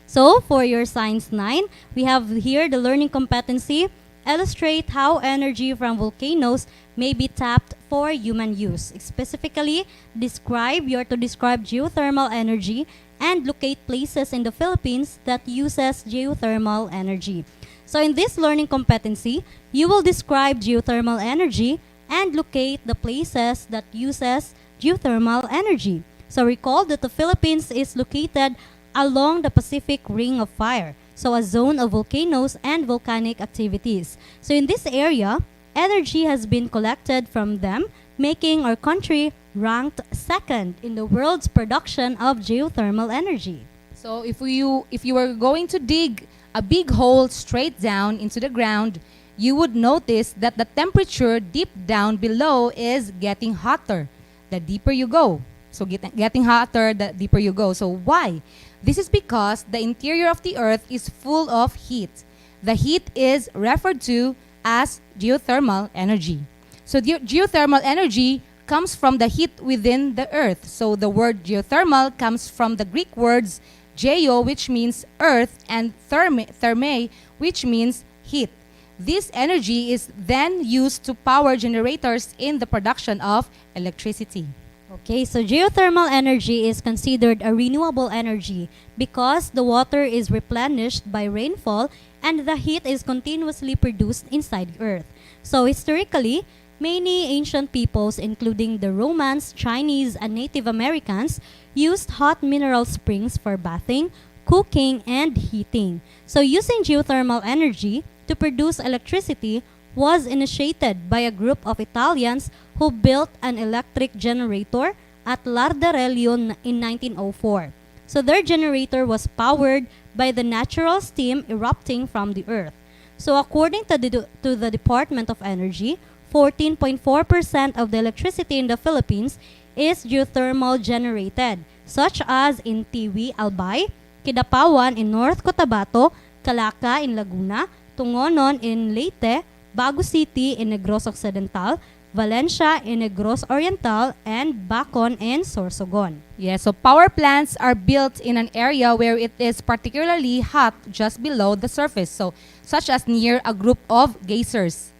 So, for your Science 9, we have here the learning competency. Illustrate how energy from volcanoes may be tapped for human use. Specifically, describe geothermal energy and locate places in the Philippines that uses geothermal energy. So in this learning competency, you will describe geothermal energy and locate the places that uses geothermal energy. So recall that the Philippines is located along the Pacific Ring of Fire, so a zone of volcanoes and volcanic activities. So in this area, energy has been collected from them, making our country ranked second in the world's production of geothermal energy. So if you were going to dig a big hole straight down into the ground, you would notice that the temperature deep down below is getting hotter the deeper you go. So getting hotter the deeper you go. So why? This is because the interior of the earth is full of heat. The heat is referred to as geothermal energy. So the geothermal energy comes from the heat within the earth. So the word geothermal comes from the Greek words geo, which means earth, and therme, which means heat. This energy is then used to power generators in the production of electricity. Okay, so geothermal energy is considered a renewable energy because the water is replenished by rainfall and the heat is continuously produced inside the earth. So historically, many ancient peoples, including the Romans, Chinese, and Native Americans, used hot mineral springs for bathing, cooking, and heating. So using geothermal energy to produce electricity was initiated by a group of Italians who built an electric generator at Larderello in 1904. So their generator was powered by the natural steam erupting from the earth. So according to the Department of Energy, 14.4% of the electricity in the Philippines is geothermal generated, such as in Tiwi, Albay, Kidapawan in North Cotabato, Calaca in Laguna, Tungonon in Leyte, Bago City in Negros Occidental, Valencia in Negros Oriental, and Bacon in Sorsogon. Yeah, so power plants are built in an area where it is particularly hot just below the surface, so such as near a group of geysers,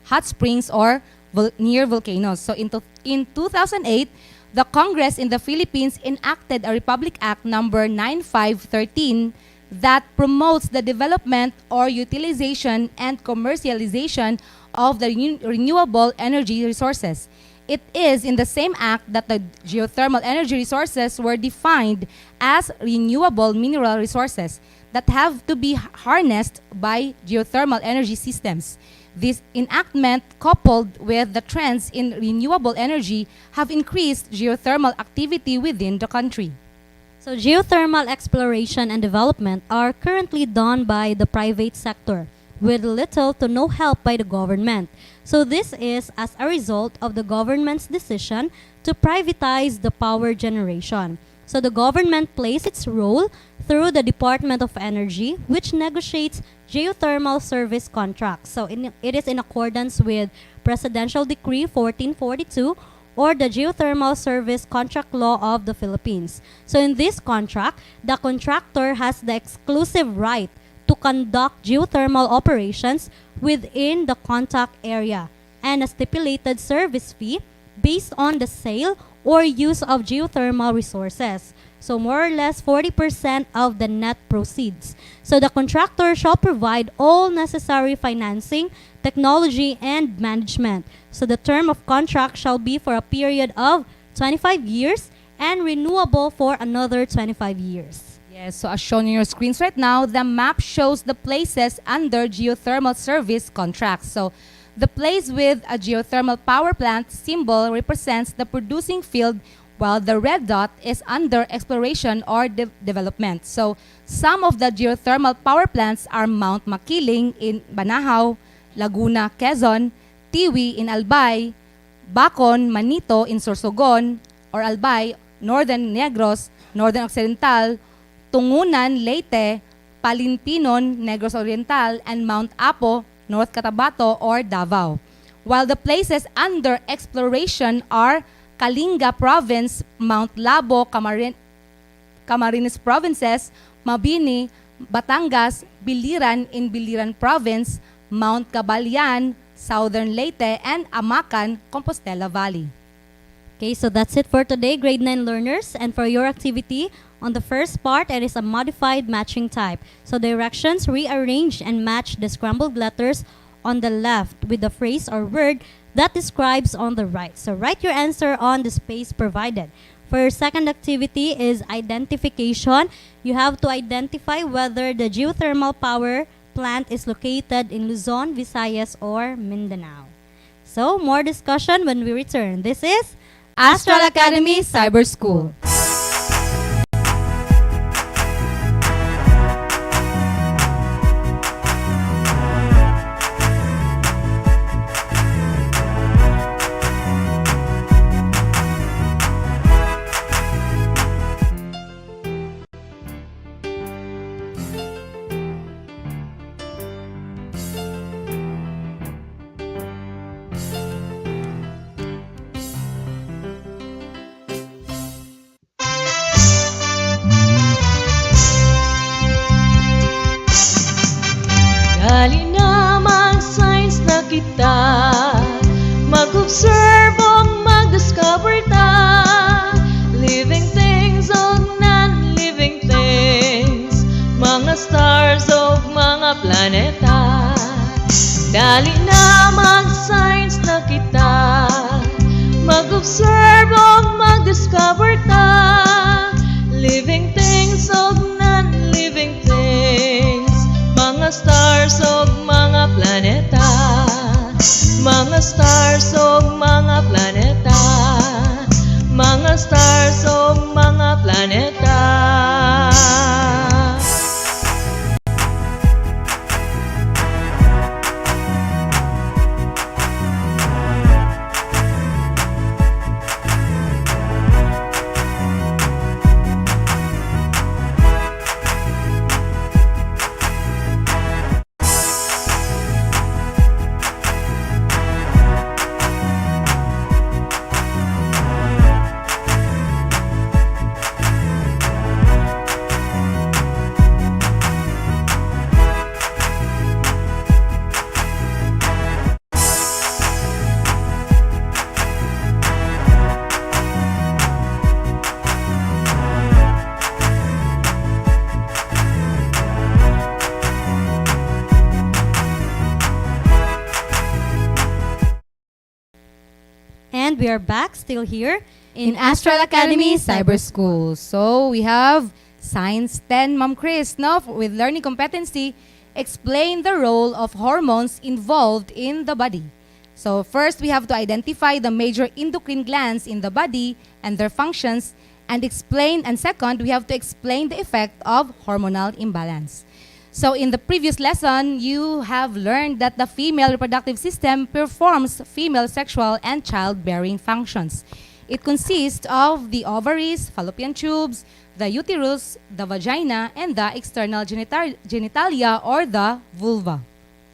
hot springs, or near volcanoes. So in 2008, the Congress in the Philippines enacted a Republic Act number 9513 that promotes the development or utilization and commercialization of the renewable energy resources. It is in the same act that the geothermal energy resources were defined as renewable mineral resources that have to be harnessed by geothermal energy systems. This enactment, coupled with the trends in renewable energy, have increased geothermal activity within the country. So geothermal exploration and development are currently done by the private sector with little to no help by the government. So this is as a result of the government's decision to privatize the power generation. So the government plays its role through the Department of Energy, which negotiates geothermal service contracts. So it is in accordance with Presidential Decree 1442 or the Geothermal Service Contract Law of the Philippines. So in this contract, the contractor has the exclusive right to conduct geothermal operations within the contact area and a stipulated service fee based on the sale or use of geothermal resources. So more or less 40% of the net proceeds. So the contractor shall provide all necessary financing, technology, and management. So the term of contract shall be for a period of 25 years and renewable for another 25 years. Yes, so as shown on your screens right now, the map shows the places under geothermal service contracts. So the place with a geothermal power plant symbol represents the producing field, while the red dot is under exploration or development. So some of the geothermal power plants are Mount Makiling in Banahaw, Laguna, Quezon, Tiwi in Albay, Bacon, Manito in Sorsogon or Albay, Northern Negros, Northern Occidental, Tungunan, Leyte, Palintinon, Negros Oriental, and Mount Apo, North Cotabato or Davao. While the places under exploration are Kalinga Province, Mount Labo, Camarines Provinces, Mabini, Batangas, Biliran in Biliran Province, Mount Cabalian, Southern Leyte, and Amacan, Compostela Valley. Okay, so that's it for today, grade 9 learners. And for your activity, On the first part, it is a modified matching type. So directions rearrange and match the scrambled letters on the left with the phrase or word that describes on the right. So write your answer on the space provided. For your second activity is identification. You have to identify whether the geothermal power plant is located in Luzon, Visayas, or Mindanao. So more discussion when we return. This is Astral Academy Cyber School. Gali namang science na kita, mag-observe o mag-discover ta, living things o non-living things, mga stars o mga planeta. Dali na mag-science na kita, mag-observe o mag-discover ta, living things o non-living things, mga stars o mga planeta, mga stars o mga planeta, mga stars o mga planeta. And we are back, still here In Astral Academy Cyber School. So we have Science 10, Ma'am Chris, no? With learning competency, explain the role of hormones involved in the body. So first, we have to identify the major endocrine glands in the body and their functions, and second, we have to explain the effect of hormonal imbalance. So in the previous lesson, you have learned that the female reproductive system performs female sexual and childbearing functions. It consists of the ovaries, fallopian tubes, the uterus, the vagina, and the external genitalia or the vulva.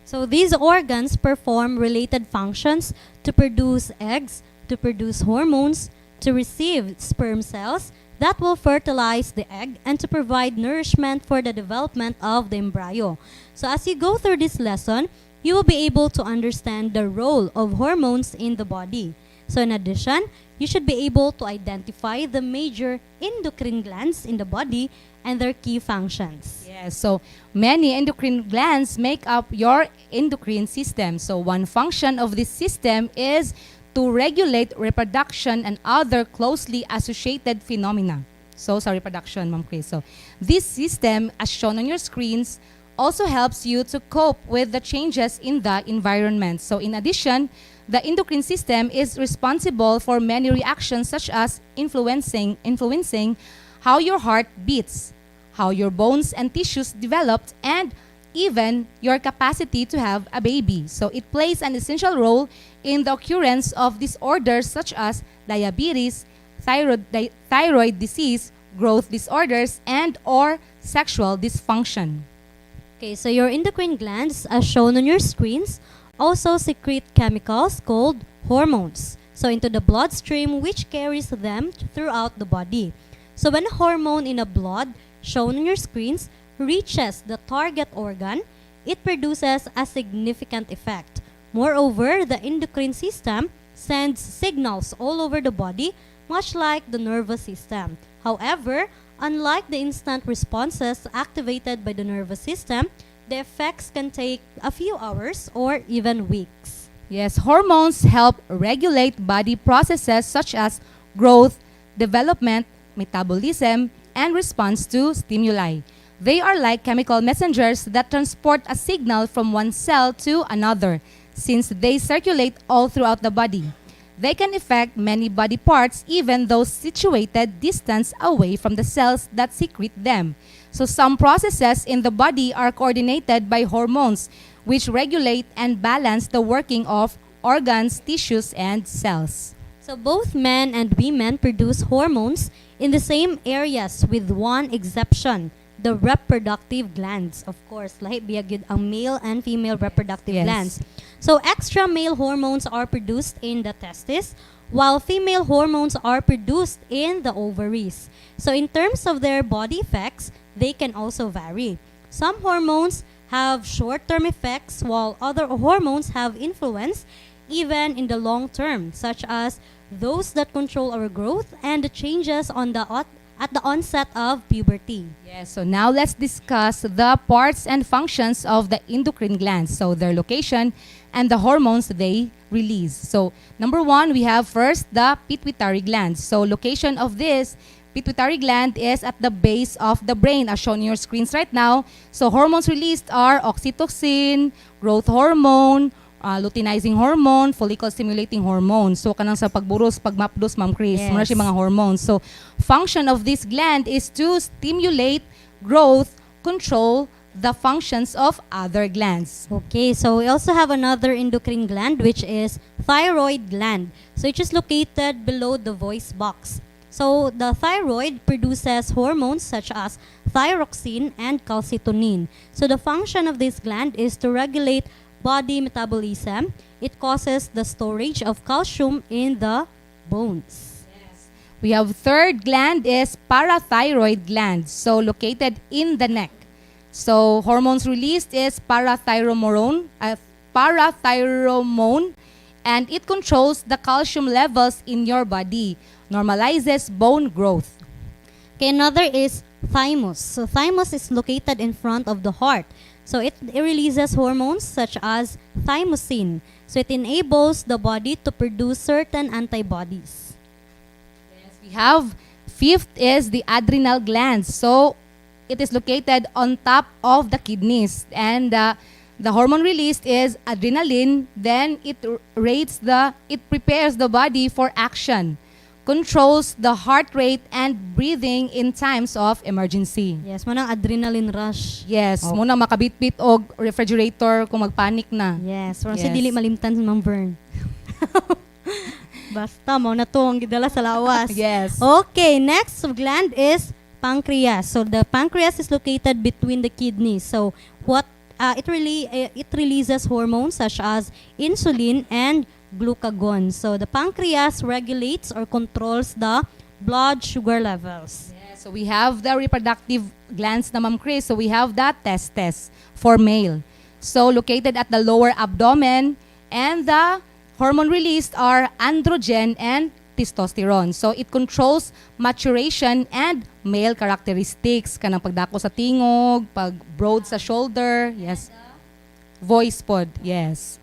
So these organs perform related functions to produce eggs, to produce hormones, to receive sperm cells that will fertilize the egg, and to provide nourishment for the development of the embryo. So as you go through this lesson, you will be able to understand the role of hormones in the body. So in addition, you should be able to identify the major endocrine glands in the body and their key functions. Yes, so many endocrine glands make up your endocrine system. So one function of this system is to regulate reproduction and other closely associated phenomena. So sa reproduction, Ma'am Chris. So this system, as shown on your screens, also helps you to cope with the changes in the environment. So in addition, the endocrine system is responsible for many reactions such as influencing how your heart beats, how your bones and tissues developed, and even your capacity to have a baby. So it plays an essential role in the occurrence of disorders such as diabetes, thyroid disease, growth disorders, and or sexual dysfunction. Okay, so your endocrine glands, as shown on your screens, also secrete chemicals called hormones, so into the bloodstream, which carries them throughout the body. So when a hormone in a blood, shown on your screens, reaches the target organ, it produces a significant effect. Moreover, the endocrine system sends signals all over the body, much like the nervous system. However, Unlike the instant responses activated by the nervous system, the effects can take a few hours or even weeks. Yes, hormones help regulate body processes such as growth, development, metabolism, and response to stimuli. They are like chemical messengers that transport a signal from one cell to another, since they circulate all throughout the body. They can affect many body parts, even those situated distance away from the cells that secrete them. So some processes in the body are coordinated by hormones, which regulate and balance the working of organs, tissues, and cells. So both men and women produce hormones in the same areas with one exception, the reproductive glands. Of course, lahi biya gyud ang male and female reproductive Yes. glands. So extra male hormones are produced in the testes, while female hormones are produced in the ovaries. So in terms of their body effects, they can also vary. Some hormones have short-term effects, while other hormones have influence even in the long term, such as those that control our growth and the changes on at the onset of puberty. Yes, so now let's discuss the parts and functions of the endocrine glands, so their location and the hormones they release. So number one, we have first the pituitary gland. So location of this pituitary gland is at the base of the brain, as shown in your screens right now. So hormones released are oxytocin, growth hormone, luteinizing hormone, follicle stimulating hormone. So kanang sa pagburos, pagmapdos, Ma'am Chris, Yes. muna siya mga hormones. So function of this gland is to stimulate growth, control the functions of other glands. Okay, so we also have another endocrine gland, which is thyroid gland. So it is located below the voice box. So the thyroid produces hormones such as thyroxine and calcitonin. So the function of this gland is to regulate body metabolism. It causes the storage of calcium in the bones. We have third gland is parathyroid gland, so located in the neck. So hormones released is parathyromone, and it controls the calcium levels in your body, normalizes bone growth. Okay, another is thymus. So thymus is located in front of the heart. So it releases hormones such as thymosin. So it enables the body to produce certain antibodies. We have fifth is the adrenal glands. So it is located on top of the kidneys, and the hormone released is adrenaline. Then it prepares the body for action, controls the heart rate and breathing in times of emergency. Yes, manang adrenaline rush. Yes, muna makabitbit og refrigerator kung magpanik na. Yes, parang Yes. si dili malimtan si Ma'am Vern. Basta mo na to ang gidala sa lawas. Yes. Okay, next gland is pancreas. So the pancreas is located between the kidneys. So it releases hormones such as insulin and glucagon. So the pancreas regulates or controls the blood sugar levels. So we have the reproductive glands na, Ma'am Chris. So we have the testes for male. So located at the lower abdomen, and the hormone released are androgen and testosterone. So it controls maturation and male characteristics. Kanang pagdako sa tingog, pag broad sa shoulder, yes. Voice pod, yes.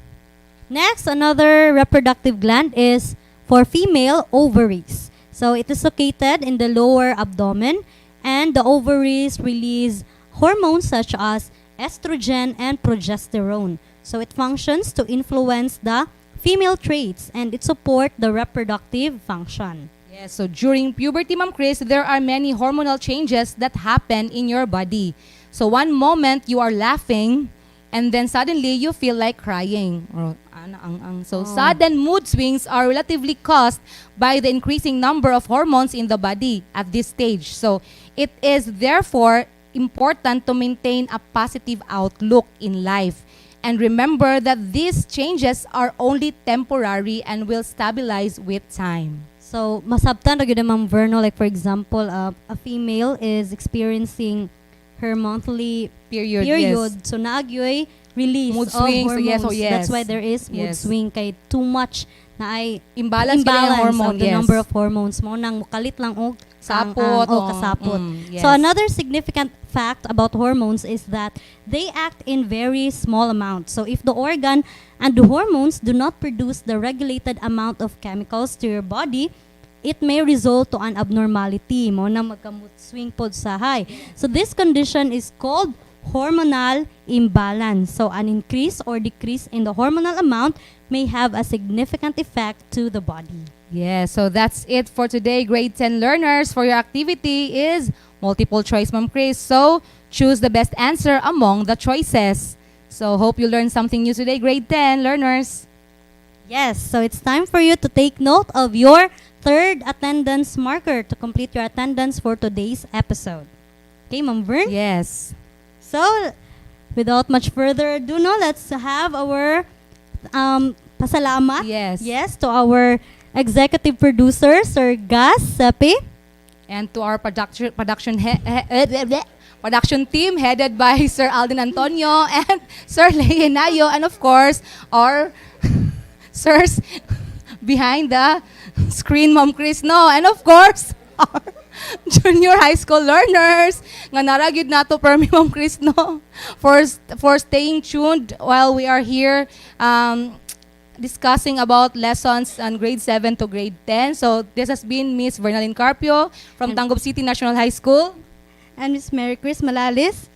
Next, another reproductive gland is for female ovaries. So it is located in the lower abdomen, and the ovaries release hormones such as estrogen and progesterone. So it functions to influence the female traits, and it supports the reproductive function. Yes, so during puberty, Ma'am Chris, there are many hormonal changes that happen in your body. So one moment you are laughing, and then suddenly you feel like crying. So sudden mood swings are relatively caused by the increasing number of hormones in the body at this stage. So it is therefore important to maintain a positive outlook in life. And remember that these changes are only temporary and will stabilize with time. So masabtan ra gyud na, Ma'am Verno, like for example, a female is experiencing her monthly Period. period. Yes. So naagyoy release Mood of swings. So hormones. yes, oh yes. That's why there is mood Yes. swing kay too much na ay Imbalance kaya yung hormone, of the yes. number of hormones mo nang mukalit lang og Sapot. kasapot. Yes. So another significant fact about hormones is that they act in very small amounts. So if the organ and the hormones do not produce the regulated amount of chemicals to your body, it may result to an abnormality mo na magkamut swing pod sa high. So this condition is called hormonal imbalance. So an increase or decrease in the hormonal amount may have a significant effect to the body. Yeah, so that's it for today, grade 10 learners. For your activity is multiple choice, Ma'am Chris. So choose the best answer among the choices. So hope you learned something new today, grade 10 learners. Yes, so it's time for you to take note of your third attendance marker to complete your attendance for today's episode. Okay, Ma'am Vern? Yes. So, without much further ado, no, let's have our pasalamat. Yes. Yes, to our executive producer, Sir Gus Sepe. And to our production team headed by Sir Alden Antonio and Sir Leonayo, and of course our sirs behind the screen, Ma'am Chris, no, and of course our junior high school learners nga naragid nato permi, Ma'am Chris, no, for staying tuned while we are here discussing about lessons on grade 7 to grade 10. So this has been Miss Vernalyn Carpio from Tangub City National High School. And Miss Mary Chris Malalis.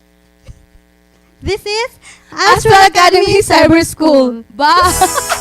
This is Astral Academy Cyber School. Bye!